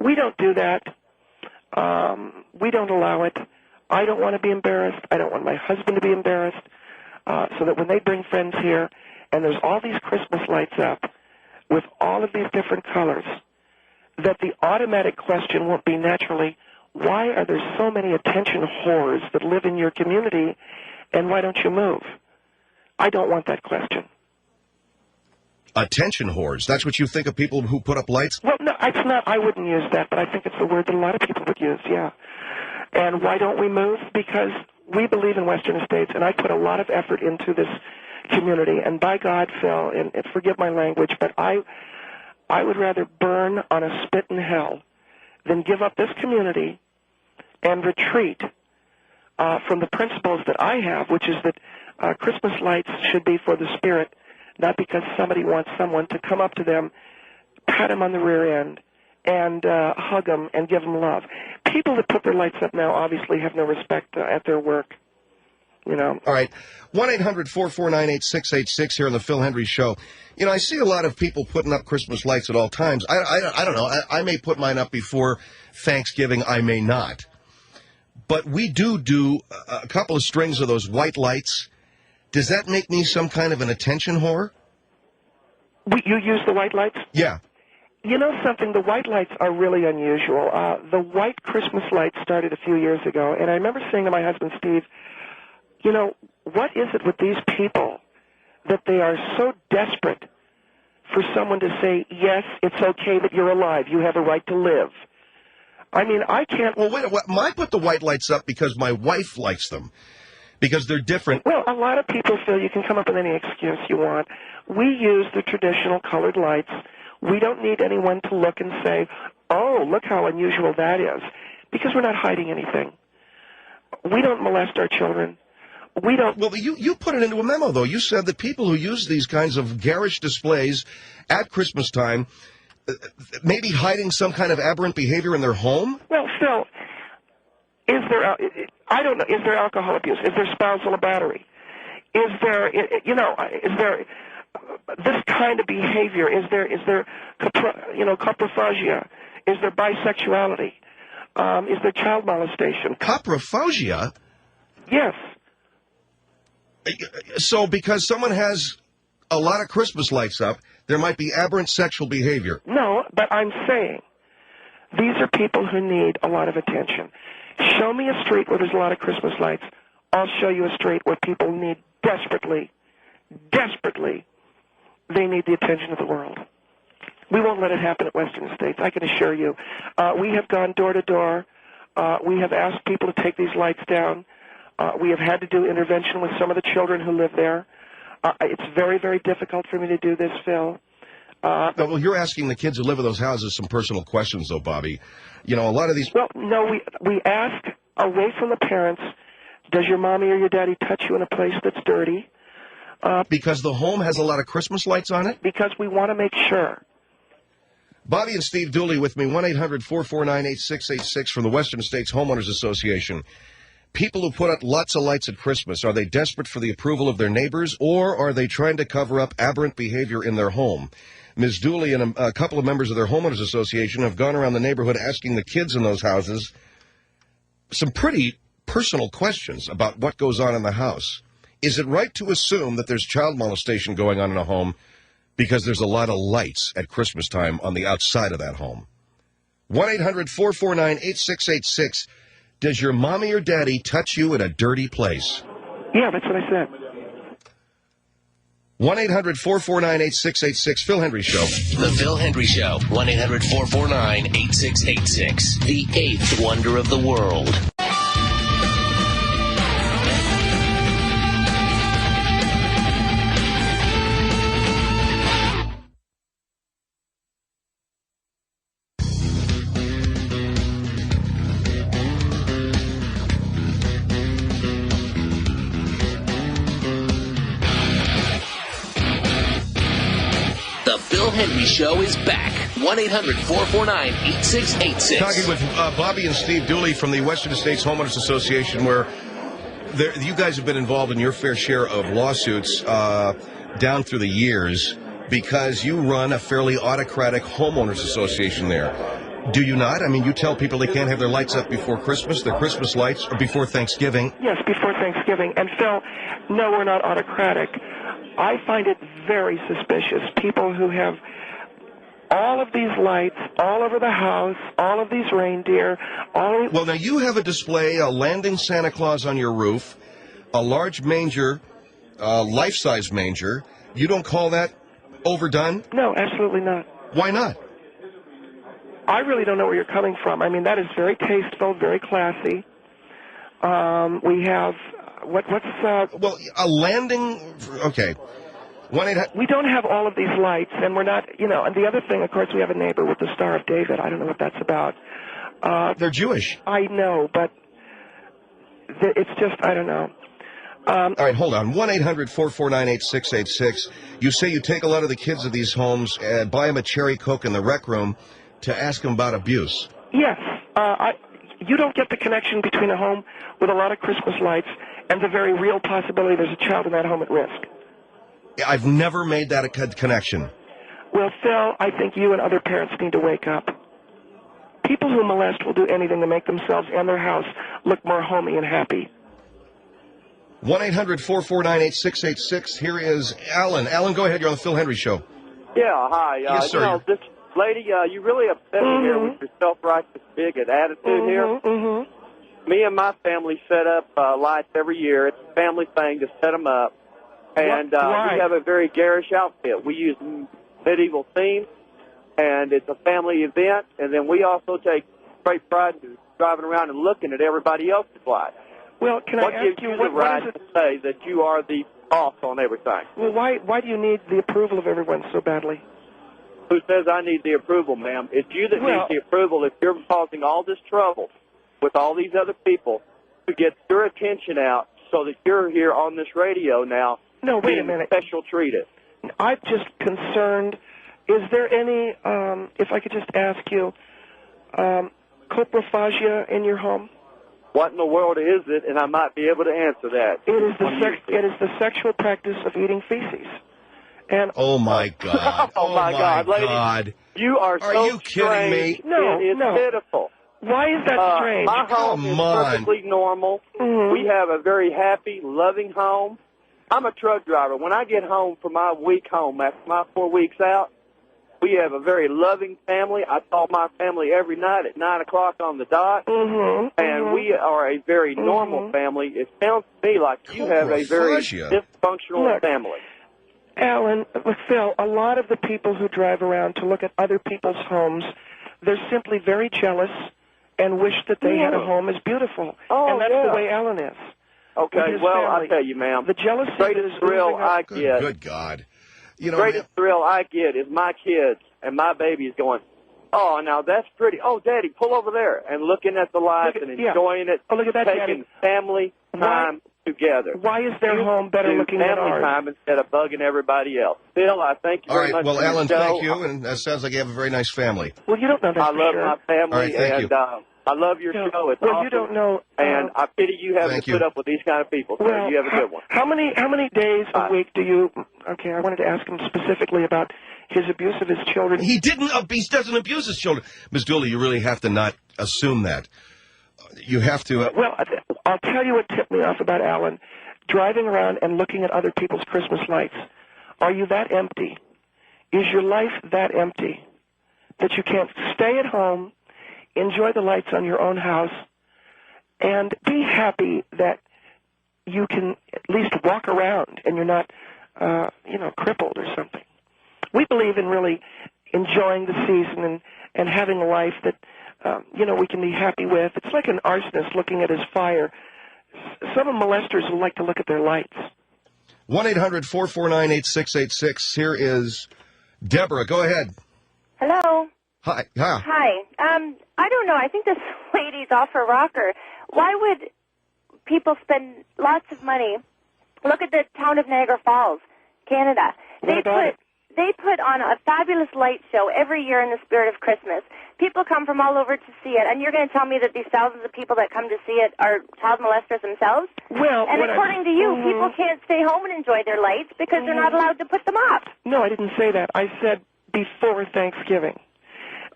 We don't do that. We don't allow it. I don't want to be embarrassed. I don't want my husband to be embarrassed. So that when they bring friends here and there's all these Christmas lights up with all of these different colors, that the automatic question won't be naturally, why are there so many attention whores that live in your community, and why don't you move? I don't want that question. Attention whores. That's what you think of people who put up lights? Well, no, it's not. I wouldn't use that, but I think it's the word that a lot of people would use, yeah. And why don't we move? Because we believe in Western Estates, and I put a lot of effort into this community. And by God, Phil, and forgive my language, but I would rather burn on a spit in hell than give up this community and retreat from the principles that I have, which is that Christmas lights should be for the spirit, not because somebody wants someone to come up to them, pat them on the rear end, and hug them and give them love. People that put their lights up now obviously have no respect at their work, All right. 1-800-449-8686 here on the Phil Hendry Show. I see a lot of people putting up Christmas lights at all times. I don't know. I may put mine up before Thanksgiving. I may not. But we do a couple of strings of those white lights. Does that make me some kind of an attention whore? You use the white lights? Yeah. You know something? The white lights are really unusual. The white Christmas lights started a few years ago, and I remember saying to my husband, Steve, what is it with these people that they are so desperate for someone to say, yes, it's okay that you're alive. You have a right to live. I mean, I can't... Well, wait, I put the white lights up because my wife likes them. Because they're different. Well, a lot of people feel you can come up with any excuse you want. We use the traditional colored lights. We don't need anyone to look and say, oh, look how unusual that is. Because we're not hiding anything. We don't molest our children. We don't... Well, you put it into a memo, though. You said that people who use these kinds of garish displays at Christmas time may be hiding some kind of aberrant behavior in their home? Well, Phil, is there alcohol abuse? Is there spousal battery? Is there this kind of behavior? Is there coprophagia? Is there bisexuality? Is there child molestation? Coprophagia? Yes. So because someone has a lot of Christmas lights up, there might be aberrant sexual behavior. No, but I'm saying these are people who need a lot of attention. Show me a street where there's a lot of Christmas lights. I'll show you a street where people need desperately, they need the attention of the world. We won't let it happen at Western Estates, I can assure you. We have gone door to door. We have asked people to take these lights down. We have had to do intervention with some of the children who live there. It's very, very difficult for me to do this, Phil. Well, you're asking the kids who live in those houses some personal questions, though, Bobby. A lot of these... Well, no, we ask away from the parents, does your mommy or your daddy touch you in a place that's dirty? Because the home has a lot of Christmas lights on it? Because we want to make sure. Bobby and Steve Dooley with me, 1-800-449-8686 from the Western States Homeowners Association. people who put up lots of lights at Christmas, are they desperate for the approval of their neighbors, or are they trying to cover up aberrant behavior in their home? Ms. Dooley and a couple of members of their homeowners association have gone around the neighborhood asking the kids in those houses some pretty personal questions about what goes on in the house. Is it right to assume that there's child molestation going on in a home because there's a lot of lights at Christmas time on the outside of that home? 1-800-449-8686. Does your mommy or daddy touch you in a dirty place? Yeah, that's what I said. 1-800-449-8686. Phil Hendry Show. The Phil Hendry Show. 1-800-449-8686. The eighth wonder of the world. Henry Show is back. 1-800-449-8686. Talking with Bobby and Steve Dooley from the Western States Homeowners Association, where you guys have been involved in your fair share of lawsuits down through the years because you run a fairly autocratic homeowners association there. Do you not? I mean, you tell people they can't have their lights up before Christmas, their Christmas lights, or before Thanksgiving. Yes, before Thanksgiving. And Phil, no, we're not autocratic. I find it very suspicious. People who have all of these lights all over the house, all of these reindeer, Well, now you have a display, a landing Santa Claus on your roof, a large manger, life-size manger. You don't call that overdone? No, absolutely not. Why not? I really don't know where you're coming from. I mean, that is very tasteful, very classy. We have... Well, a landing... Okay. We don't have all of these lights, and we're not, and the other thing, of course, we have a neighbor with the Star of David. I don't know what that's about. They're Jewish. I know, but it's just, I don't know. All right, hold on. 1-800-449-8686. You say you take a lot of the kids of these homes and buy them a Cherry Coke in the rec room to ask them about abuse. Yes. You don't get the connection between a home with a lot of Christmas lights and the very real possibility there's a child in that home at risk. I've never made that a connection. Well, Phil, I think you and other parents need to wake up. People who molest will do anything to make themselves and their house look more homey and happy. 1-800-449-8686. Here is Alan. Alan, go ahead. You're on the Phil Hendry Show. Yeah, hi. Yes, sir. This lady, you really upset me here with your self-righteous bigot attitude here. Me and my family set up lights every year. It's a family thing to set them up. And we have a very garish outfit. We use medieval themes, and it's a family event. And then we also take great pride in driving around and looking at everybody else's lights. Well, can I ask you, what right to say that you are the boss on everything? Well, why do you need the approval of everyone so badly? Who says I need the approval, ma'am? It's you that needs the approval if you're causing all this trouble with all these other people to get your attention out so that you're here on this radio now. No, wait a minute. Special treated. I'm just concerned. Is there any, if I could just ask you, coprophagia in your home? What in the world is it? And I might be able to answer that. It is the sexual practice of eating feces. And oh my God! oh my God, lady, God! You are so you kidding me? No, it's pitiful. Why is that strange? My home is perfectly normal. We have a very happy, loving home. I'm a truck driver. When I get home from my week home, after my 4 weeks out, we have a very loving family. I call my family every night at 9 o'clock on the dot. And we are a very normal family. It sounds to me like you have a very dysfunctional family. Alan, Phil, a lot of the people who drive around to look at other people's homes, they're simply very jealous and wish that they had a home as beautiful. And that's the way Alan is. Okay, well, I'll tell you, ma'am. The jealousy greatest thrill I get. Good God. The greatest thrill I get is my kids and my babies going, oh, now that's pretty. Oh, Daddy, pull over there. And looking at the lights and enjoying it. Oh, look at that, taking family time together. Why is their home better looking than ours? Family time instead of bugging everybody else. Phil, I thank you very much. All right, well, Alan, thank you. And that sounds like you have a very nice family. Well, you don't know that I love my family. All right, thank and you. I love your show. It's awesome. You don't know. And I pity you having to put up with these kind of people. So you have a good one. How many days a week do you? Okay, I wanted to ask him specifically about his abuse of his children. He doesn't abuse his children. Ms. Dooley, you really have to not assume that. You have to. Well, I'll tell you what tipped me off about Alan. Driving around and looking at other people's Christmas lights. Are you that empty? Is your life that empty that you can't stay at home, enjoy the lights on your own house, and be happy that you can at least walk around and you're not, crippled or something? We believe in really enjoying the season and having a life that, we can be happy with. It's like an arsonist looking at his fire. Some molesters will like to look at their lights. 1-800-449-8686. Here is Deborah. Go ahead. Hello. Hi. Hi. I don't know. I think this lady's off her rocker. Why would people spend lots of money? Look at the town of Niagara Falls, Canada. They put on a fabulous light show every year in the spirit of Christmas. People come from all over to see it, and you're going to tell me that these thousands of people that come to see it are child molesters themselves? Well, and according to you, people can't stay home and enjoy their lights because they're not allowed to put them up. No, I didn't say that. I said before Thanksgiving.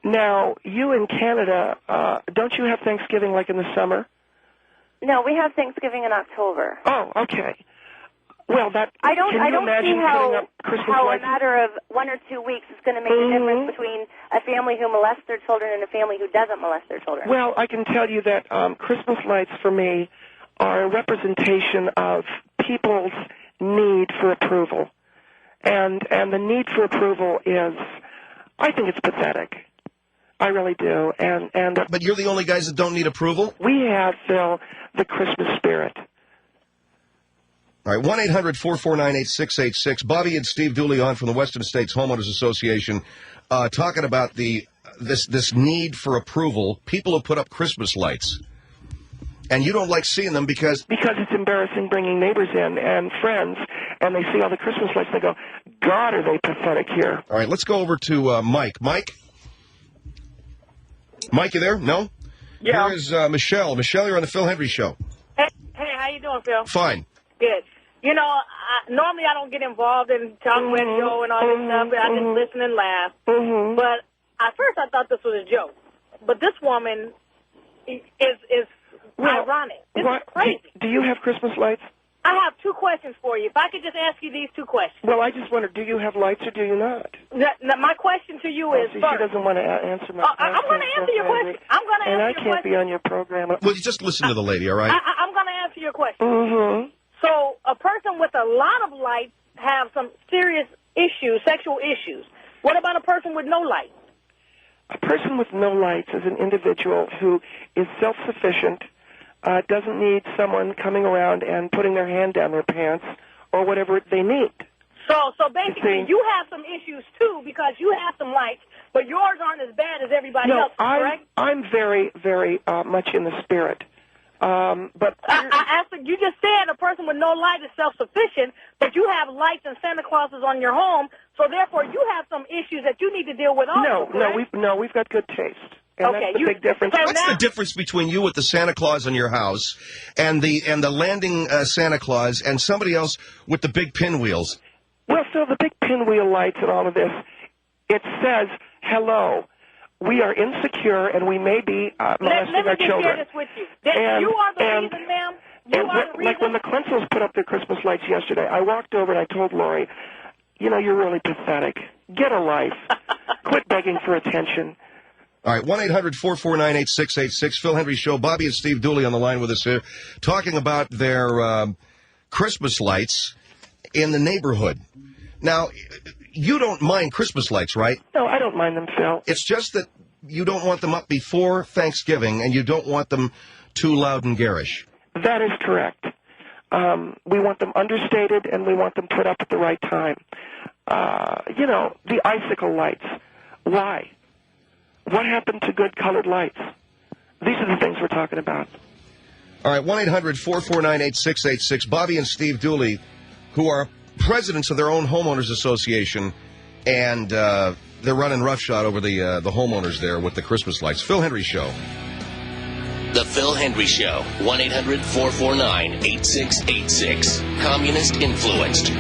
Now, you in Canada, don't you have Thanksgiving like in the summer? No, we have Thanksgiving in October. Oh, okay. Well, I don't see how lights? a matter of 1 or 2 weeks is going to make a difference between a family who molests their children and a family who doesn't molest their children. Well, I can tell you that Christmas lights for me are a representation of people's need for approval. And the need for approval is, I think it's pathetic. I really do. But you're the only guys that don't need approval? We have, Phil, the Christmas spirit. All right, 1-800-449-8686. Bobby and Steve Dooley on from the Western States Homeowners Association talking about this need for approval. People who put up Christmas lights. And you don't like seeing them because it's embarrassing bringing neighbors in and friends, and they see all the Christmas lights, and they go, God, are they pathetic here. All right, let's go over to Mike. Mike, you there? No? Yeah. Here is Michelle. Michelle, you're on the Phil Henry Show. Hey, how you doing, Phil? Fine. Good. Normally I don't get involved in talk radio and all this stuff. I just listen and laugh. But at first I thought this was a joke. But this woman is ironic. This is crazy. Do you have Christmas lights? I have 2 questions for you. If I could just ask you these 2 questions. Well, I just wonder, do you have lights or do you not? My question to you is see, first. she doesn't want to answer my question. I'm going to answer your question. I'm going to answer your question. And I can't be on your program. Well, you just listen to the lady, all right? I'm going to answer your question. So a person with a lot of lights have some serious issues, sexual issues. What about a person with no lights? A person with no lights is an individual who is self-sufficient, doesn't need someone coming around and putting their hand down their pants or whatever they need. So basically, you have some issues, too, because you have some lights, but yours aren't as bad as everybody else, correct? I'm very, very much in the spirit. But I asked you just said a person with no light is self-sufficient, but you have lights and Santa Clauses on your home, so therefore you have some issues that you need to deal with also, we've got good taste. And okay, that's the big difference. What's the difference between you with the Santa Claus in your house and the landing Santa Claus and somebody else with the big pinwheels? Well, Phil, the big pinwheel lights and all of this, it says, hello, we are insecure and we may be molesting our children. Let me just share this with you. You are the reason, ma'am. You are the reason. Like when the Clintons put up their Christmas lights yesterday, I walked over and I told Lori, you're really pathetic. Get a life. Quit begging for attention. All right, 1-800-449-8686, Phil Henry Show. Bobby and Steve Dooley on the line with us here, talking about their Christmas lights in the neighborhood. Now, you don't mind Christmas lights, right? No, I don't mind them, Phil. It's just that you don't want them up before Thanksgiving, and you don't want them too loud and garish. That is correct. We want them understated, and we want them put up at the right time. The icicle lights. Why? What happened to good colored lights? These are the things we're talking about. All right, 1-800-449-8686. Bobby and Steve Dooley, who are presidents of their own homeowners association, and they're running roughshod over the homeowners there with the Christmas lights. Phil Henry Show. Phil Hendry Show. 1-800-449-8686. Communist influenced.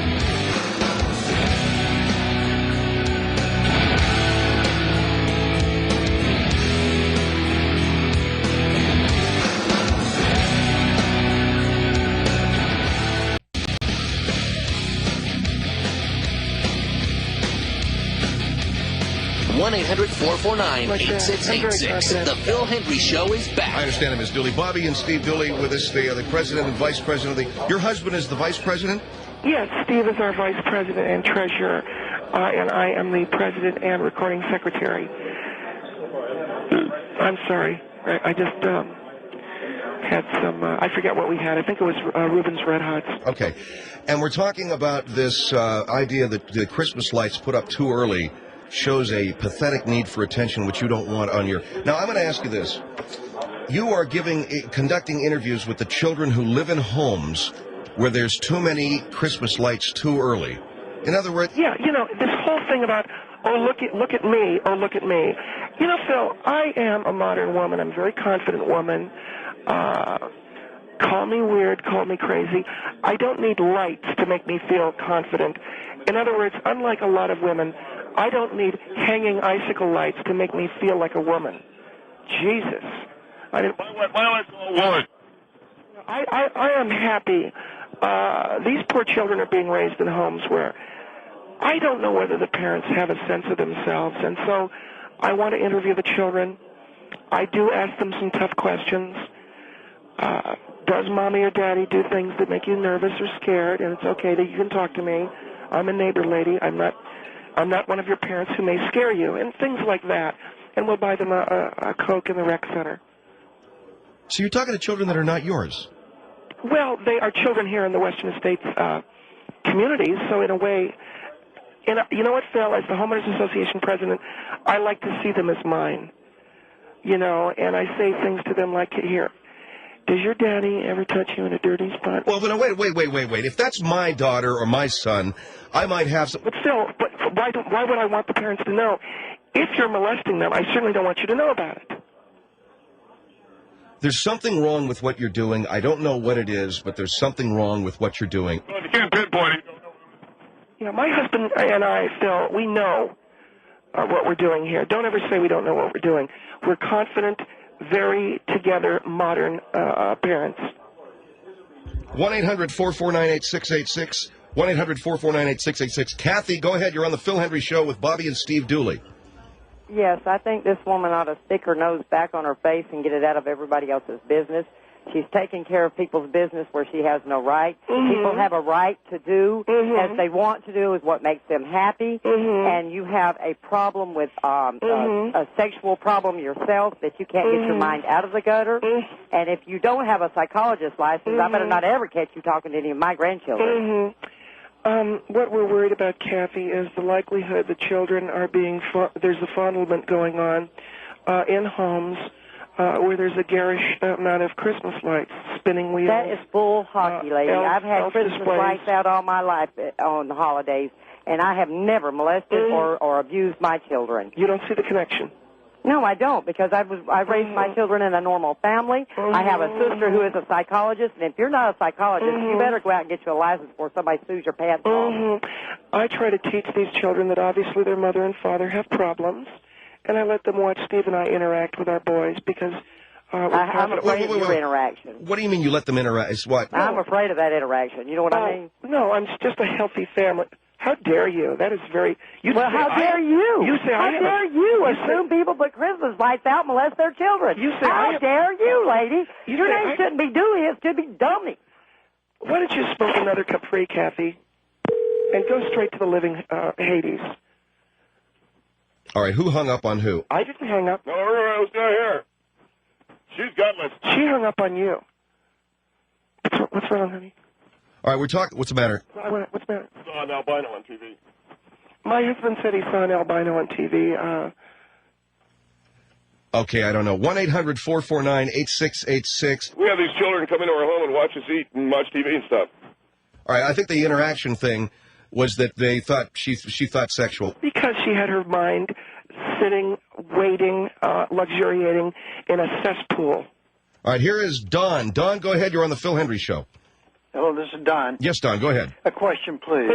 One 800-449-8686. The Phil Hendry Show is back. I understand him as Dooley. Bobby and Steve Dooley with us, the president and vice president of the... Your husband is the vice president? Yes, Steve is our vice president and treasurer, and I am the president and recording secretary. I'm sorry. I just had some... I forget what we had. I think it was Reuben's Red Hots. Okay. And we're talking about this idea that the Christmas lights put up too early shows a pathetic need for attention, which you don't want on your... Now, I'm going to ask you this. You are conducting interviews with the children who live in homes where there's too many Christmas lights too early. In other words... Yeah, you know, this whole thing about, oh, look at me, oh, look at me. You know, Phil, I am a modern woman. I'm a very confident woman. Call me weird, call me crazy. I don't need lights to make me feel confident. In other words, unlike a lot of women, I don't need hanging icicle lights to make me feel like a woman. Jesus. I am happy. These poor children are being raised in homes where I don't know whether the parents have a sense of themselves, and so I want to interview the children. I do ask them some tough questions. Does mommy or daddy do things that make you nervous or scared? And it's okay that you can talk to me. I'm a neighbor lady. I'm not one of your parents who may scare you, and things like that. And we'll buy them a Coke in the rec center. So you're talking to children that are not yours? Well, they are children here in the Western States communities, so in a way, you know what, Phil, as the Homeowners Association president, I like to see them as mine, you know, and I say things to them like, here, does your daddy ever touch you in a dirty spot? Well, but wait. If that's my daughter or my son, I might have some... But still, why would I want the parents to know? If you're molesting them, I certainly don't want you to know about it. There's something wrong with what you're doing. I don't know what it is, but there's something wrong with what you're doing. Well, you can't pinpoint it. Yeah, my husband and I, Phil, we know what we're doing here. Don't ever say we don't know what we're doing. We're confident, very together, modern parents. 1-800-449-8686. 1-800-449-8686. Kathy, go ahead. You're on the Phil Hendry Show with Bobby and Steve Dooley. Yes, I think this woman ought to stick her nose back on her face and get it out of everybody else's business. She's taking care of people's business where she has no right. Mm-hmm. People have a right to do as they want to do is what makes them happy. And you have a problem with a sexual problem yourself that you can't get your mind out of the gutter. And if you don't have a psychologist license, I better not ever catch you talking to any of my grandchildren. What we're worried about, Kathy, is the likelihood that children are being, there's a fondlement going on in homes where there's a garish amount of Christmas lights, spinning wheels. That is bull hockey, lady. I've had Christmas lights out all my life on the holidays, and I have never molested or abused my children. You don't see the connection? No, I don't, because I raised my children in a normal family. I have a sister who is a psychologist, and if you're not a psychologist, you better go out and get you a license before somebody sues your pants off. I try to teach these children that obviously their mother and father have problems, and I let them watch Steve and I interact with our boys because I'm afraid of your interaction. What do you mean you let them interact? It's what? I'm afraid of that interaction. You know what I mean? No, I'm just a healthy family. How dare you? That is very... How dare you? You say how dare you assume people put Christmas lights out and molest their children? You say how dare you, lady? Your name shouldn't be Dooley. It should be Dummy. Why don't you smoke another cup free, Kathy, and go straight to the living Hades? All right, who hung up on who? I didn't hang up. No, I was not here. She's gutless. She hung up on you. What's wrong, honey? All right, we're talking... What's the matter? What's the matter? Saw an albino on TV. My husband said he saw an albino on TV. Okay, I don't know. 1-800-449-8686. We have these children come into our home and watch us eat and watch TV and stuff. All right, I think the interaction thing was that they thought she thought sexual. Because she had her mind sitting, waiting, luxuriating in a cesspool. All right, here is Don. Don, go ahead. You're on the Phil Hendry Show. Hello, this is Don. Yes, Don, go ahead. A question, please.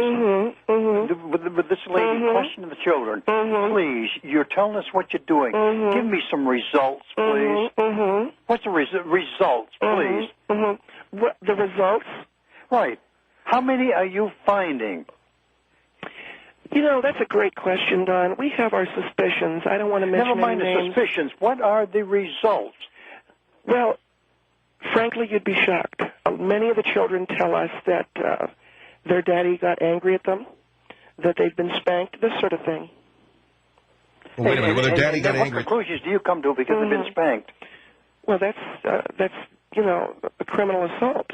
With this lady, question to the children. Please, you're telling us what you're doing. Give me some results, please. What's the results, please? What, the results? Right. How many are you finding? You know, that's a great question, Don. We have our suspicions. I don't want to mention Never mind any the names. suspicions. What are the results? Well, frankly, you'd be shocked. Many of the children tell us that their daddy got angry at them, that they've been spanked, this sort of thing. Well, wait a minute. Well, their daddy got angry. What conclusions do you come to because they've been spanked? Well, that's you know, a criminal assault.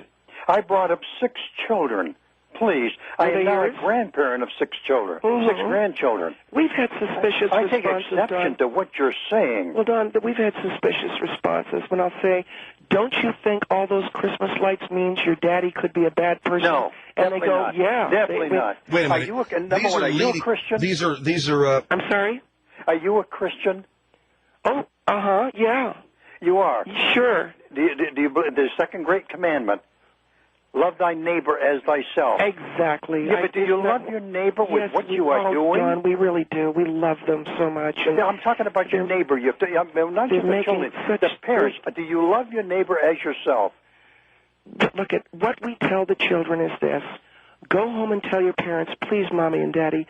I brought up 6 children. Please, I am now a grandparent of 6 children, 6 grandchildren. We've had suspicious I responses, take exception to what you're saying. Well, Don, we've had suspicious responses when I'll say, don't you think all those Christmas lights means your daddy could be a bad person? No, and they go, not. yeah. Definitely not. Wait a minute. Are you a Christian? These are. I'm sorry? Are you a Christian? Oh, yeah. You are? Sure. Do you believe the second great commandment? Love thy neighbor as thyself. Exactly. Yeah, but do you love your neighbor with what you are doing? Don, we really do. We love them so much. Yeah, I'm talking about your neighbor. Not just the children, the parents. But do you love your neighbor as yourself? Look, at what we tell the children is this. Go home and tell your parents, please, Mommy and Daddy,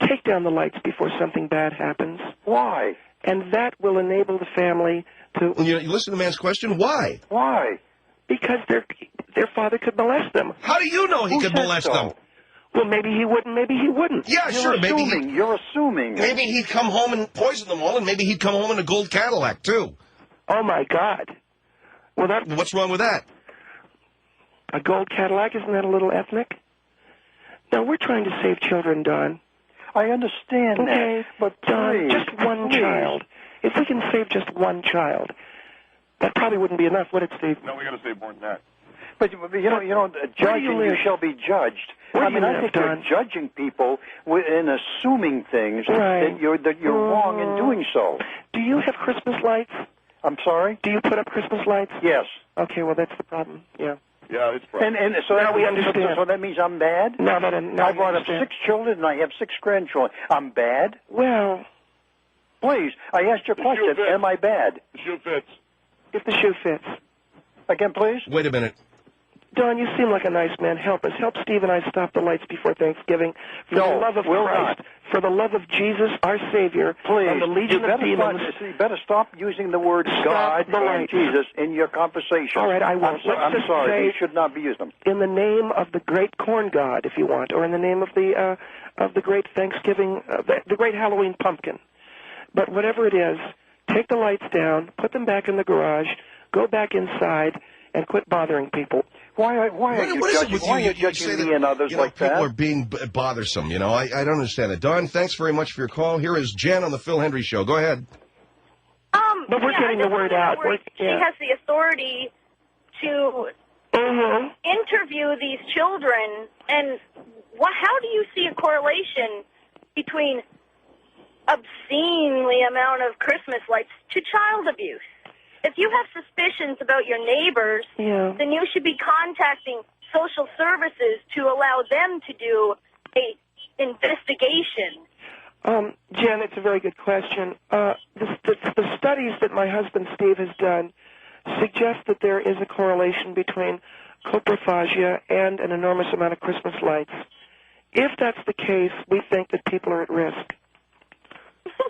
take down the lights before something bad happens. Why? And that will enable the family to... You listen to the man's question. Why? Why? Because their father could molest them. How do you know he could molest them? Well, maybe he wouldn't, maybe he wouldn't. Yeah, sure. You're assuming. Maybe he'd come home and poison them all, and maybe he'd come home in a gold Cadillac, too. Oh, my God. Well, what's wrong with that? A gold Cadillac, isn't that a little ethnic? No, we're trying to save children, Don. I understand that. But Don, just one child. If we can save just one child, that probably wouldn't be enough, would it, Steve? No, we got to save more than that. But judging, you shall be judged. I think you're judging people and assuming things that you're wrong in doing so. Do you have Christmas lights? I'm sorry? Do you put up Christmas lights? Yes. Okay, well, that's the problem. Yeah. Yeah, it's problem. And so now we understand. So that means I'm bad? No, I brought up 6 children and I have 6 grandchildren. I'm bad? Well, please, I asked you a question. Am I bad? The shoe fits. If the shoe fits. Again, please? Wait a minute. Don, you seem like a nice man. Help us. Help Steve and I stop the lights before Thanksgiving. For the love of Christ. For the love of Jesus, our Savior. Please. And the legion of demons. You better stop using the word God and Jesus in your conversation. All right, I won't. I'm sorry. You should not be using them. In the name of the great corn god, if you want, or in the name of the great Thanksgiving, the great Halloween pumpkin. But whatever it is, take the lights down, put them back in the garage, go back inside, and quit bothering people. Why are you judging me and others like that? People are being bothersome, I don't understand that. Don, thanks very much for your call. Here is Jen on the Phil Hendry Show. Go ahead. But we're getting the word out. She has the authority to interview these children, and how do you see a correlation between obscenely amount of Christmas lights to child abuse? If you have suspicions about your neighbors, then you should be contacting social services to allow them to do a investigation. Jen, it's a very good question. The studies that my husband Steve has done suggest that there is a correlation between coprophagia and an enormous amount of Christmas lights. If that's the case, we think that people are at risk.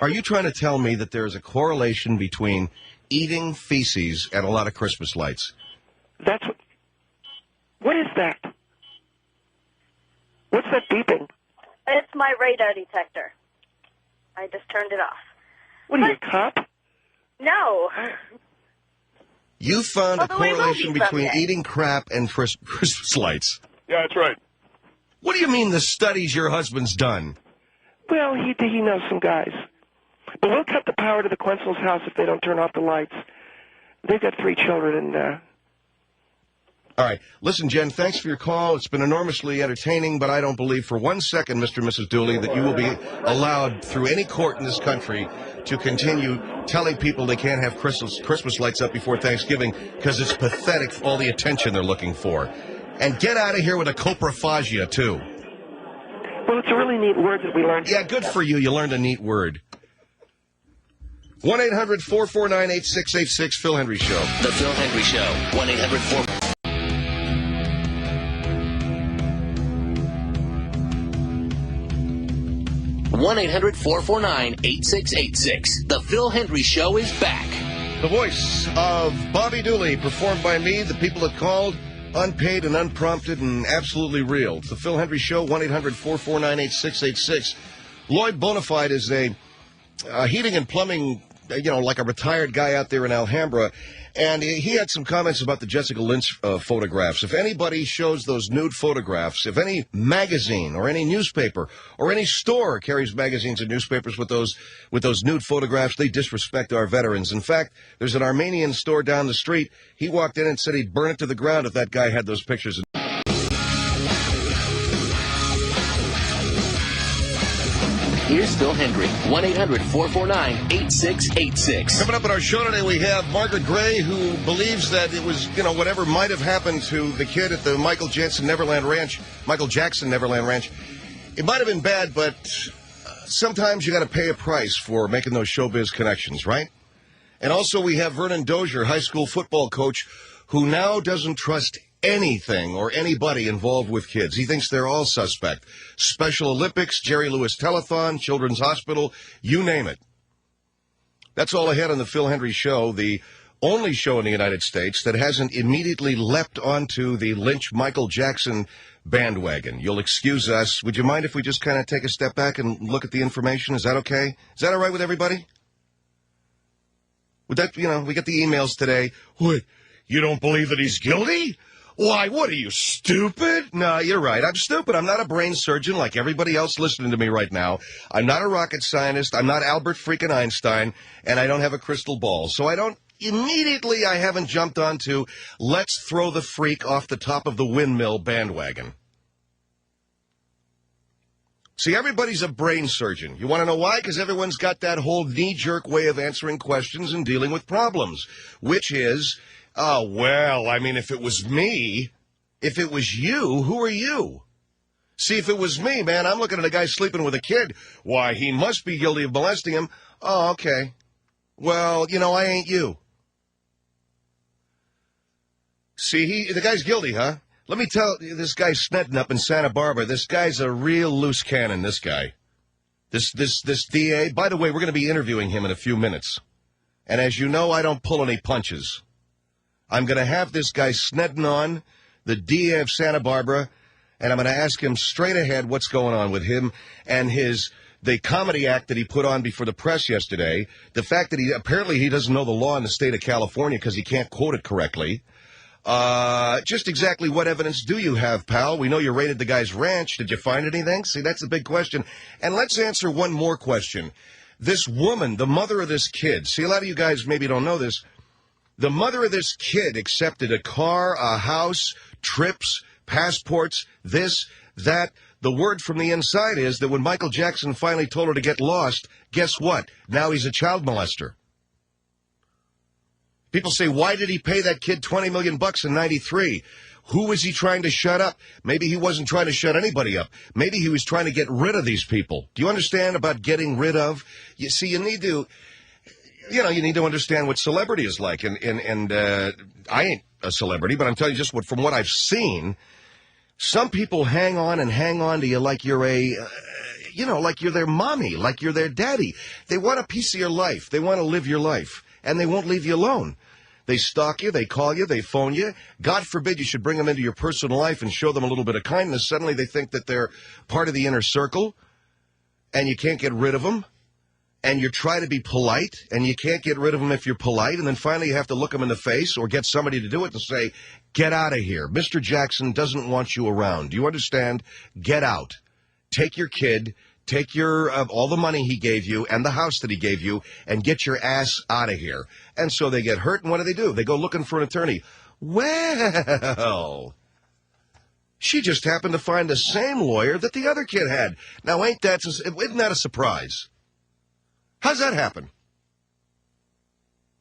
Are you trying to tell me that there is a correlation between eating feces and a lot of Christmas lights? That's what is that? What's that beeping? It's my radar detector. I just turned it off. What are you, a cop? No. You found a correlation between eating crap and Christmas lights. Yeah, that's right. What do you mean the studies your husband's done? Well, he knows some guys. But we'll cut the power to the Quensel's house if they don't turn off the lights. They've got 3 children, and All right. Listen, Jen, thanks for your call. It's been enormously entertaining, but I don't believe for 1 second, Mr. and Mrs. Dooley, that you will be allowed through any court in this country to continue telling people they can't have Christmas lights up before Thanksgiving because it's pathetic, all the attention they're looking for. And get out of here with a coprophagia, too. Well, it's a really neat word that we learned. Yeah, good for you. You learned a neat word. 1-800-449-8686, Phil Hendry Show. The Phil Hendry Show. 1-800-4... 1-800-449-8686. The Phil Hendry Show is back. The voice of Bobby Dooley, performed by me, the people that called, unpaid and unprompted and absolutely real. It's the Phil Hendry Show, 1-800-449-8686. Lloyd Bonafide is a heating and plumbing, like a retired guy out there in Alhambra. And he had some comments about the Jessica Lynch photographs. If anybody shows those nude photographs, if any magazine or any newspaper or any store carries magazines and newspapers with those nude photographs, they disrespect our veterans. In fact, there's an Armenian store down the street. He walked in and said he'd burn it to the ground if that guy had those pictures. Here's Phil Hendry, 1-800-449-8686. Coming up in our show today, we have Margaret Gray, who believes that it was, whatever might have happened to the kid at the Michael Jackson Neverland Ranch, it might have been bad, but sometimes you got to pay a price for making those showbiz connections, right? And also we have Vernon Dozier, high school football coach, who now doesn't trust anything or anybody involved with kids. He thinks they're all suspect. Special Olympics, Jerry Lewis Telethon, Children's Hospital, you name it. That's all ahead on the Phil Hendry Show, the only show in the United States that hasn't immediately leapt onto the Lynch Michael Jackson bandwagon. You'll excuse us. Would you mind if we just kind of take a step back and look at the information? Is that okay? Is that all right with everybody? Would that, we got the emails today. What? You don't believe that he's guilty? Why, what are you, stupid? No, you're right. I'm stupid. I'm not a brain surgeon like everybody else listening to me right now. I'm not a rocket scientist. I'm not Albert freaking Einstein, and I don't have a crystal ball. So I haven't jumped onto let's throw the freak off the top of the windmill bandwagon. See, everybody's a brain surgeon. You want to know why? Because everyone's got that whole knee-jerk way of answering questions and dealing with problems, which is... Oh, well, if it was me, if it was you, who are you? See, if it was me, man, I'm looking at a guy sleeping with a kid. Why, he must be guilty of molesting him. Oh, okay. Well, I ain't you. See, the guy's guilty, huh? Let me tell you, this guy's snetting up in Santa Barbara. This guy's a real loose cannon, this guy. This DA. By the way, we're going to be interviewing him in a few minutes. And as you know, I don't pull any punches. I'm going to have this guy snetting on, the DA of Santa Barbara, and I'm going to ask him straight ahead what's going on with him and the comedy act that he put on before the press yesterday, the fact that he doesn't know the law in the state of California because he can't quote it correctly. Just exactly what evidence do you have, pal? We know you raided the guy's ranch. Did you find anything? See, that's the big question. And let's answer one more question. This woman, the mother of this kid, see, a lot of you guys maybe don't know this, the mother of this kid accepted a car, a house, trips, passports, this, that. The word from the inside is that when Michael Jackson finally told her to get lost, guess what? Now he's a child molester. People say, why did he pay that kid $20 million in 93? Who was he trying to shut up? Maybe he wasn't trying to shut anybody up. Maybe he was trying to get rid of these people. Do you understand about getting rid of? You see, you need to understand what celebrity is like. And I ain't a celebrity, but I'm telling you just from what I've seen, some people hang on to you like you're like you're their mommy, like you're their daddy. They want a piece of your life. They want to live your life, and they won't leave you alone. They stalk you, they call you, they phone you. God forbid you should bring them into your personal life and show them a little bit of kindness. Suddenly they think that they're part of the inner circle, and you can't get rid of them. And you try to be polite, and you can't get rid of them if you're polite, and then finally you have to look them in the face or get somebody to do it and say, get out of here. Mr. Jackson doesn't want you around. Do you understand? Get out. Take your kid, take your all the money he gave you and the house that he gave you, and get your ass out of here. And so they get hurt, and what do? They go looking for an attorney. Well, she just happened to find the same lawyer that the other kid had. Now, isn't that a surprise? How's that happen?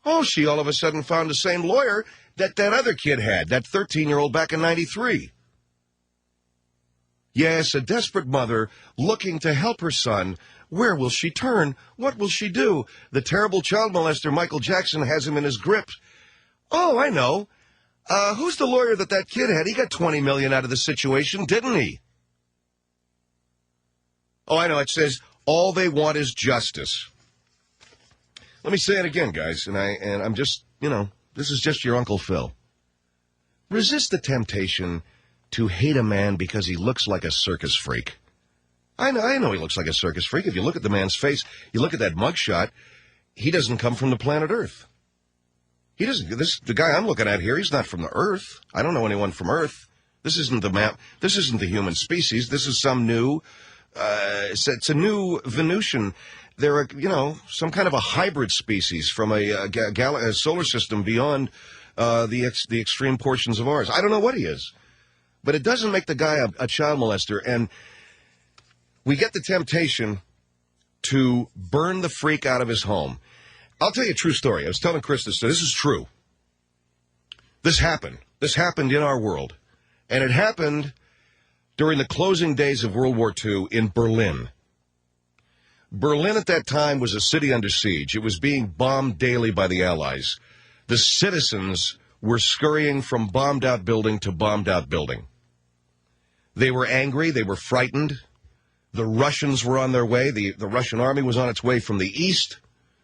Oh, she all of a sudden found the same lawyer that other kid had, that 13-year-old back in '93. Yes, a desperate mother looking to help her son. Where will she turn? What will she do? The terrible child molester Michael Jackson has him in his grip. Oh, I know. Who's the lawyer that kid had? He got $20 million out of the situation, didn't he? Oh, I know. It says, all they want is justice. Let me say it again, guys, and I'm just, this is just your Uncle Phil. Resist the temptation to hate a man because he looks like a circus freak. I know he looks like a circus freak. If you look at the man's face, you look at that mugshot, he doesn't come from the planet Earth. He doesn't. The guy I'm looking at here, he's not from the Earth. I don't know anyone from Earth. This isn't the map. This isn't the human species. This is some new, it's a new Venusian. They're, some kind of a hybrid species from a solar system beyond the extreme portions of ours. I don't know what he is. But it doesn't make the guy a child molester. And we get the temptation to burn the freak out of his home. I'll tell you a true story. I was telling Chris this. So this is true. This happened. This happened in our world. And it happened during the closing days of World War II in Berlin. Berlin at that time was a city under siege. It was being bombed daily by the Allies. The citizens were scurrying from bombed-out building to bombed-out building. They were angry. They were frightened. The Russians were on their way. The Russian army was on its way from the east.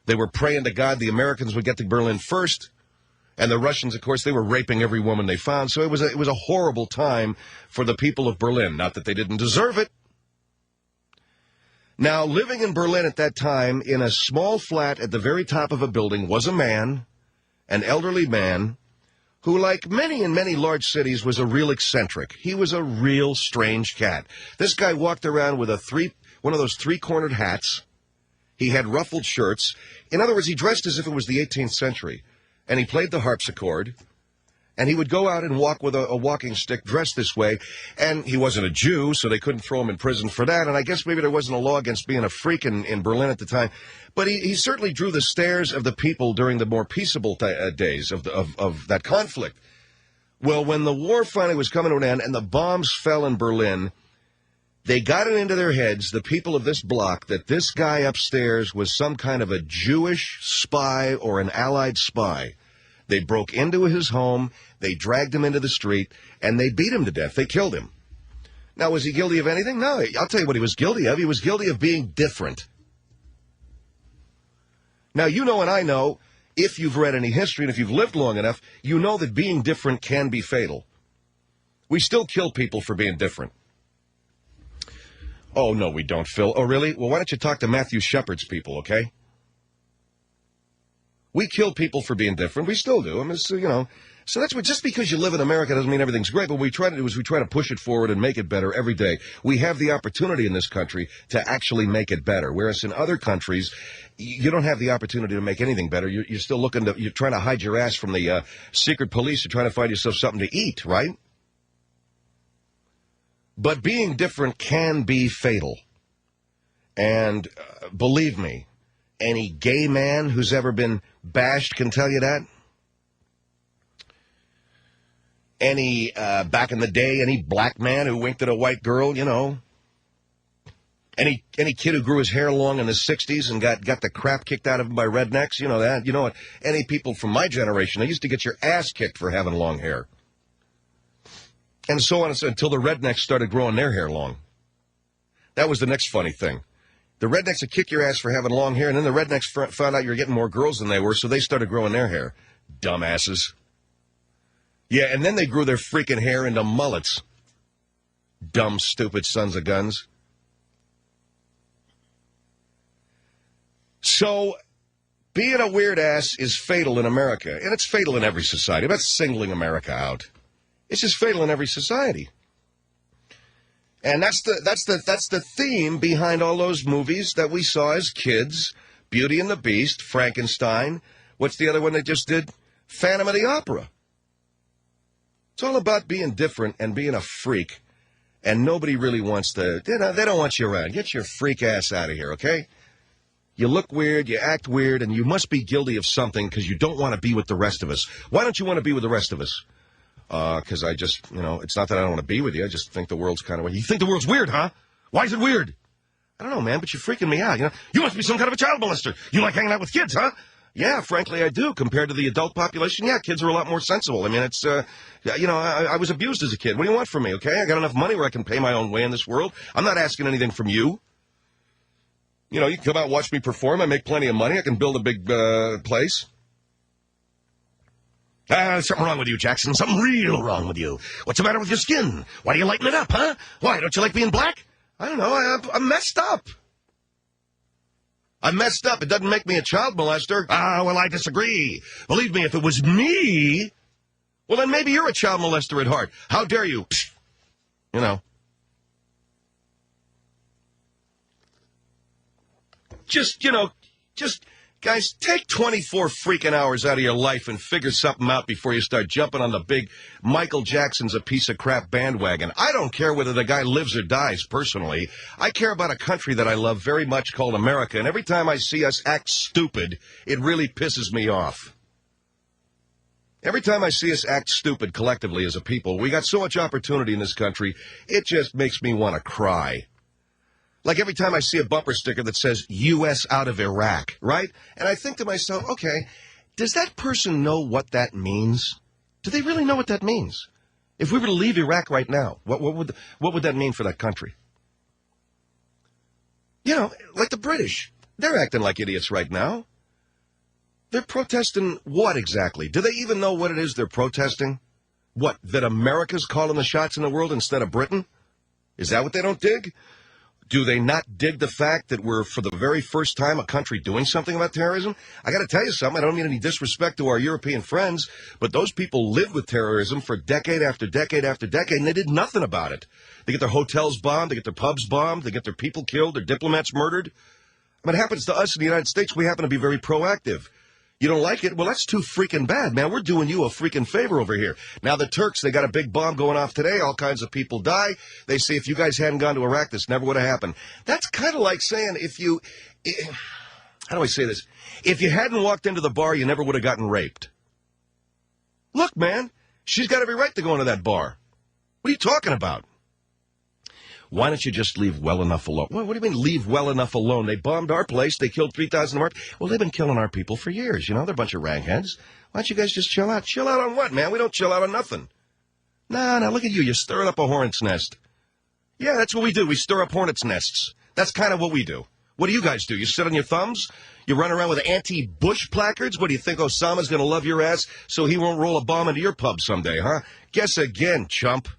They were praying to God the Americans would get to Berlin first. And the Russians, of course, they were raping every woman they found. So it was a horrible time for the people of Berlin. Not that they didn't deserve it. Now, living in Berlin at that time, in a small flat at the very top of a building, was a man, an elderly man, who, like many in many large cities, was a real eccentric. He was a real strange cat. This guy walked around with one of those three-cornered hats. He had ruffled shirts. In other words, he dressed as if it was the 18th century. And he played the harpsichord. And he would go out and walk with a walking stick dressed this way. And he wasn't a Jew, so they couldn't throw him in prison for that. And I guess maybe there wasn't a law against being a freak in Berlin at the time. But he certainly drew the stares of the people during the more peaceable days of that conflict. Well, when the war finally was coming to an end and the bombs fell in Berlin, they got it into their heads, the people of this block, that this guy upstairs was some kind of a Jewish spy or an Allied spy. They broke into his home, they dragged him into the street, and they beat him to death. They killed him. Now, was he guilty of anything? No. I'll tell you what he was guilty of. He was guilty of being different. Now, you know and I know, if you've read any history and if you've lived long enough, you know that being different can be fatal. We still kill people for being different. Oh, no, we don't, Phil. Oh, really? Well, why don't you talk to Matthew Shepard's people, okay? We kill people for being different. We still do. I mean, so that's what, just because you live in America doesn't mean everything's great. But what we try to do is we try to push it forward and make it better every day. We have the opportunity in this country to actually make it better. Whereas in other countries, you don't have the opportunity to make anything better. You're still you're trying to hide your ass from the secret police. You're trying to find yourself something to eat, right? But being different can be fatal. And believe me, any gay man who's ever been bashed can tell you that. Any, back in the day, any black man who winked at a white girl, Any kid who grew his hair long in the 60s and got the crap kicked out of him by rednecks, you know that. You know what? Any people from my generation, they used to get your ass kicked for having long hair. And so on until the rednecks started growing their hair long. That was the next funny thing. The rednecks would kick your ass for having long hair, and then the rednecks found out you were getting more girls than they were, so they started growing their hair. Dumbasses. Yeah, and then they grew their freaking hair into mullets. Dumb, stupid sons of guns. So, being a weird ass is fatal in America, and it's fatal in every society. I'm not singling America out. It's just fatal in every society. And that's the theme behind all those movies that we saw as kids. Beauty and the Beast, Frankenstein. What's the other one they just did? Phantom of the Opera. It's all about being different and being a freak. And nobody really wants to, they don't want you around. Get your freak ass out of here, okay? You look weird, you act weird, and you must be guilty of something because you don't want to be with the rest of us. Why don't you want to be with the rest of us? Because I just, it's not that I don't want to be with you. I just think the world's kind of weird. You think the world's weird, huh? Why is it weird? I don't know, man, but you're freaking me out. You must be some kind of a child molester. You like hanging out with kids, huh? Yeah, frankly, I do. Compared to the adult population, yeah, kids are a lot more sensible. I mean, it's, I was abused as a kid. What do you want from me, okay? I got enough money where I can pay my own way in this world. I'm not asking anything from you. You can come out and watch me perform. I make plenty of money. I can build a big place. Something wrong with you, Jackson. Something real wrong with you. What's the matter with your skin? Why do you lighten it up, huh? Why, don't you like being black? I don't know. I'm messed up. I'm messed up. It doesn't make me a child molester. Well, I disagree. Believe me, if it was me, well, then maybe you're a child molester at heart. How dare you? Psst. Just, guys, take 24 freaking hours out of your life and figure something out before you start jumping on the big Michael Jackson's a piece of crap bandwagon. I don't care whether the guy lives or dies, personally. I care about a country that I love very much called America, and every time I see us act stupid, it really pisses me off. Every time I see us act stupid collectively as a people, we got so much opportunity in this country, it just makes me want to cry. Like every time I see a bumper sticker that says U.S. out of Iraq, right? And I think to myself, okay, does that person know what that means? Do they really know what that means? If we were to leave Iraq right now, what would that mean for that country? Like the British. They're acting like idiots right now. They're protesting what exactly? Do they even know what it is they're protesting? What, that America's calling the shots in the world instead of Britain? Is that what they don't dig? Do they not dig the fact that we're, for the very first time, a country doing something about terrorism? I got to tell you something. I don't mean any disrespect to our European friends, but those people lived with terrorism for decade after decade after decade, and they did nothing about it. They get their hotels bombed. They get their pubs bombed. They get their people killed. Their diplomats murdered. When it happens to us in the United States, we happen to be very proactive. You don't like it? Well, that's too freaking bad, man. We're doing you a freaking favor over here. Now, the Turks, they got a big bomb going off today. All kinds of people die. They say if you guys hadn't gone to Iraq, this never would have happened. That's kind of like saying how do I say this? If you hadn't walked into the bar, you never would have gotten raped. Look, man, she's got every right to go into that bar. What are you talking about? Why don't you just leave well enough alone? What do you mean leave well enough alone? They bombed our place. They killed 3,000 of our... Well, they've been killing our people for years. They're a bunch of ragheads. Why don't you guys just chill out? Chill out on what, man? We don't chill out on nothing. Nah, look at you. You're stirring up a hornet's nest. Yeah, that's what we do. We stir up hornet's nests. That's kind of what we do. What do you guys do? You sit on your thumbs? You run around with anti-Bush placards? What, do you think Osama's going to love your ass so he won't roll a bomb into your pub someday, huh? Guess again, chump.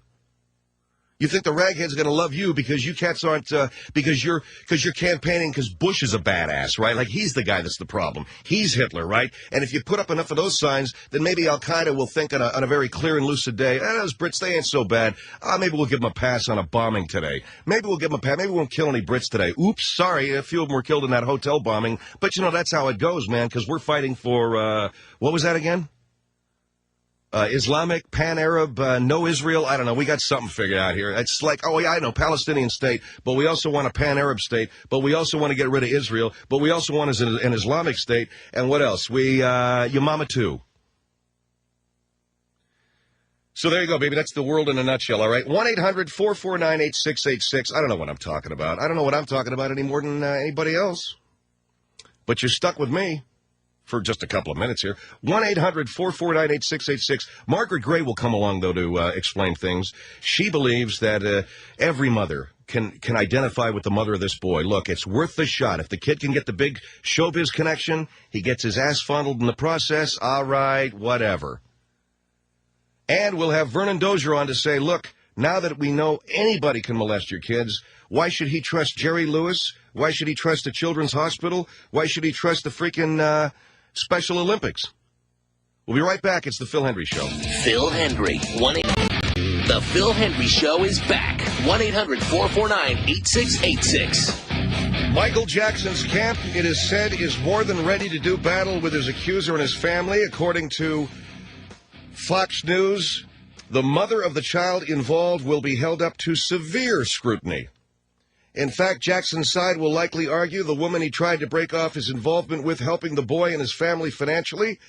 You think the raghead's going to love you because you cats aren't, because you're campaigning because Bush is a badass, right? Like, he's the guy that's the problem. He's Hitler, right? And if you put up enough of those signs, then maybe Al-Qaeda will think on a very clear and lucid day, those Brits, they ain't so bad. Maybe we'll give them a pass on a bombing today. Maybe we'll give them a pass. Maybe we won't kill any Brits today. Oops, sorry, a few of them were killed in that hotel bombing. But, that's how it goes, man, because we're fighting for, what was that again? Islamic, Pan-Arab, no Israel, I don't know. We got something figured out here. It's like, oh, yeah, I know, Palestinian state, but we also want a Pan-Arab state, but we also want to get rid of Israel, but we also want an Islamic state, and what else? Your mama too. So there you go, baby. That's the world in a nutshell, all right? 1-800-449-8686. I don't know what I'm talking about. I don't know what I'm talking about any more than anybody else. But you're stuck with me for just a couple of minutes here. 1-800-449-8686. Margaret Gray will come along, though, to explain things. She believes that every mother can identify with the mother of this boy. Look, it's worth the shot. If the kid can get the big showbiz connection, he gets his ass fondled in the process, all right, whatever. And we'll have Vernon Dozier on to say, look, now that we know anybody can molest your kids, why should he trust Jerry Lewis? Why should he trust the Children's Hospital? Why should he trust the freaking Special Olympics? We'll be right back. It's the Phil Hendry Show. Phil Hendry. The Phil Hendry Show is back. 1-800-449-8686. Michael Jackson's camp, it is said, is more than ready to do battle with his accuser and his family, according to Fox News. The mother of the child involved will be held up to severe scrutiny. In fact, Jackson's side will likely argue the woman he tried to break off his involvement with helping the boy and his family financially,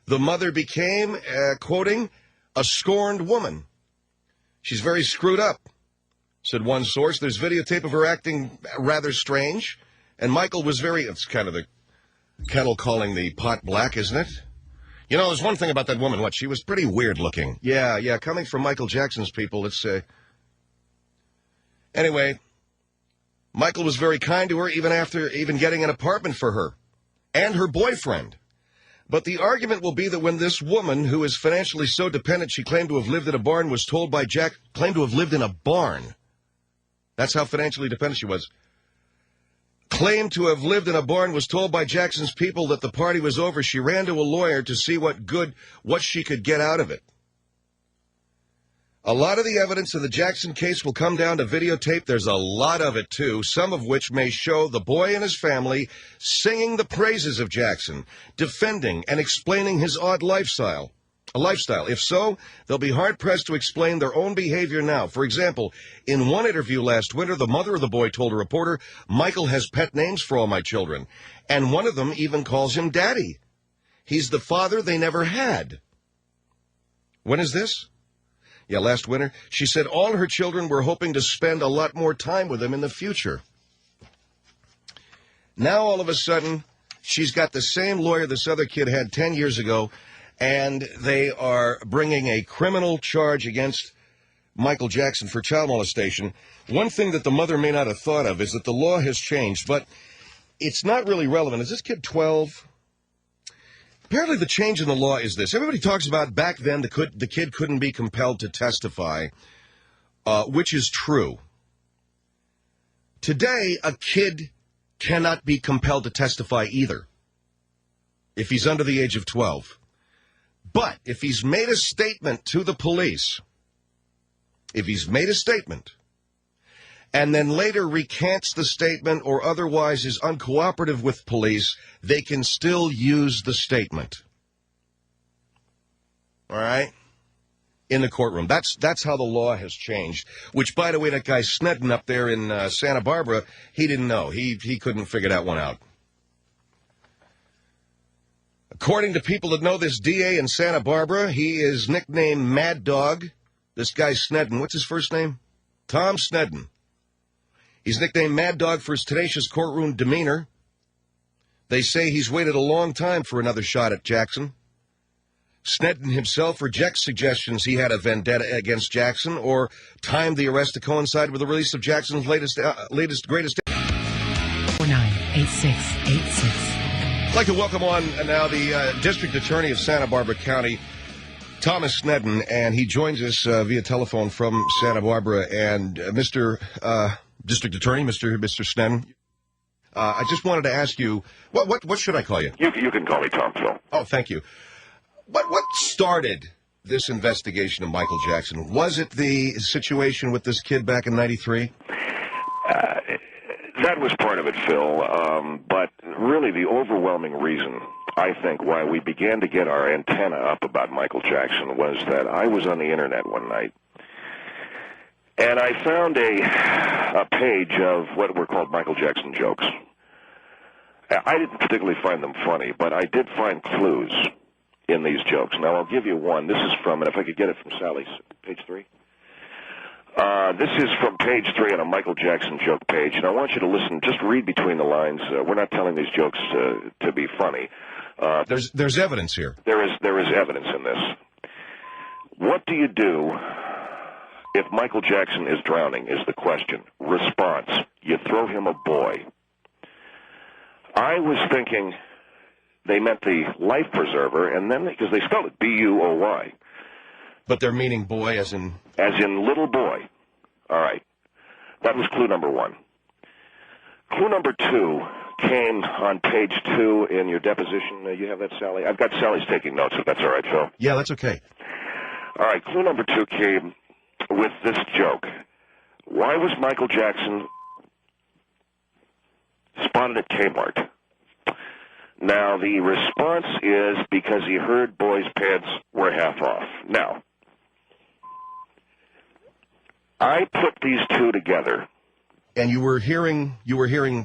the mother became, quoting, a scorned woman. She's very screwed up, said one source. There's videotape of her acting rather strange, and Michael was it's kind of the kettle calling the pot black, isn't it? You know, there's one thing about that woman, she was pretty weird looking. Yeah, coming from Michael Jackson's people, it's, Anyway, Michael was very kind to her even after getting an apartment for her and her boyfriend. But the argument will be that when this woman, who is financially so dependent she claimed to have lived in a barn, was told by claimed to have lived in a barn. That's how financially dependent she was. Claimed to have lived in a barn, was told by Jackson's people that the party was over. She ran to a lawyer to see what she could get out of it. A lot of the evidence in the Jackson case will come down to videotape. There's a lot of it, too, some of which may show the boy and his family singing the praises of Jackson, defending and explaining his odd lifestyle. If so, they'll be hard-pressed to explain their own behavior now. For example, in one interview last winter, the mother of the boy told a reporter, Michael has pet names for all my children, and one of them even calls him Daddy. He's the father they never had. When is this? Yeah, last winter. She said all her children were hoping to spend a lot more time with him in the future. Now, all of a sudden, she's got the same lawyer this other kid had 10 years ago, and they are bringing a criminal charge against Michael Jackson for child molestation. One thing that the mother may not have thought of is that the law has changed, but it's not really relevant. Is this kid 12? Apparently the change in the law is this. Everybody talks about back then the kid couldn't be compelled to testify, which is true. Today, a kid cannot be compelled to testify either if he's under the age of 12. But if he's made a statement to the police, and then later recants the statement or otherwise is uncooperative with police, they can still use the statement. All right? In the courtroom. That's how the law has changed. Which, by the way, that guy Snedden up there in Santa Barbara, he didn't know. He couldn't figure that one out. According to people that know this DA in Santa Barbara, he is nicknamed Mad Dog. This guy Snedden, what's his first name? Tom Snedden. He's nicknamed Mad Dog for his tenacious courtroom demeanor. They say he's waited a long time for another shot at Jackson. Snedden himself rejects suggestions he had a vendetta against Jackson or timed the arrest to coincide with the release of Jackson's latest greatest. 498686. I'd like to welcome on now the District Attorney of Santa Barbara County, Thomas Snedden, and he joins us via telephone from Santa Barbara. And Mr. District Attorney, Mr. Snedden, I just wanted to ask you, what should I call you? You can call me Tom, Phil. Oh, thank you. What started this investigation of Michael Jackson? Was it the situation with this kid back in '93? That was part of it, Phil. But really the overwhelming reason, I think, why we began to get our antenna up about Michael Jackson was that I was on the Internet one night, and I found a page of what were called Michael Jackson jokes. I didn't particularly find them funny, but I did find clues in these jokes. Now, I'll give you one. This is from, and if I could get it from Sally's, page 3. This is from page 3 on a Michael Jackson joke page, and I want you to listen, just read between the lines. We're not telling these jokes to be funny. There's evidence here. There is evidence in this. What do you do if Michael Jackson is drowning, is the question. Response, you throw him a buoy. I was thinking they meant the life preserver, and then, because they spelled it B-U-O-Y. But they're meaning boy as in? As in little boy. All right. That was clue number 1. Clue number 2 came on page 2 in your deposition. You have that, Sally? I've got Sally's taking notes, if that's all right, Phil. Yeah, that's okay. All right, clue number 2 came with this joke. Why was Michael Jackson spotted at Kmart? Now, the response is because he heard boys' pants were half off. Now, I put these two together. And you were hearing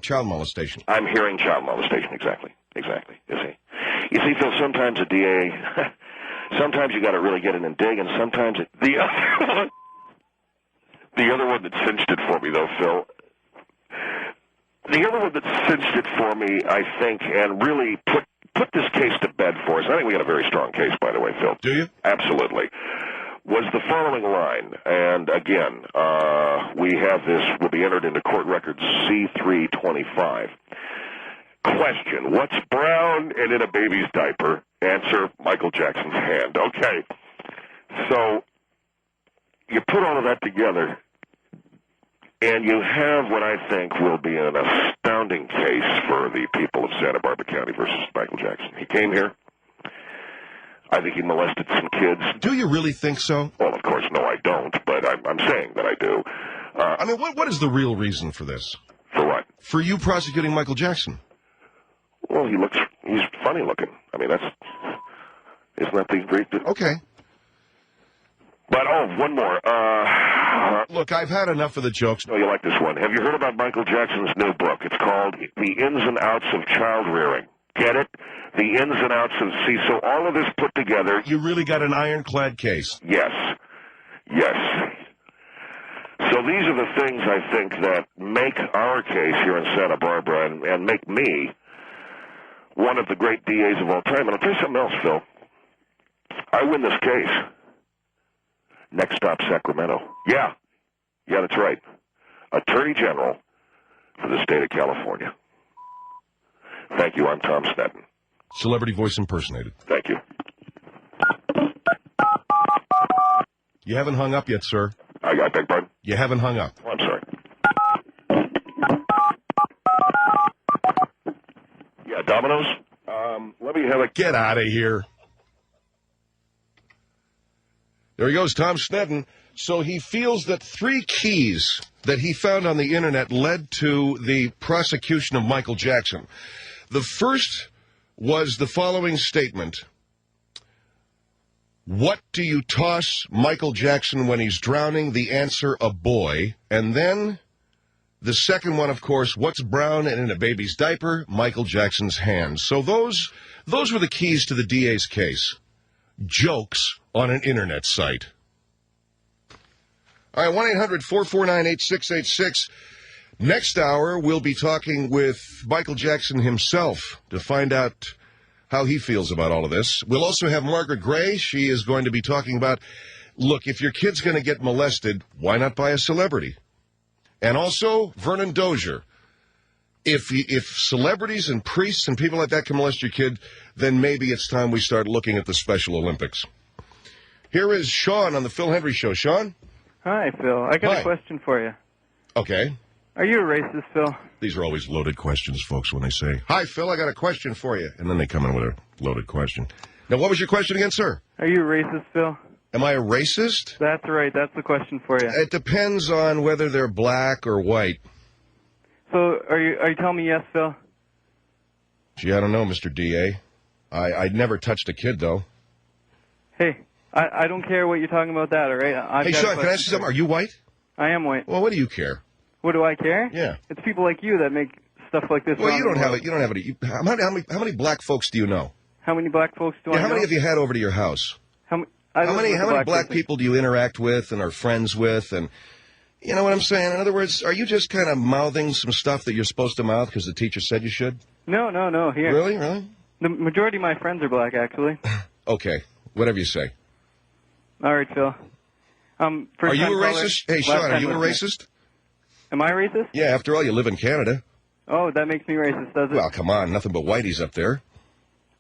child molestation. I'm hearing child molestation, exactly. You see, Phil, sometimes a DA, sometimes you got to really get in and dig, and sometimes the other one that cinched it for me, though, Phil. The other one that cinched it for me, I think, and really put this case to bed for us. I think we got a very strong case, by the way, Phil. Do you? Absolutely. Was the following line, and again, we have this, will be entered into court records C325. Question, what's brown and in a baby's diaper? Answer, Michael Jackson's hand. Okay, so you put all of that together, and you have what I think will be an astounding case for the people of Santa Barbara County versus Michael Jackson. He came here. I think he molested some kids. Do you really think so? Well, of course, no, I don't, but I'm saying that I do. I mean, what is the real reason for this? For what? For you prosecuting Michael Jackson. Well, he's funny looking. I mean, isn't that the great... Okay. But, one more. Look, I've had enough of the jokes. No, you like this one. Have you heard about Michael Jackson's new book? It's called The Ins and Outs of Child Rearing. Get it? The ins and outs of... See, so all of this put together... You really got an ironclad case. Yes. So these are the things, I think, that make our case here in Santa Barbara and make me one of the great DAs of all time. And I'll tell you something else, Phil. I win this case. Next stop, Sacramento. Yeah, that's right. Attorney General for the state of California. Thank you. I'm Tom Sneddon. Celebrity voice impersonated. Thank you. You haven't hung up yet, sir. I beg pardon? You haven't hung up. Oh, I'm sorry. Yeah, Domino's. Let me have a... Get out of here. There he goes, Tom Sneddon. So he feels that 3 keys that he found on the Internet led to the prosecution of Michael Jackson. The first was the following statement. What do you toss Michael Jackson when he's drowning? The answer, a boy. And then the second one, of course, what's brown and in a baby's diaper? Michael Jackson's hands. So those were the keys to the DA's case. Jokes on an Internet site. All right, 1-800-449-8686. Next hour, we'll be talking with Michael Jackson himself to find out how he feels about all of this. We'll also have Margaret Gray. She is going to be talking about, look, if your kid's going to get molested, why not buy a celebrity? And also, Vernon Dozier. If celebrities and priests and people like that can molest your kid, then maybe it's time we start looking at the Special Olympics. Here is Sean on the Phil Hendry Show. Sean? Hi, Phil. I got a question for you. Okay. Are you a racist, Phil? These are always loaded questions, folks, when they say, hi, Phil, I got a question for you. And then they come in with a loaded question. Now, what was your question again, sir? Are you a racist, Phil? Am I a racist? That's right. That's the question for you. It depends on whether they're black or white. So, are you telling me yes, Phil? Gee, I don't know, Mr. DA. I'd never touched a kid, though. Hey, I don't care what you're talking about that, all right? Hey, Sean, can I ask you something? Are you white? I am white. Well, what do you care? What do I care? Yeah. It's people like you that make stuff like this. Well, you don't have it. How many black folks do you know? How many black folks do I know? How many have you had over to your house? How many black people do you interact with and are friends with? And you know what I'm saying? In other words, are you just kind of mouthing some stuff that you're supposed to mouth because the teacher said you should? No. Here. Really? The majority of my friends are black, actually. Okay. Whatever you say. All right, Phil. Are you a racist? Hey, Sean, are you a racist? Am I racist? Yeah, after all, you live in Canada. Oh, that makes me racist, does it? Well, come on, nothing but whiteys up there.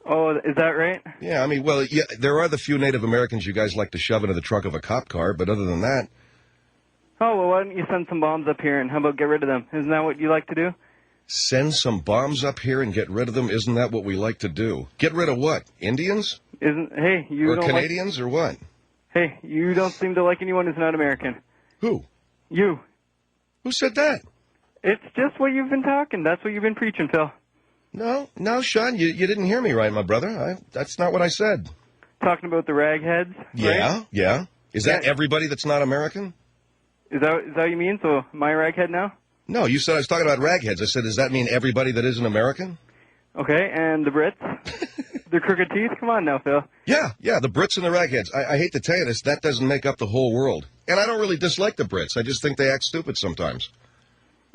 Oh, is that right? Yeah, I mean, well, yeah, there are the few Native Americans you guys like to shove into the trunk of a cop car, but other than that... Oh, well, why don't you send some bombs up here, and how about get rid of them? Isn't that what you like to do? Send some bombs up here and get rid of them? Isn't that what we like to do? Get rid of what? Indians? Hey, you or don't Canadians, or what? Hey, you don't seem to like anyone who's not American. Who? You. Who said that? It's just what you've been talking. That's what you've been preaching, Phil. No, Sean, you didn't hear me right, my brother. That's not what I said. Talking about the ragheads? Yeah, right? yeah. Is that everybody that's not American? Is that what you mean? So my raghead now? No, you said I was talking about ragheads. I said, does that mean everybody that isn't American? Okay, and the Brits? The crooked teeth? Come on now, Phil. Yeah, the Brits and the ragheads. I hate to tell you this, that doesn't make up the whole world. And I don't really dislike the Brits. I just think they act stupid sometimes.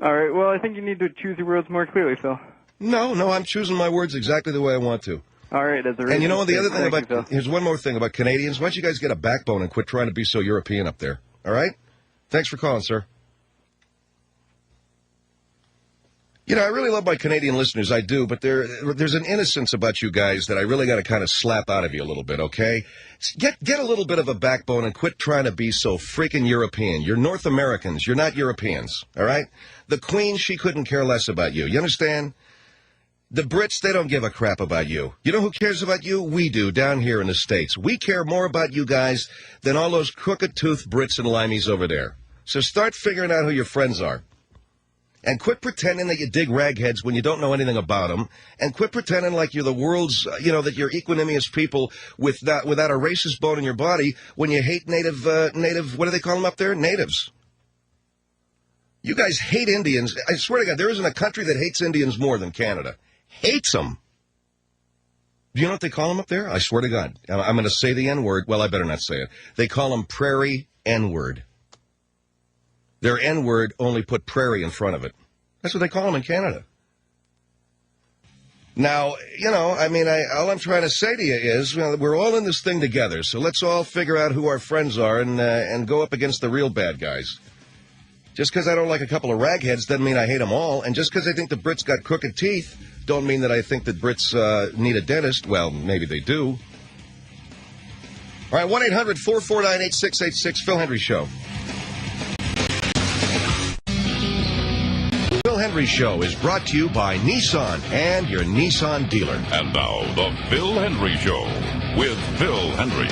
All right, well, I think you need to choose your words more clearly, Phil. No, I'm choosing my words exactly the way I want to. All right, that's a And you know what, the other thing about, here's one more thing about Canadians. Why don't you guys get a backbone and quit trying to be so European up there, all right? Thanks for calling, sir. You know, I really love my Canadian listeners, I do, but there's an innocence about you guys that I really got to kind of slap out of you a little bit, okay? Get a little bit of a backbone and quit trying to be so freaking European. You're North Americans. You're not Europeans, all right? The Queen, she couldn't care less about you. You understand? The Brits, they don't give a crap about you. You know who cares about you? We do, down here in the States. We care more about you guys than all those crooked-toothed Brits and limeys over there. So start figuring out who your friends are. And quit pretending that you dig ragheads when you don't know anything about them. And quit pretending like you're the world's, that you're equanimous people without a racist bone in your body when you hate native, what do they call them up there? Natives. You guys hate Indians. I swear to God, there isn't a country that hates Indians more than Canada. Hates them. Do you know what they call them up there? I swear to God. I'm going to say the N-word. Well, I better not say it. They call them prairie N-word. Their N-word only put prairie in front of it. That's what they call them in Canada. Now, all I'm trying to say to you is, we're all in this thing together, so let's all figure out who our friends are and go up against the real bad guys. Just because I don't like a couple of ragheads doesn't mean I hate them all, and just because I think the Brits got crooked teeth don't mean that I think that Brits need a dentist. Well, maybe they do. All right, 1-800-449-8686, Phil Hendry Show. Phil Hendry Show is brought to you by Nissan and your Nissan dealer. And now, the Phil Hendry Show with Phil Hendry.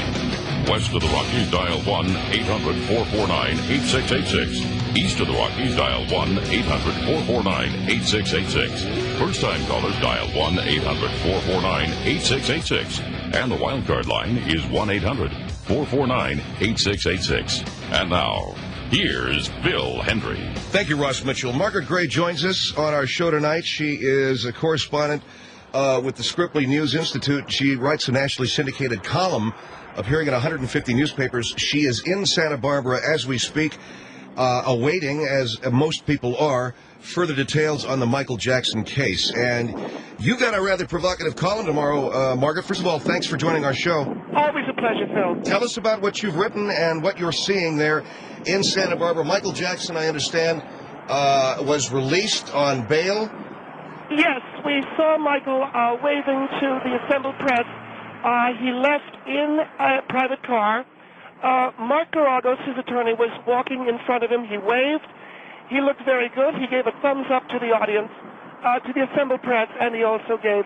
West of the Rockies, dial 1-800-449-8686. East of the Rockies, dial 1-800-449-8686. First-time callers, dial 1-800-449-8686. And the wildcard line is 1-800-449-8686. And now, here's Phil Hendry. Thank you, Ross Mitchell. Margaret Gray joins us on our show tonight. She is a correspondent with the Scrippley News Institute. She writes a nationally syndicated column appearing in 150 newspapers. She is in Santa Barbara as we speak, awaiting, as most people are, further details on the Michael Jackson case. And you got a rather provocative column tomorrow, Margaret. First of all, thanks for joining our show. Always a pleasure, Phil. Tell us about what you've written and what you're seeing there in Santa Barbara. Michael Jackson, I understand, was released on bail. Yes, we saw Michael waving to the assembled press. He left in a private car. Mark Garagos, his attorney, was walking in front of him. He waved. He looked very good. He gave a thumbs up to the audience, to the assembled press, and he also gave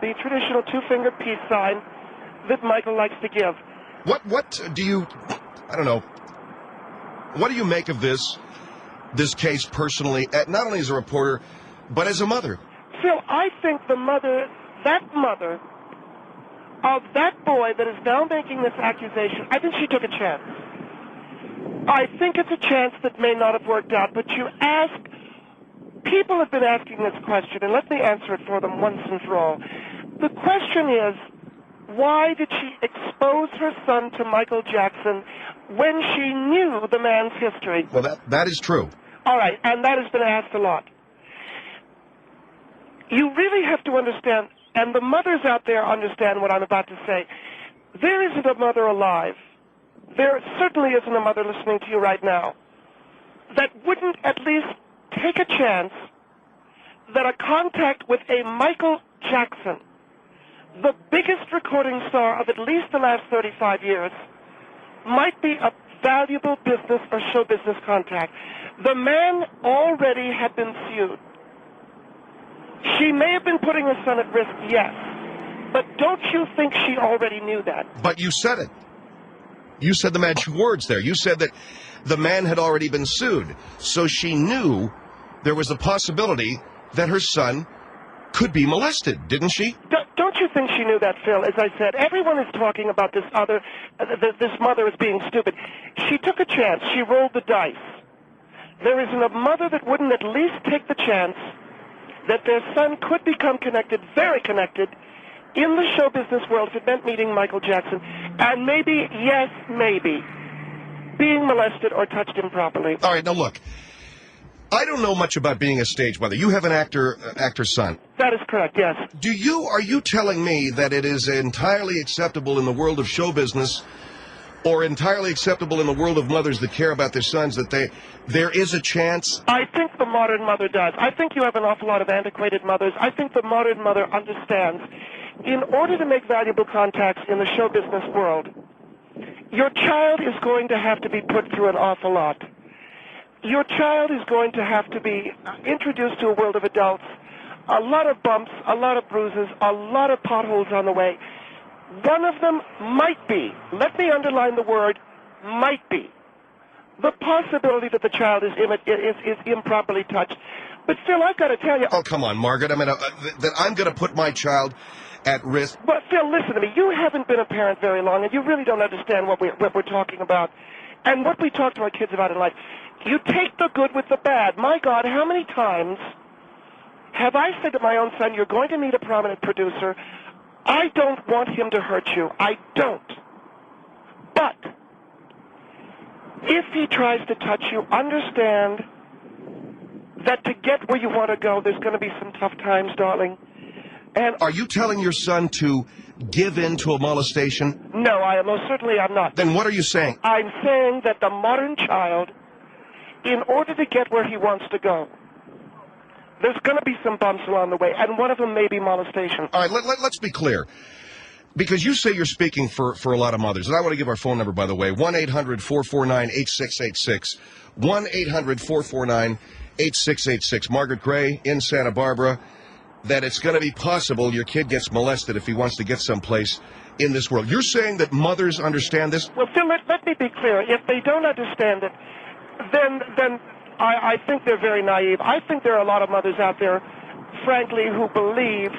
the traditional two-fingered peace sign that Michael likes to give. What do you, I don't know, what do you make of this case personally, not only as a reporter, but as a mother? Phil, I think that mother of that boy that is now making this accusation, I think she took a chance. I think it's a chance that may not have worked out, but people have been asking this question, and let me answer it for them once and for all. The question is, why did she expose her son to Michael Jackson when she knew the man's history? Well, that is true. All right, and that has been asked a lot. You really have to understand, and the mothers out there understand what I'm about to say. There isn't a mother alive. There certainly isn't a mother listening to you right now that wouldn't at least take a chance that a contact with a Michael Jackson, the biggest recording star of at least the last 35 years, might be a valuable business or show business contact. The man already had been sued. She may have been putting her son at risk, yes. But don't you think she already knew that? But you said it. You said the magic words there. You said that the man had already been sued. So she knew there was a possibility that her son could be molested, didn't she? Don't you think she knew that, Phil? As I said, everyone is talking about this this mother as being stupid. She took a chance. She rolled the dice. There isn't a mother that wouldn't at least take the chance that their son could become connected, very connected, in the show business world if it meant meeting Michael Jackson, and maybe, yes, maybe, being molested or touched improperly. All right, now look. I don't know much about being a stage mother. You have an actor son. That is correct, yes. Are you telling me that it is entirely acceptable in the world of show business, or entirely acceptable in the world of mothers that care about their sons, that there is a chance? I think the modern mother does. I think you have an awful lot of antiquated mothers. I think the modern mother understands, in order to make valuable contacts in the show business world, your child is going to have to be put through an awful lot. Your child is going to have to be introduced to a world of adults, a lot of bumps, a lot of bruises, a lot of potholes on the way. One of them might be, let me underline the word, might be, the possibility that the child is improperly touched. But Phil, I've got to tell you... Oh, come on, Margaret. I mean, that I'm going to put my child at risk. But Phil, listen to me. You haven't been a parent very long, and you really don't understand what we're talking about and what we talk to our kids about in life. You take the good with the bad. My God, how many times have I said to my own son, you're going to meet a prominent producer. I don't want him to hurt you. I don't. But if he tries to touch you, understand that to get where you want to go, there's going to be some tough times, darling. And are you telling your son to give in to a molestation? No, most certainly I'm not. Then what are you saying? I'm saying that the modern child, in order to get where he wants to go, there's going to be some bumps along the way, and one of them may be molestation. All right, let's be clear. Because you say you're speaking for a lot of mothers, and I want to give our phone number, by the way, 1-800-449-8686, 1-800-449-8686. Margaret Gray in Santa Barbara, that it's going to be possible your kid gets molested if he wants to get someplace in this world. You're saying that mothers understand this? Well, Phil, let me be clear. If they don't understand it, then I think they're very naive. I think there are a lot of mothers out there, frankly, who believe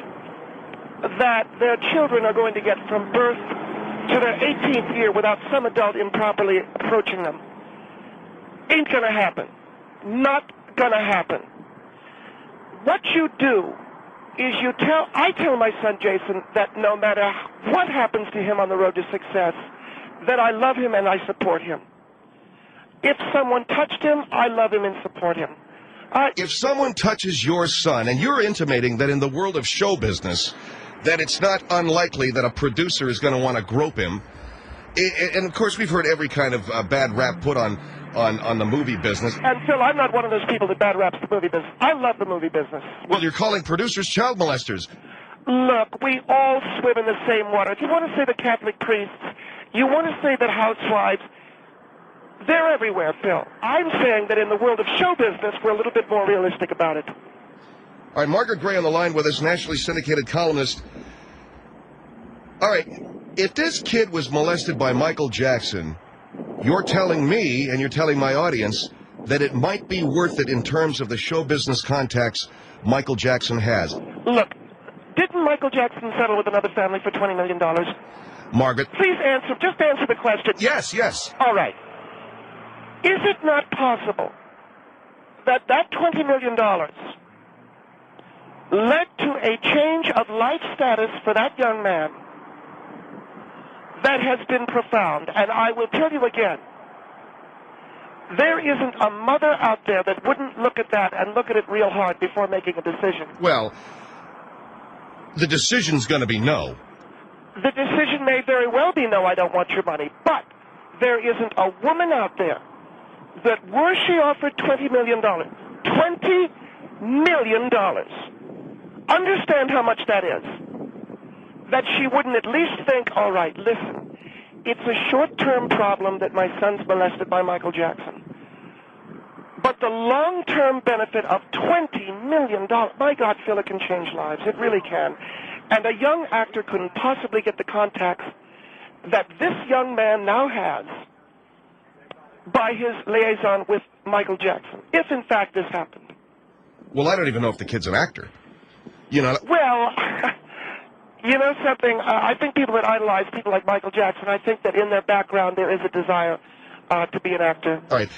that their children are going to get from birth to their 18th year without some adult improperly approaching them. Ain't gonna happen. Not gonna happen. What you do is I tell my son Jason that no matter what happens to him on the road to success, that I love him and I support him. If someone touched him, I love him and support him. If someone touches your son, and you're intimating that in the world of show business, that it's not unlikely that a producer is going to want to grope him, and of course we've heard every kind of bad rap put on the movie business. And Phil, I'm not one of those people that bad raps the movie business. I love the movie business. Well, you're calling producers child molesters. Look, we all swim in the same water. If you want to say the Catholic priests, you want to say that housewives, they're everywhere, Phil. I'm saying that in the world of show business, we're a little bit more realistic about it. All right, Margaret Gray on the line with us, nationally syndicated columnist. All right, if this kid was molested by Michael Jackson, you're telling me, and you're telling my audience, that it might be worth it in terms of the show business contacts Michael Jackson has. Look, didn't Michael Jackson settle with another family for $20 million? Margaret. Please just answer the question. Yes. All right. Is it not possible that $20 million led to a change of life status for that young man that has been profound? And I will tell you again, there isn't a mother out there that wouldn't look at that and look at it real hard before making a decision. Well, the decision's going to be no. The decision may very well be no, I don't want your money. But there isn't a woman out there that were she offered $20 million, $20 million, understand how much that is, that she wouldn't at least think, all right, listen, it's a short-term problem that my son's molested by Michael Jackson. But the long-term benefit of $20 million, my God, Phil, it can change lives. It really can. And a young actor couldn't possibly get the contacts that this young man now has by his liaison with Michael Jackson, if in fact this happened. Well, I don't even know if the kid's an actor. You know. Well, you know something? I think people that idolize people like Michael Jackson, I think that in their background there is a desire to be an actor. All right.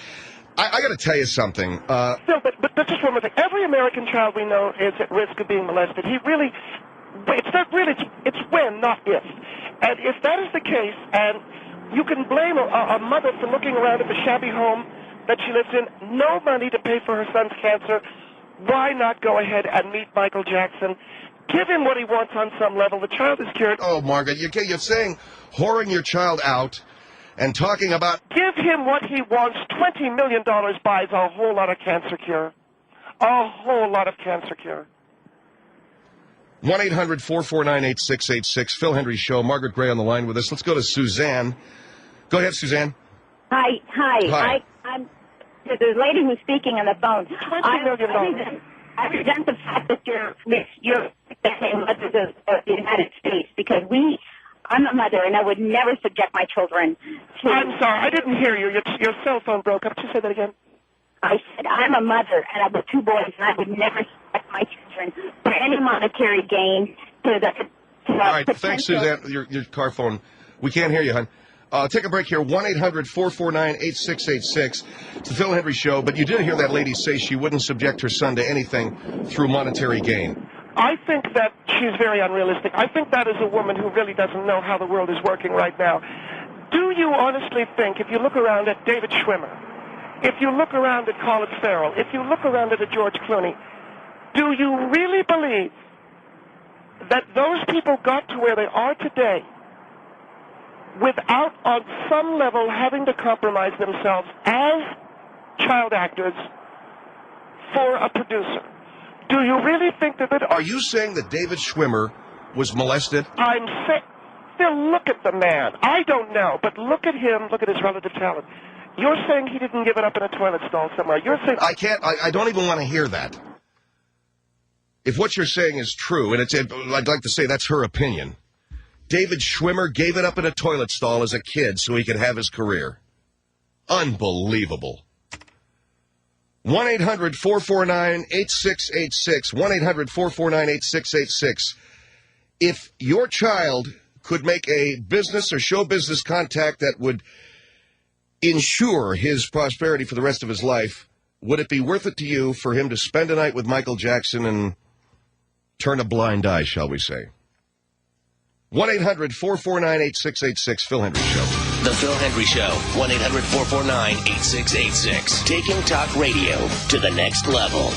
I got to tell you something. Still, but just one more thing. Every American child we know is at risk of being molested. It's when, not if. And if that is the case, and you can blame a mother for looking around at the shabby home that she lives in, no money to pay for her son's cancer, why not go ahead and meet Michael Jackson? Give him what he wants on some level. The child is cured. Oh, Margaret, you're saying whoring your child out and talking about... Give him what he wants. $20 million buys a whole lot of cancer cure. A whole lot of cancer cure. 1-800-449-8686. Phil Hendry Show. Margaret Gray on the line with us. Let's go to Suzanne. Go ahead, Suzanne. Hi. There's a lady who's speaking on the phone. I resent the fact that you're saying mothers of the United States, because I'm a mother, and I would never subject my children to... I'm sorry, I didn't hear you. Your cell phone broke up. Just say that again. I said I'm a mother, and I have 2 boys, and I would never subject my children for any monetary gain to the... All right, thanks, Suzanne. Your car phone. We can't hear you, hon. Take a break here. 1-800-449-8686. It's the Phil Hendry Show, but you did hear that lady say she wouldn't subject her son to anything through monetary gain. I think that she's very unrealistic. I think that is a woman who really doesn't know how the world is working right now. Do you honestly think, if you look around at David Schwimmer, if you look around at Colin Farrell, if you look around at a George Clooney, do you really believe that those people got to where they are today without, on some level, having to compromise themselves as child actors for a producer? Do you really think that... Are you saying that David Schwimmer was molested? I'm saying... Phil, look at the man. I don't know, but look at him. Look at his relative talent. You're saying he didn't give it up in a toilet stall somewhere. You're saying... I don't even want to hear that. If what you're saying is true, and I'd like to say that's her opinion. David Schwimmer gave it up in a toilet stall as a kid so he could have his career. Unbelievable. 1-800-449-8686. 1-800-449-8686. If your child could make a business or show business contact that would ensure his prosperity for the rest of his life, would it be worth it to you for him to spend a night with Michael Jackson and turn a blind eye, shall we say? 1-800-449-8686. Phil Hendry Show. The Phil Hendry Show. 1-800-449-8686. Taking talk radio to the next level.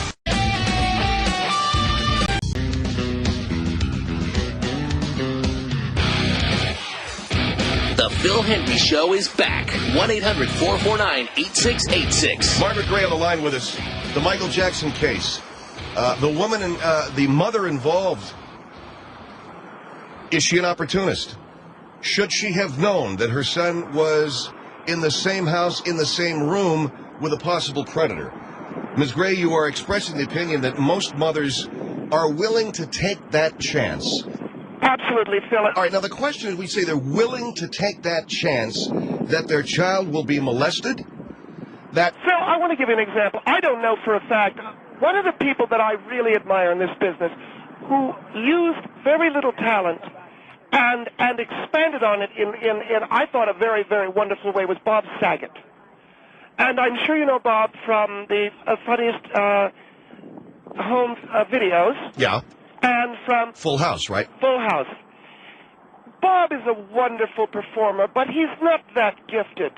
The Phil Hendry Show is back. 1-800-449-8686. Margaret Gray on the line with us. The Michael Jackson case. The woman and the mother involved. Is she an opportunist? Should she have known that her son was in the same house, in the same room with a possible predator? Ms. Gray, you are expressing the opinion that most mothers are willing to take that chance. Absolutely, Phil. All right, now the question is, we say they're willing to take that chance that their child will be molested? Phil, I want to give you an example. I don't know for a fact. One of the people that I really admire in this business, who used very little talent and expanded on it in I thought, a very, very wonderful way, was Bob Saget. And I'm sure you know Bob from the funniest home videos. Yeah. And from... Full House, right? Full House. Bob is a wonderful performer, but he's not that gifted.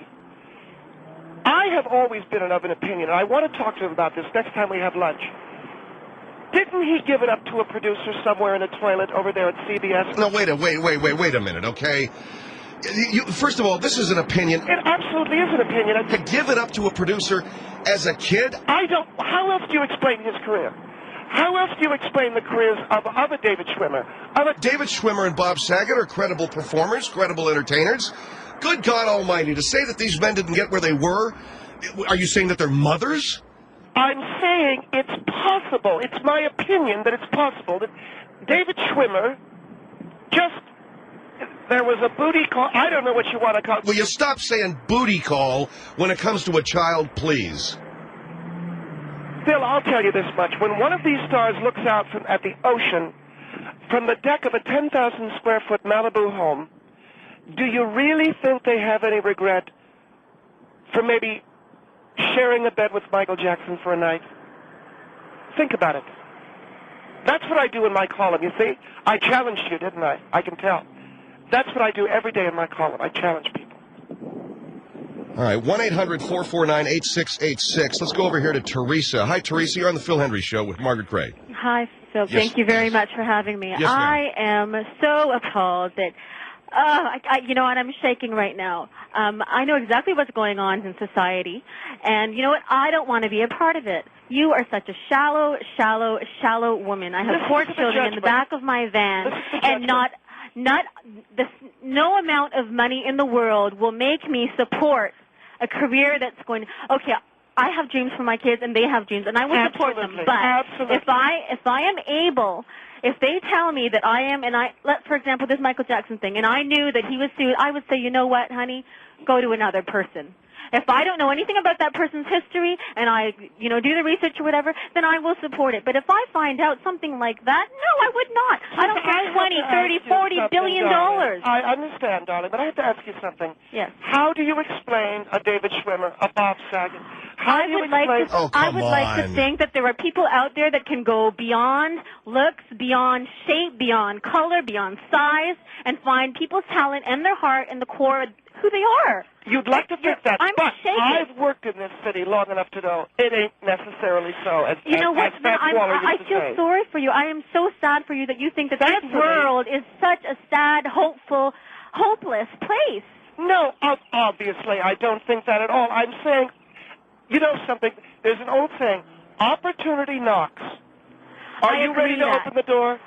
I have always been of an opinion, and I want to talk to him about this next time we have lunch. Didn't he give it up to a producer somewhere in a toilet over there at CBS? No, wait a minute, okay? First of all, this is an opinion. It absolutely is an opinion. To give it up to a producer as a kid? How else do you explain his career? How else do you explain the careers of a David Schwimmer? David Schwimmer and Bob Saget are credible performers, credible entertainers. Good God Almighty, to say that these men didn't get where they were, are you saying that they're mothers? I'm saying it's possible. It's my opinion that it's possible that David Schwimmer there was a booty call. I don't know what you want to call it. Will you stop saying booty call when it comes to a child, please? Phil, I'll tell you this much. When one of these stars looks out at the ocean from the deck of a 10,000 square foot Malibu home, do you really think they have any regret for maybe sharing a bed with Michael Jackson for a night? Think about it. That's what I do in my column, you see? I challenged you, didn't I? I can tell. That's what I do every day in my column. I challenge people. All right, 1-800-449-8686. Let's go over here to Teresa. Hi, Teresa. You're on the Phil Henry Show with Margaret Cray. Hi, Phil. Yes, Thank you very much for having me. Yes, ma'am. I am so appalled that, you know what, I'm shaking right now. I know exactly what's going on in society, and you know what, I don't want to be a part of it. You are such a shallow woman. I have 4 children in the back of my van, and no amount of money in the world will make me support a career that's going. Okay, I have dreams for my kids, and they have dreams, and I will support them. But if I am able, if they tell me that I am, for example, this Michael Jackson thing, and I knew that he was sued, I would say, you know what, honey, go to another person. If I don't know anything about that person's history and I, do the research or whatever, then I will support it. But if I find out something like that, no, I would not. I don't care 20, 30, $40 billion. I understand, darling, but I have to ask you something. Yes. How do you explain a David Schwimmer, a Bob Saget? I would like to think that there are people out there that can go beyond looks, beyond shape, beyond color, beyond size, and find people's talent and their heart and the core of who they are. You'd like to think that, I'm but shaking. I've worked in this city long enough to know it ain't necessarily so. As you know what? I feel sorry for you. I am so sad for you that you think that this world is such a sad, hopeless place. No, obviously I don't think that at all. I'm saying, you know something? There's an old saying, opportunity knocks. Are you ready to open the door?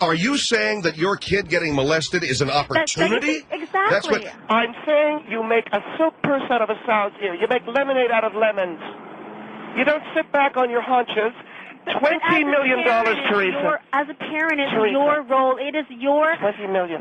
Are you saying that your kid getting molested is an opportunity? Exactly. That's what I'm saying. You make a silk purse out of a sow's ear. You make lemonade out of lemons. You don't sit back on your haunches. $20 million, Teresa. As a parent, it's your role. It is your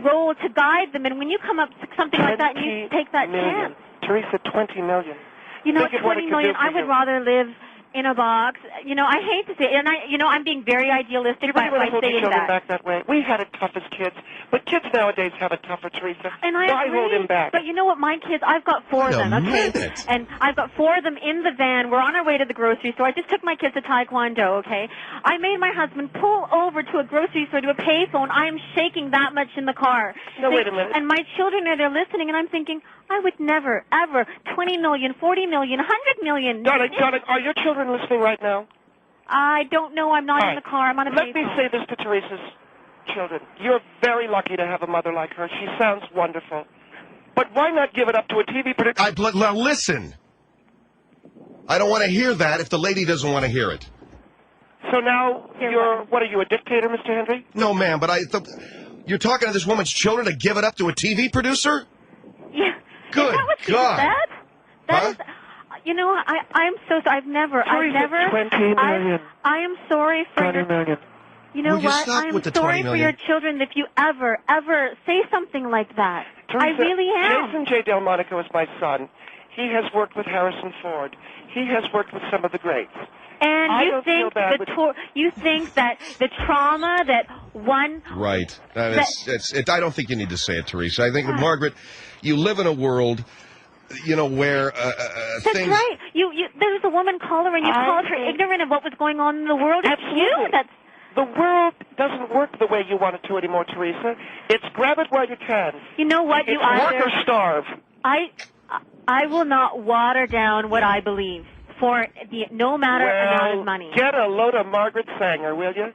role to guide them. And when you come up with something like that, you take that chance. Teresa, $20 million. You know, $20 million. I would rather live in a box. I hate to say it, and I'm being very idealistic by saying that. Back that way. We had it tough as kids, but kids nowadays have it tougher, Teresa. And Why hold him back? But you know what, my kids, I've got 4 of them, okay? And I've got 4 of them in the van. We're on our way to the grocery store. I just took my kids to Taekwondo, okay? I made my husband pull over to a grocery store to a payphone. I am shaking that much in the car. No, wait a minute. And my children are there listening, and I'm thinking, I would never, ever, 20 million, 40 million, 100 million. Darling, are your children listening right now? I don't know. I'm not in the car. I'm on a payphone. Let me say this to Teresa's children. You're very lucky to have a mother like her. She sounds wonderful. But why not give it up to a TV producer? Now listen. I don't want to hear that if the lady doesn't want to hear it. So now what are you, a dictator, Mr. Henry? No, ma'am, but you're talking to this woman's children to give it up to a TV producer? Yeah. Good Is that what God. She said? That is, I'm so sorry. I've never. 20 million. I am sorry for 20 million. You know what? I am sorry for your children if you ever say something like that. Teresa, I really am. Jason J. Delmonico is my son. He has worked with Harrison Ford. He has worked with some of the greats. And you think that the trauma that one... Right. I don't think you need to say it, Teresa. I think, Margaret, you live in a world, where That's things... right. There was a woman caller, and you called her ignorant of what was going on in the world. Absolutely. It's you. The world doesn't work the way you want it to anymore, Teresa. It's grab it while you can. You know what? It's work or starve. I will not water down what I believe for no matter amount of money. Get a load of Margaret Sanger, will you?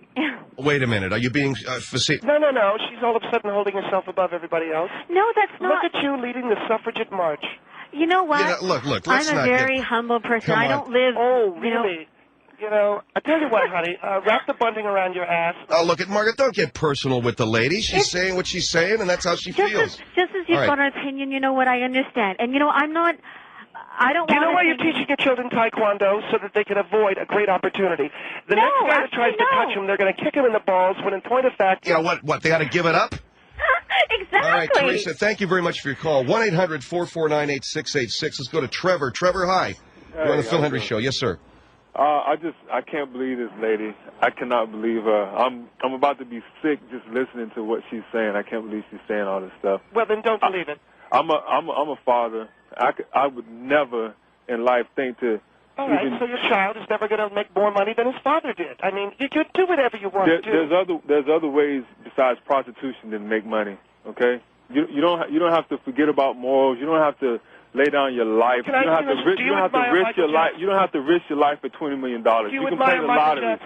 Wait a minute. Are you being facetious? No. She's all of a sudden holding herself above everybody else. No, that's not. Look at you leading the suffragette march. You know what? Look. I'm a very humble person. I don't live. Oh, really? I tell you what, honey. Wrap the bunting around your ass. Oh, look at Margaret. Don't get personal with the lady. She's saying what she's saying, and that's how she feels. Just as you've got an opinion, you know what? I understand. And I'm not. I don't. Do you know why you're teaching your children Taekwondo so that they can avoid a great opportunity? The next guy that tries to touch them, they're going to kick him in the balls. When in point of fact, what? They got to give it up. Exactly. All right, Teresa, thank you very much for your call. 1-800-449-8686. Let's go to Trevor. Trevor, hi. You're on the Phil Henry Show. Yes, sir. I can't believe this lady. I cannot believe her. I'm about to be sick just listening to what she's saying. I can't believe she's saying all this stuff. Well, then don't believe it. I'm a father. I would never in life think to. All right, so your child is never going to make more money than his father did. I mean, you could do whatever you want to do. There's other ways besides prostitution to make money. Okay, you don't have to forget about morals. You don't have to lay down your life. You don't have to risk your life. You don't have to risk your life for $20 million. You can play the lottery.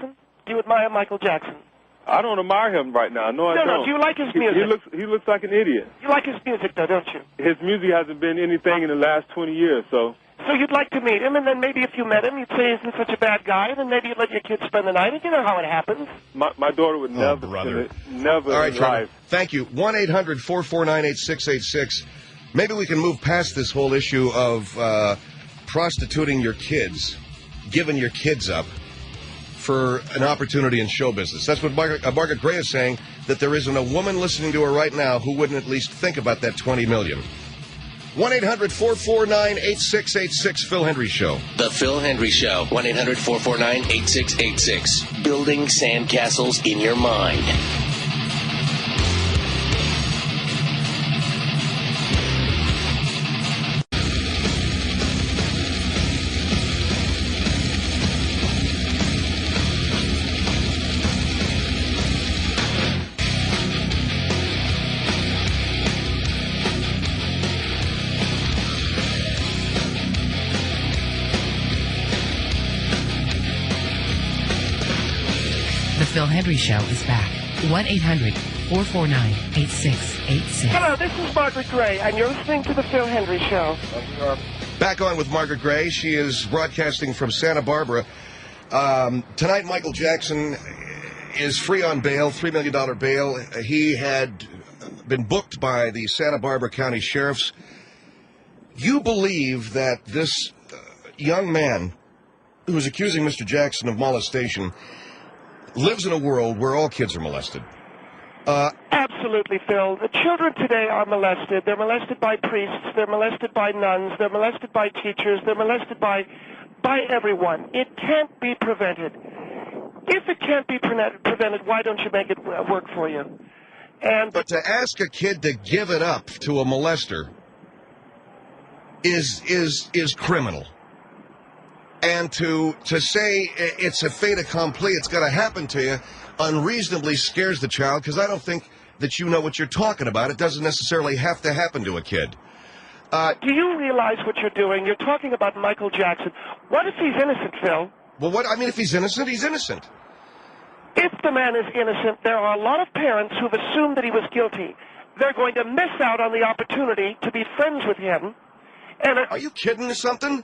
Do you admire Michael Jackson? I don't admire him right now. No, I don't. No, do you like his music? He looks like an idiot. You like his music, though, don't you? His music hasn't been anything in the last 20 years, so. So you'd like to meet him, and then maybe if you met him, you'd say he's such a bad guy, and then maybe you'd let your kids spend the night, and you know how it happens. My daughter would never All right, in life. Thank you. 1-800-449-8686. Maybe we can move past this whole issue of prostituting your kids, giving your kids up for an opportunity in show business. That's what Margaret Gray is saying, that there isn't a woman listening to her right now who wouldn't at least think about that $20 million. 1-800-449-8686, Phil Hendry Show. The Phil Hendry Show, 1-800-449-8686. Building sandcastles in your mind. The Phil Hendry Show is back. 1-800-449-8686. Hello, this is Margaret Gray, and you're listening to The Phil Hendry Show. Back on with Margaret Gray. She is broadcasting from Santa Barbara. Tonight, Michael Jackson is free on bail, $3 million bail. He had been booked by the Santa Barbara County Sheriffs. You believe that this young man who is accusing Mr. Jackson of molestation lives in a world where all kids are molested? Absolutely, Phil. The children today are molested. They're molested by priests. They're molested by nuns. They're molested by teachers. They're molested by everyone. It can't be prevented. If it can't be prevented, why don't you make it work for you? But to ask a kid to give it up to a molester is criminal. And to say it's a fait accompli, it's going to happen to you, unreasonably scares the child, because I don't think that you know what you're talking about. It doesn't necessarily have to happen to a kid. Do you realize what you're doing? You're talking about Michael Jackson. What if he's innocent, Phil? Well, if he's innocent, he's innocent. If the man is innocent, there are a lot of parents who've assumed that he was guilty. They're going to miss out on the opportunity to be friends with him. And are you kidding or something?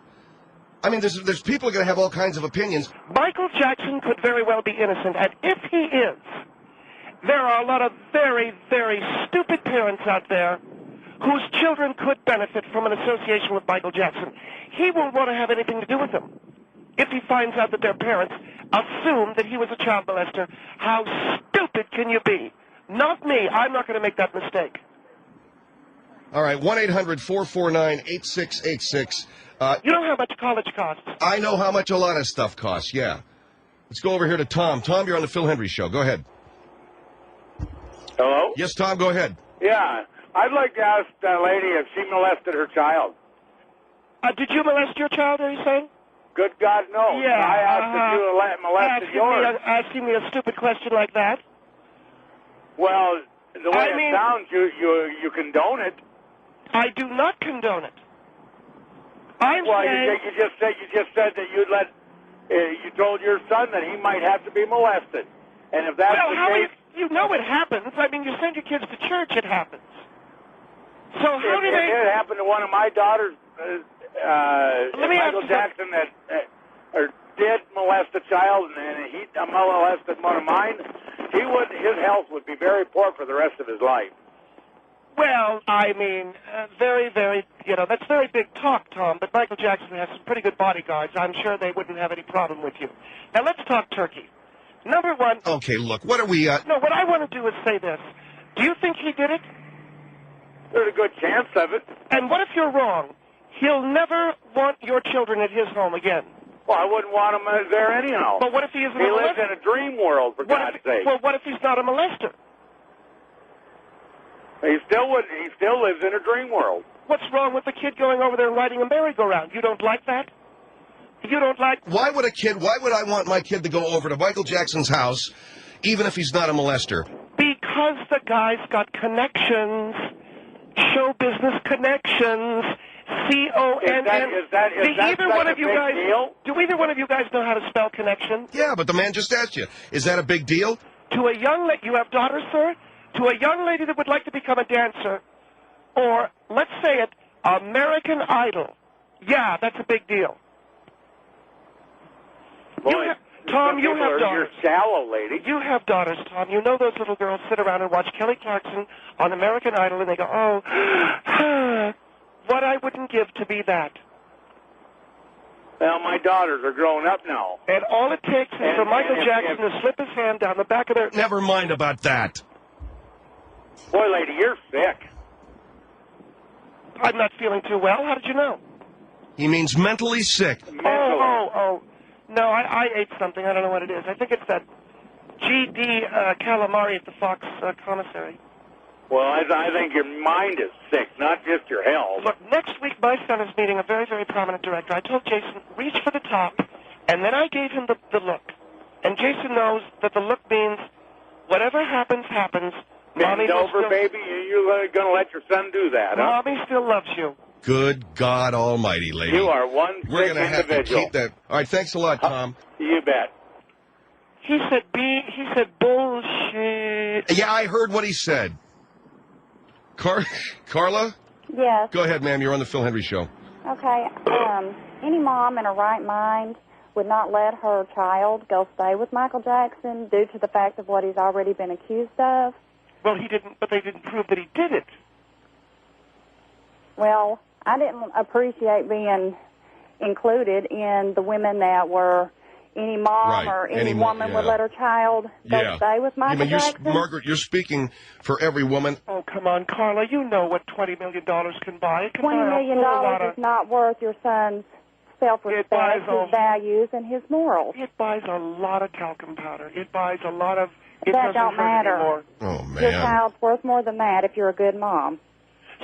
I mean, there's people going to have all kinds of opinions. Michael Jackson could very well be innocent, and if he is, there are a lot of very, very stupid parents out there whose children could benefit from an association with Michael Jackson. He won't want to have anything to do with them if he finds out that their parents assumed that he was a child molester. How stupid can you be? Not me. I'm not going to make that mistake. All right, 1-800-449-8686. You know how much college costs? I know how much a lot of stuff costs, yeah. Let's go over here to Tom. Tom, you're on the Phil Hendry Show. Go ahead. Hello? Yes, Tom, go ahead. Yeah, I'd like to ask that lady if she molested her child. Did you molest your child, are you saying? Good God, no. Yeah. I asked if you molested yours. Asking me a stupid question like that? Well, the way it sounds, you condone it. I do not condone it. You just said that you told your son that he might have to be molested, and if that's the case, you know it happens. I mean, you send your kids to church, it happens. So how did it happen to one of my daughters? Michael Jackson did molest a child, and he molested one of mine. His health would be very poor for the rest of his life. Well, I mean, very, very, that's very big talk, Tom, but Michael Jackson has some pretty good bodyguards. I'm sure they wouldn't have any problem with you. Now, let's talk turkey. Number one... Okay, look, what are we... No, what I want to do is say this. Do you think he did it? There's a good chance of it. And what if you're wrong? He'll never want your children at his home again. Well, I wouldn't want him there anyhow. But what if he isn't He a lives molester? in a dream world, for God's sake. Well, what if he's not a molester? He still lives in a dream world. What's wrong with the kid going over there and riding a merry-go-round? You don't like that? You don't like... Why would I want my kid to go over to Michael Jackson's house, even if he's not a molester? Because the guy's got connections, show business connections, C-O-N-N. Is that Do either one such of a you big guys deal? Do either one of you guys know how to spell connection? Yeah, but the man just asked you. Is that a big deal? To a young lady, you have daughters, sir? To a young lady that would like to become a dancer, or, let's say it, American Idol. Yeah, that's a big deal. Boy, Tom, you have daughters. You're shallow, lady. You have daughters, Tom. You know those little girls sit around and watch Kelly Clarkson on American Idol, and they go, oh, what I wouldn't give to be that. Well, my daughters are grown up now. And all it takes is for Michael Jackson to slip his hand down the back of their... Never mind about that. Boy, lady, you're sick. I'm not feeling too well. How did you know? He means mentally sick. Oh. No, I ate something. I don't know what it is. I think it's that G.D. calamari at the Fox commissary. Well, I think your mind is sick, not just your health. Look, next week my son is meeting a very, very prominent director. I told Jason, reach for the top, and then I gave him the look. And Jason knows that the look means whatever happens, happens. Bend over, baby. You're going to let your son do that, huh? Mommy still loves you. Good God Almighty, lady. You are one We're sick gonna have to individual. keep that. All right, thanks a lot, Tom. You bet. He said bullshit. Yeah, I heard what he said. Carla? Yes. Go ahead, ma'am. You're on the Phil Henry Show. Okay. Any mom in her right mind would not let her child go stay with Michael Jackson due to the fact of what he's already been accused of. Well, he didn't, but they didn't prove that he did it. Well, I didn't appreciate being included in the women that were any mom or any woman would let her child go stay with Michael Jackson. Margaret, you're speaking for every woman. Oh, come on, Carla. You know what $20 million can buy. It can buy $20 million is not worth your son's self-respect, his values, and his morals. It buys a lot of talcum powder. It buys a lot of... It that doesn't don't hurt matter. Anymore. Oh, man. Your child's worth more than that if you're a good mom.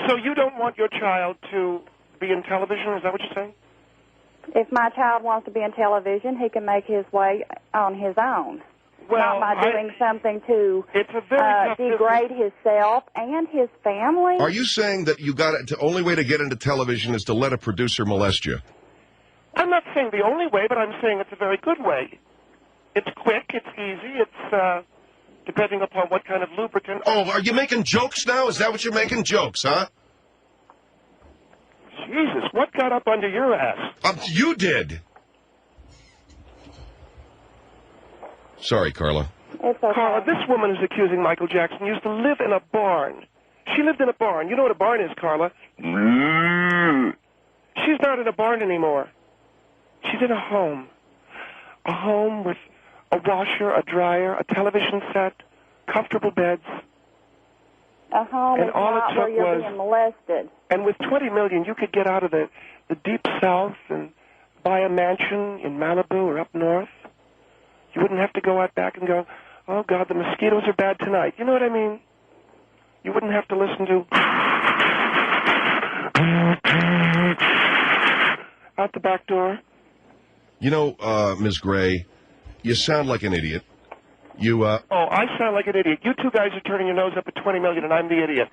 So you don't want your child to be in television? Is that what you're saying? If my child wants to be in television, he can make his way on his own. Well, not by doing something to degrade himself and his family. Are you saying that the only way to get into television is to let a producer molest you? I'm not saying the only way, but I'm saying it's a very good way. It's quick, it's easy, it's depending upon what kind of lubricant. Oh, are you making jokes now? Is that what you're making, jokes, huh? Jesus, what got up under your ass? You did. Sorry, Carla. It's okay. Carla, this woman is accusing Michael Jackson used to live in a barn. She lived in a barn. You know what a barn is, Carla? She's not in a barn anymore. She's in a home. A home with a washer, a dryer, a television set, comfortable beds. A home And is all it not took where you're was- being molested. And with $20 million, you could get out of the deep south and buy a mansion in Malibu or up north. You wouldn't have to go out back and go, oh, God, the mosquitoes are bad tonight. You know what I mean? You wouldn't have to listen to out the back door. You know, Ms. Gray, you sound like an idiot. You, Oh, I sound like an idiot. You two guys are turning your nose up at $20 million, and I'm the idiot.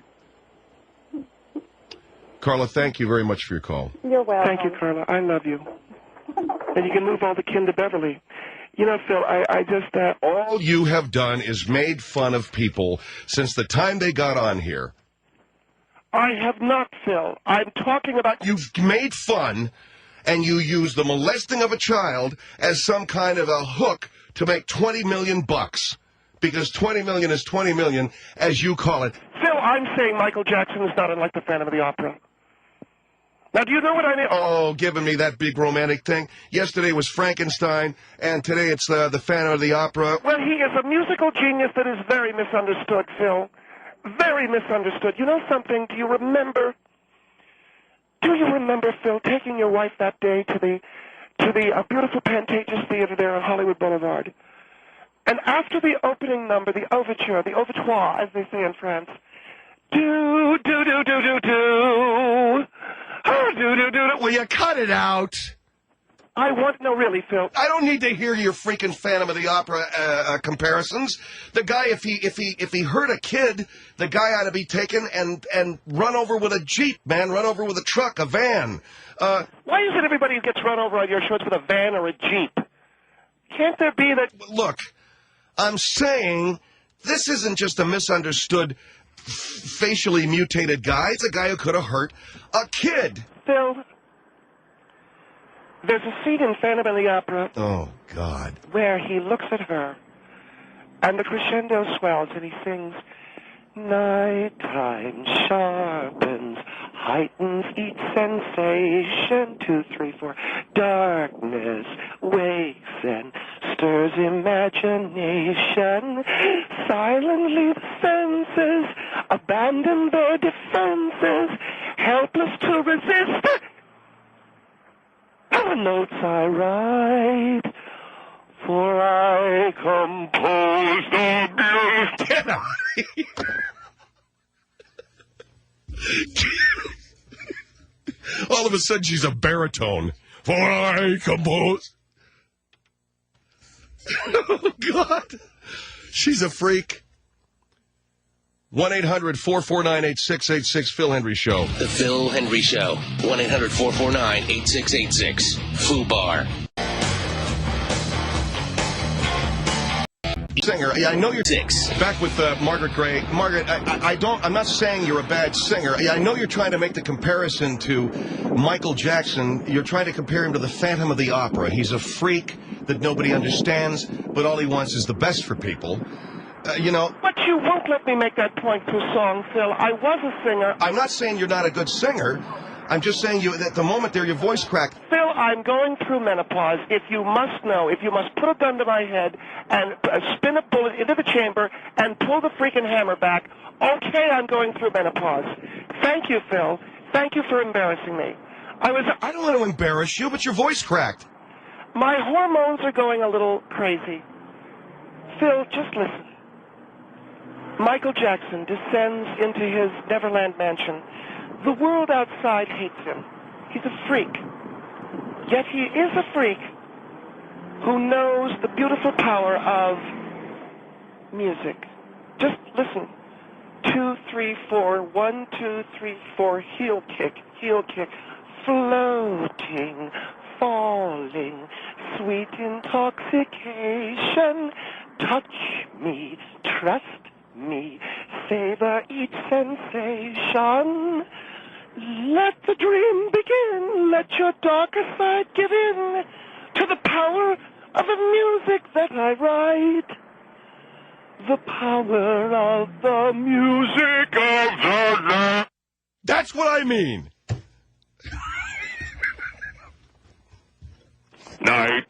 Carla, thank you very much for your call. You're welcome. Thank you, Carla. I love you. And you can move all the kin to Beverly. You know, Phil, I just... All you have done is made fun of people since the time they got on here. I have not, Phil. I'm talking about... You've made fun, and you use the molesting of a child as some kind of a hook to make $20 million bucks. Because $20 million is $20 million, as you call it. Phil, I'm saying Michael Jackson is not unlike the Phantom of the Opera. Now, do you know what I mean? Oh, giving me that big romantic thing. Yesterday was Frankenstein, and today it's the Phantom of the Opera. Well, he is a musical genius that is very misunderstood, Phil. Very misunderstood. You know something? Do you remember, Phil, taking your wife that day to to the beautiful Pantages Theater there on Hollywood Boulevard. And after the opening number, the overture, the overtoire, as they say in France, do, do, do, do, do, do. Oh, do, do, do, do. Will you cut it out? No, really, Phil. I don't need to hear your freaking Phantom of the Opera comparisons. The guy, if he hurt a kid, the guy ought to be taken and run over with a Jeep, man. Run over with a truck, a van. Why is it everybody who gets run over on your shorts with a van or a Jeep? Can't there be that... Look, I'm saying this isn't just a misunderstood, facially mutated guy. It's a guy who could have hurt a kid. Phil, there's a scene in Phantom of the Opera... Oh, God. ...where he looks at her, and the crescendo swells, and he sings, nighttime sharpens, heightens each sensation, 2, 3, 4. Darkness wakes and stirs imagination. Silently the senses abandon their defenses, helpless to resist the notes I write, for I compose the blues. Get out of here. All of a sudden, she's a baritone. For I compose. Oh, God. She's a freak. 1-800-449-8686, Phil Hendry Show. The Phil Hendry Show. 1-800-449-8686. FUBAR. Singer, yeah, I know you're back with Margaret Gray. Margaret, I'm not saying you're a bad singer. Yeah, I know you're trying to make the comparison to Michael Jackson. You're trying to compare him to the Phantom of the Opera. He's a freak that nobody understands, but all he wants is the best for people. But you won't let me make that point through song, Phil. I was a singer. I'm not saying you're not a good singer. I'm just saying at the moment there, your voice cracked. Phil, I'm going through menopause. If you must put a gun to my head and spin a bullet into the chamber and pull the freaking hammer back, okay, I'm going through menopause. Thank you, Phil. Thank you for embarrassing me. I don't want to embarrass you, but your voice cracked. My hormones are going a little crazy. Phil, just listen. Michael Jackson descends into his Neverland mansion. The world outside hates him. He's a freak. Yet he is a freak who knows the beautiful power of music. Just listen. 2, 3, 4. 1, 2, 3, 4. Heel kick. Heel kick. Floating. Falling. Sweet intoxication. Touch me. Trust me, savor each sensation. Let the dream begin. Let your darker side give in to the power of the music that I write. The power of the music of the night. That's what I mean. Night